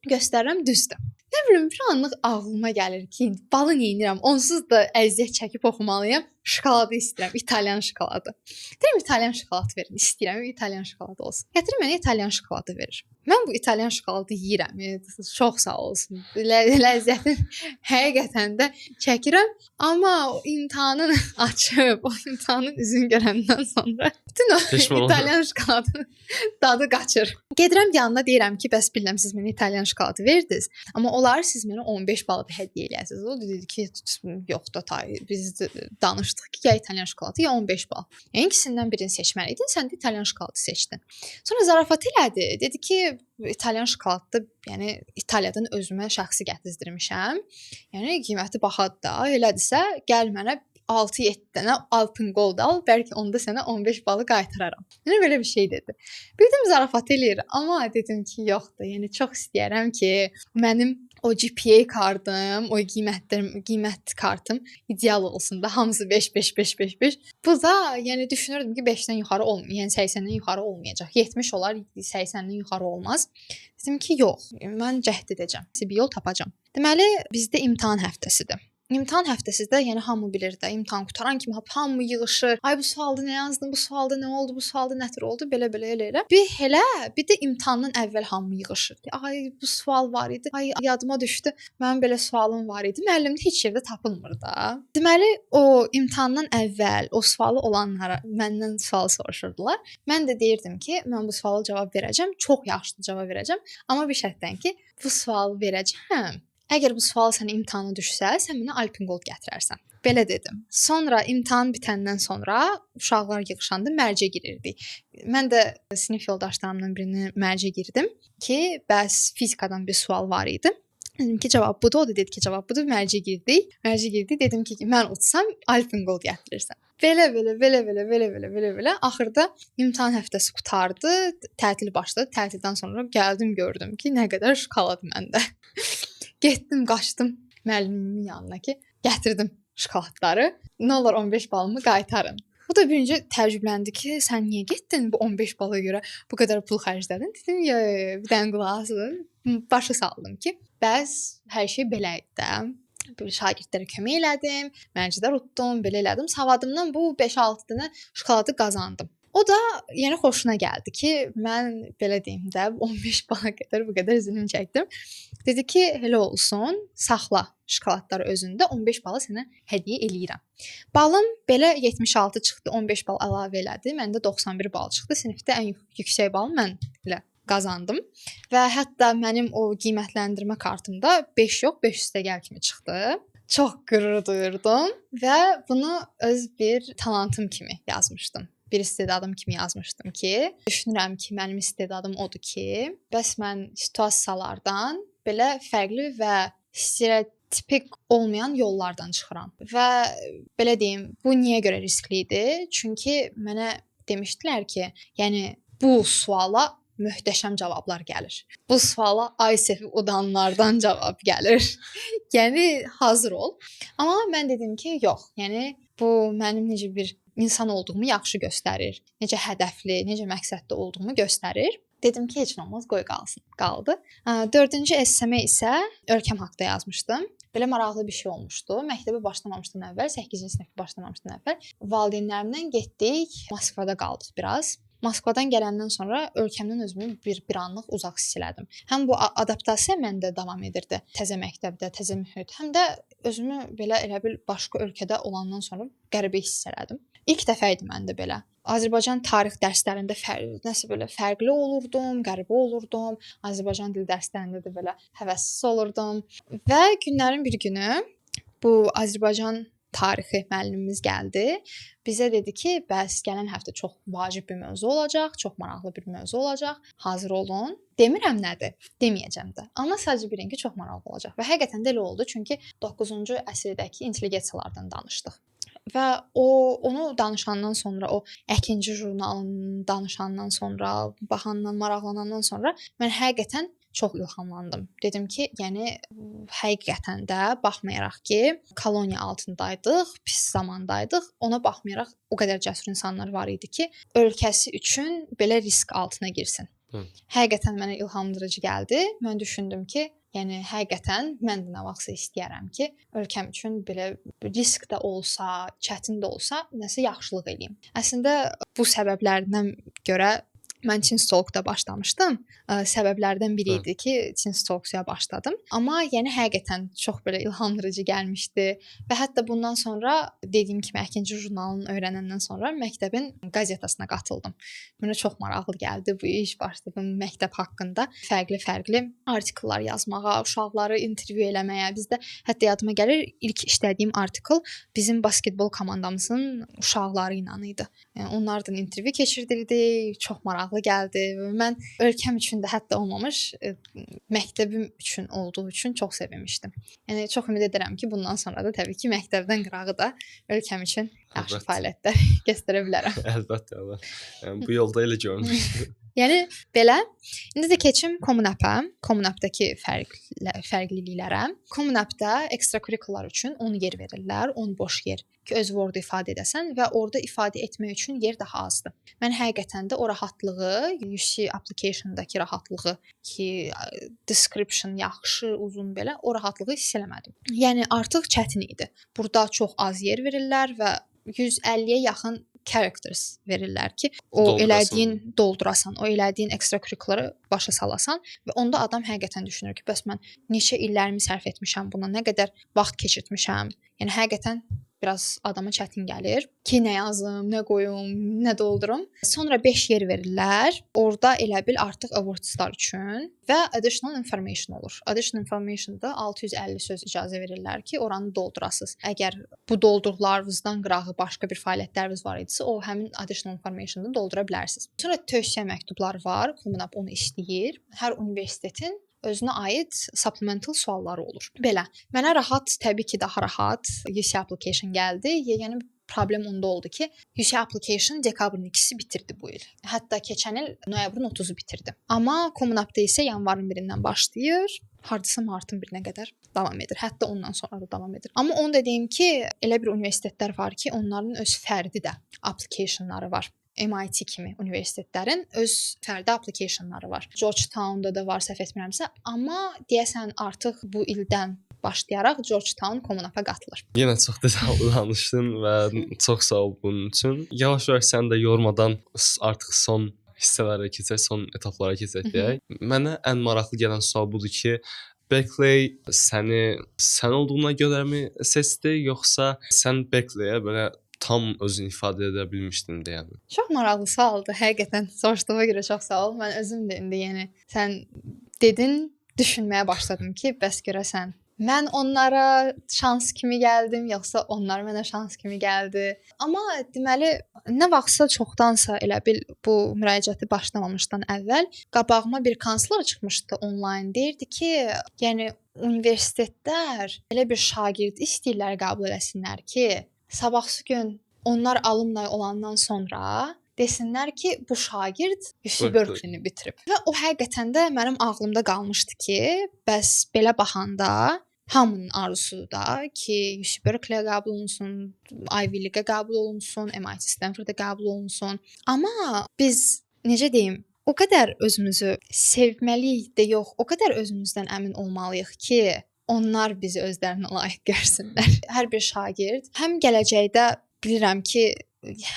Göstərirəm, düzdür. Nə bilim, bir anlıq ağlıma gəlir ki, balı neyinirəm? Onsuz da əziyyət çəkib oxumalıyam. Şokoladı istəyirəm, İtalyan şokoladı. Deyirəm, İtalyan şokoladı verin, istəyirəm, İtalyan şokoladı olsun. Gətirir mənə İtalyan şokoladı verir. Mən bu İtalyan şokoladı yeyirəm. Çox sağ olsun. Ləzzətin həqiqətən də çəkirəm. Amma o imtahanın açıb, o imtahanın üzünü görəndən sonra bütün o İtalyan şokoladı dadı qaçır. Gedirəm yanına deyirəm ki, bəs bilirəm siz mənə İtalyan şokoladı verdiniz, amma olar siz mənə 15 bal hədiyyə eləyəsiniz. O dedi ki, yox da biz danışdıq ki, ya İtalyan şokoladı ya 15 bal. Yəni ikisindən birini seçməliydin, sən də İtalyan şokoladı seçdin. Sonra zarafat elədi. Dedi ki, İtalyan şokoladı, yəni İtaliyadan özümə şəxsi gətizdirmişəm. Yəni qiyməti bahadır da. Elədirsə, gəl mənə 6-7 dənə Alpengold al, bəlkə onda sənə 15 balı qaytararam. Yəni belə bir şey dedi. Bildim zarafat eləyir, amma dedim ki, yoxdur. Yəni çox istəyirəm ki, mənim o GPA kartım, o qiymət kartım ideal olsun da, hamısı 5 5 5 5 5. Bu da yəni düşünürdüm ki, 5-dən yuxarı olmayacaq, yəni 80-dən yuxarı olmayacaq. 70 olar, 80-dən yuxarı olmaz. Dedim ki, yox, mən cəhd edəcəm. Bir yol tapacağam. Deməli, bizdə imtahan həftəsidir. İmtahan həftəsində, yəni hamı bilir də, imtahan qutaran kimi hamı yığılır. Ay bu sualda nə yazdın? Bu sualda nə oldu? Bu sualda nə tür oldu? Belə elə. Bir də imtahandan əvvəl hamı yığılır. Ay bu sual var idi. Ay yadıma düşdü. Mənim belə sualım var idi. Müəllimdə heç yerdə tapılmır da. Deməli, o imtahandan əvvəl o sualı olanlara məndən sual soruşurdular. Mən də deyirdim ki, mən bu suala cavab verəcəm. Çox yaxşı cavab verəcəm. Amma bir şərtlə ki, bu sualı verəcəm. Əgər bu sual sənə imtahana düşsə, sən mənə Alpengold gətirərsən. Belə dedim. Sonra imtahan bitəndən sonra uşaqlar yığışanda mərcə girirdik. Mən də sinif yoldaşlarımdan birini mərcə girdim ki, bəs fizikadan bir sual var idi. Dedim ki, cavab budur. O da dedi ki, cavab budur. Mərcə girdik. Dedim ki, mən utsam Alpengold gətirirsən. Belə. Axırda imtahan həftəsi qurtardı, tətil başladı. Tətildən sonra gəldim, gördüm ki, nə qədər şokolad məndə. Getdim, qaçdım müəllimimin yanına ki, gətirdim şokoladları. Nə olar 15 balımı qaytarın. O da birinci təəccübləndi ki, sən niyə getdin bu 15 bala görə bu qədər pul xərclədin? Dedim, bir dənə qulaq asın. Başa saldım ki, bəs hər şey belə idi də. Böyle şagirdlərə kömək elədim, mərcələr utdum, belə elədim. Savadımdan bu 5-6 dənə şokoladı qazandım. O da yəni xoşuna gəldi ki, mən belə deyim də 15 bala qədər bu qədər zülm çəkdim. Dedi ki, elə olsun, saxla şokoladları özündə, 15 balı sənə hədiyyə eləyirəm. Balım belə 76 çıxdı, 15 bal əlavə elədi. Məndə 91 bal çıxdı. Sinifdə ən yüksək balı mən elə qazandım və hətta mənim o qiymətləndirmə kartımda 5 yox, 500 kimi çıxdı. Çox qürur duyurdum və bunu öz bir talentim kimi yazmışdım. Bir istedadım kimi yazmışdım ki, düşünürəm ki, mənim istedadım odur ki, bəs mən situasiyalardan belə fərqli və stereotipik olmayan yollardan çıxıram. Və belə deyim, bu niyə görə riskli idi? Çünki mənə demişdilər ki, yəni bu suala möhtəşəm cavablar gəlir. Bu suala Aysefi udanlardan cavab gəlir. Yəni hazır ol. Amma mən dedim ki, yox. Yəni bu mənim necə bir insan olduğumu yaxşı göstərir. Necə hədəfli, necə məqsədli olduğumu göstərir. Dedim ki, heç nə olmaz, qoy qalsın. Qaldı. 4-cü essemə isə ölkəm haqqında yazmışdım. Belə maraqlı bir şey olmuşdu. Məktəbə başlamamışdan əvvəl, 8-ci sinifə başlamamışdan əvvəl valideynlərimlə getdik, Moskvada qaldıq biraz. Moskvadan gələndən sonra ölkəmdən özümü bir anlıq uzaq hiss elədim. Həm bu adaptasiya məndə davam edirdi. Təzə məktəbdə, təzə mühit, həm də özümü belə elə bil başqa ölkədə olandan sonra qəribə hiss elədim. İlk dəfə idi məndə belə. Azərbaycan tarix dərslərində nəsə belə fərqli olurdum, qəribə olurdum. Azərbaycan dil dərslərində də belə həvəssiz olurdum. Və günlərin bir günü bu Azərbaycan tarixi müəllimimiz gəldi. Bizə dedi ki, bəs gələn həftə çox vacib bir mövzu olacaq, çox maraqlı bir mövzu olacaq. Hazır olun. Demirəm nədir, deməyəcəm də. Amma sadəcə bilin ki, çox maraqlı olacaq. Və həqiqətən də elə oldu, çünki 9-cu əsrdəki intelligensiyalardan danışdıq. Və onu danışandan sonra, o Əkinci jurnalını danışandan sonra, baxandan, maraqlanandan sonra mən həqiqətən çox ilhamlandım. Dedim ki, yəni həqiqətən də baxmayaraq ki, koloniya altındaydıq, pis zamandaydıq, ona baxmayaraq o qədər cəsur insanlar var idi ki, ölkəsi üçün belə risk altına girsin. Həqiqətən mənə ilhamlandırıcı gəldi. Mən düşündüm ki, yəni həqiqətən mən də nə vaxtsa istəyərəm ki, ölkəm üçün belə risk də olsa, çətin də olsa, nəsə yaxşılıq eləyim. Əslində bu səbəblərdən görə mən Çinstalkda başlamışdım. Səbəblərdən biri idi ki, Çinstalkya başladım. Amma yəni həqiqətən çox belə ilhamlandırıcı gəlmişdi və hətta bundan sonra dediyim kimi Əkinci jurnalını öyrənəndən sonra məktəbin qazetasına qatıldım. Mənə çox maraqlı gəldi bu iş, başladım məktəb haqqında fərqli artikellər yazmağa, uşaqları intervyu eləməyə. Bizdə hətta yadıma gəlir ilk işlədiyim artikel bizim basketbol komandamızın uşaqları ilə idi. Yəni onlardan intervyu keçirdildi, çox maraqlı maraqlı gəldi və mən ölkəm üçün də hətta olmamış məktəbim üçün olduğu üçün çox sevinmişdim. Yəni çox ümid edirəm ki, bundan sonra da təbii ki, məktəbdən qırağı da ölkəm üçün yaxşı fəaliyyətlər göstərə bilərəm. Əlbəttə, əlbəttə. Yəni bu yolda elə görünür. Yəni belə. İndi də keçim Communapa, Communapdakı fərqliliklərə. Communapda ekstrakurikular üçün 10 yer verirlər, 10 boş yer ki, öz Word-u ifadə edəsən və orada ifadə etmək üçün yer daha azdır. Mən həqiqətən də o rahatlığı, UC application-dakı rahatlığı ki, description yaxşı, uzun belə, o rahatlığı hiss eləmədim. Yəni artıq çətin idi. Burada çox az yer verirlər və 150-yə yaxın characters verirlər ki, o doldurasan, o elədiyin ekstrakurikuları başa salasan və onda adam həqiqətən düşünür ki, bəs mən neçə illərimi sərf etmişəm buna, nə qədər vaxt keçirtmişəm. Yəni həqiqətən biraz adama çətin gəlir ki, nə yazım, nə qoyum, nə doldurum. Sonra 5 yer verirlər. Orada elə bil artıq awardslar üçün və additional information olur. Additional information-da 650 söz icazə verirlər ki, oranı doldurasınız. Əgər bu doldurduqlarınızdan qırağı başqa bir fəaliyyətləriniz var idisə, o həmin additional information-da doldura bilərsiniz. Sonra tövsiyə məktubları var. Communap onu istəyir. Hər universitetin özünə aid supplemental sualları olur. Belə. Mənə rahat, təbii ki, daha rahat UC application gəldi. Yəni problem onda oldu ki, UC application dekabrın 2-si bitirdi bu il. Hətta keçən il noyabrın 30-u bitirdi. Amma Communapda isə yanvarın 1-dən başlayır. Hardasa martın 1-nə qədər davam edir. Hətta ondan sonra da davam edir. Amma onu da deyim ki, elə bir universitetlər var ki, onların öz fərdi də applicationları var. MIT kimi universitetlərin öz fərdi applicationları var. Georgetown-da da var, səhv etmirəmsə, amma deyəsən artıq bu ildən başlayaraq Georgetown Communapa qatılır. Yenə çox detallı danışdın və çox sağ ol bunun üçün. Yavaş-yavaş səni də yormadan artıq son hissələrə keçək, son etaplara keçək deyək. Mənə ən maraqlı gələn sual budur ki, Berkeley sən olduğuna görəmi seçdi, yoxsa sən Berkeley-yə belə tam özünü ifadə edə bilmişdin deyəmi? Çox maraqlı sualdır. Həqiqətən soruşduğuna görə çox sağ ol. Mən özüm də indi sən dedin, düşünməyə başladım ki, bəs görəsən mən onlara şans kimi gəldim, yoxsa onlar mənə şans kimi gəldi. Amma deməli, nə vaxtsa çoxdansa elə bil bu müraciəti başlamamışdan əvvəl qabağıma bir kansler çıxmışdı onlayn. Deyirdi ki, yəni universitetlər elə bir şagird istəyirlər qəbul eləsinlər ki, sabahsı gün onlar alımnay olandan sonra desinlər ki, bu şagird UC Berkeley-ni bitirib. Və o həqiqətən də mənim ağlımda qalmışdı ki, bəs belə baxanda hamının arzusudur da ki, UC Berkeley-yə qəbul olunsun, Ivy League-ə qəbul olunsun, MIT Stanford-a qəbul olunsun. Amma biz necə deyim, o qədər özümüzü sevməliyik də yox, o qədər özümüzdən əmin olmalıyıq ki, onlar bizi özlərinə layiq görsünlər. Hər bir şagird həm gələcəkdə bilirəm ki,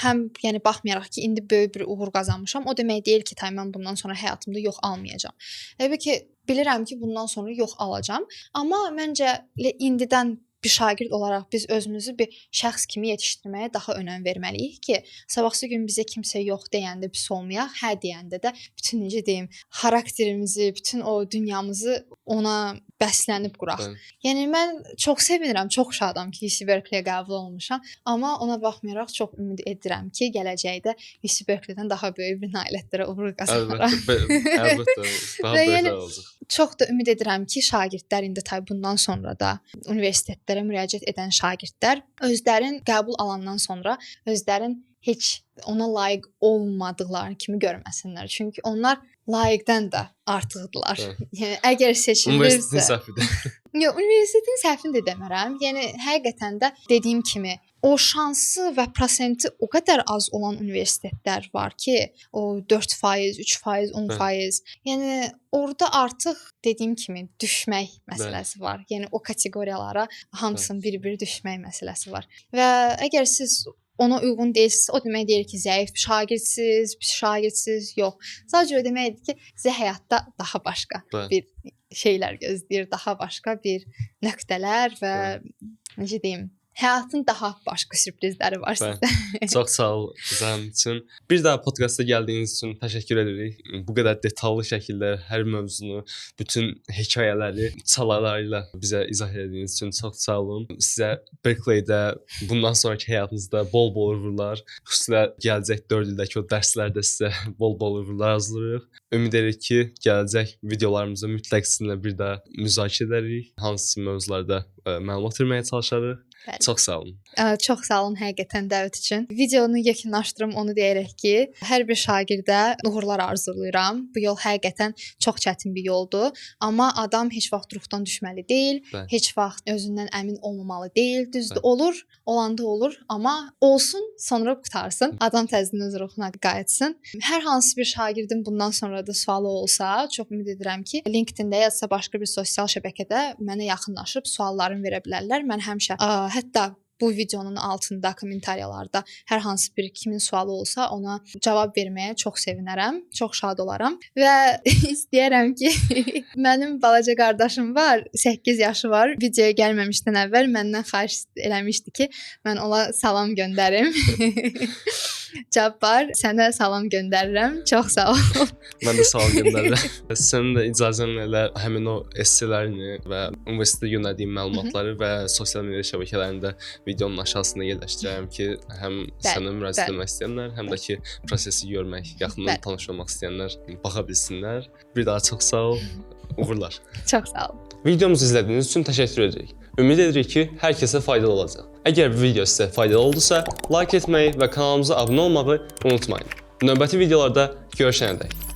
həm yəni baxmayaraq ki, indi böyük bir uğur qazanmışam, o demək deyil ki, mən bundan sonra həyatımda yox almayacağam. Təbii ki, bilirəm ki, bundan sonra yox alacağam, amma məncə indidən bir şagird olaraq biz özümüzü bir şəxs kimi yetişdirməyə daha önəm verməliyik ki, sabahsı gün bizə kimsə yox deyəndə pis olmayaq, hə deyəndə də bütün necə deyim, xarakterimizi, bütün o dünyamızı ona bəslənib quraq. Yəni mən çox sevinirəm, çox şadam ki, UC Berkeley-yə qəbul olmuşam, amma ona baxmayaraq çox ümid edirəm ki, gələcəkdə UC Berkeley-dən daha böyük bir nailiyyətlərə uğur qazanaram. Əlbəttə, daha böyüklər olacaq. Çox da ümid edirəm ki, şagirdlər indi tabii bundan sonra da universitetlərə müraciət edən şagirdlər özlərin qəbul alandan sonra özlərin heç ona layiq olmadıqları kimi görməsinlər. Çünki onlar layiqdən də artıqdılar. Yəni əgər seçilirsə, universitetin səhvidir. Yox, universitetin səhvini də demərəm. Yəni həqiqətən də dediyim kimi o şansı və prosenti o qədər az olan universitetlər var ki, o 4%, 3%, 10%. Yəni orada artıq dediyim kimi düşmək məsələsi var. Yəni o kateqoriyalara hamısının bir-bir düşmək məsələsi var. Və əgər siz ona uyğun deyilsiniz, o demək deyil ki, zəif şagirdsiniz, pis şagirdsiniz, yox. Sadəcə o deməkdir ki, sizə həyatda daha başqa bir şeylər gözləyir, daha başqa bir nöqtələr və necə deyim, həyatın daha başqa sürprizləri var Bəli. sizdə. Çox sağ ol zəhmət üçün. Bir daha podkasta gəldiyiniz üçün təşəkkür edirik. Bu qədər detallı şəkildə hər mövzunu, bütün hekayələri çalalarıyla bizə izah etdiyiniz üçün çox sağ olun. Sizə Berkeley-də bundan sonrakı həyatınızda bol-bol uğurlar. Xüsusilə gələcək 4 ildəki o dərslərdə sizə bol-bol uğurlar arzulayırıq. Ümid edirik ki, gələcək videolarımızda mütləq sizinlə bir daha müzakirə edərik. Hansı mövzularda məlumat verməyə çalışarıq. Bəli. Çox sağ olun. Çox sağ olun həqiqətən dəvət üçün. Videonu yekunlaşdırım onu deyərək ki, hər bir şagirdə uğurlar arzulayıram. Bu yol həqiqətən çox çətin bir yoldur, amma adam heç vaxt ruhdan düşməli deyil, Bəli. heç vaxt özündən əmin olmamalı deyil. Düzdür, Bəli. olur, olanda olur, amma olsun, sonra qutarsın. Adam təzədən öz ruhuna qayıtsın. Hər hansı bir şagirdin bundan sonra da sualı olsa, çox ümid edirəm ki, LinkedIn-də ya da başqa bir sosial şəbəkədə mənə yaxınlaşıb suallarını verə bilərlər. Mən həmişə hətta bu videonun altında kommentariyalarda hər hansı bir kimin sualı olsa ona cavab verməyə çox sevinərəm, çox şad olaram və istəyirəm ki, mənim balaca qardaşım var, 8 yaşı var. Videoya gəlməmişdən əvvəl məndən xahiş eləmişdi ki, mən ona salam göndərim. Cabbar, sənə salam göndərirəm. Çox sağ ol. Mən də salam göndərirəm. Sənin də icazənlə elə həmin o esselerini və universitetdə yönəldiyin məlumatları və sosial media şəbəkələrində videonun aşağısında yerləşdirərəm ki, həm sənə müraciət etmək istəyənlər, həm də ki, prosesi görmək, yaxından tanış olmaq istəyənlər baxa bilsinlər. Bir daha çox sağ ol. Uğurlar. Çox sağ ol. Videomuzu izlədiyiniz üçün təşəkkür edirik. Ümid edirik ki, hər kəsə faydalı olacaq. Əgər bu video sizə faydalı oldusa, like etməyi və kanalımıza abunə olmağı unutmayın. Növbəti videolarda görüşənədək.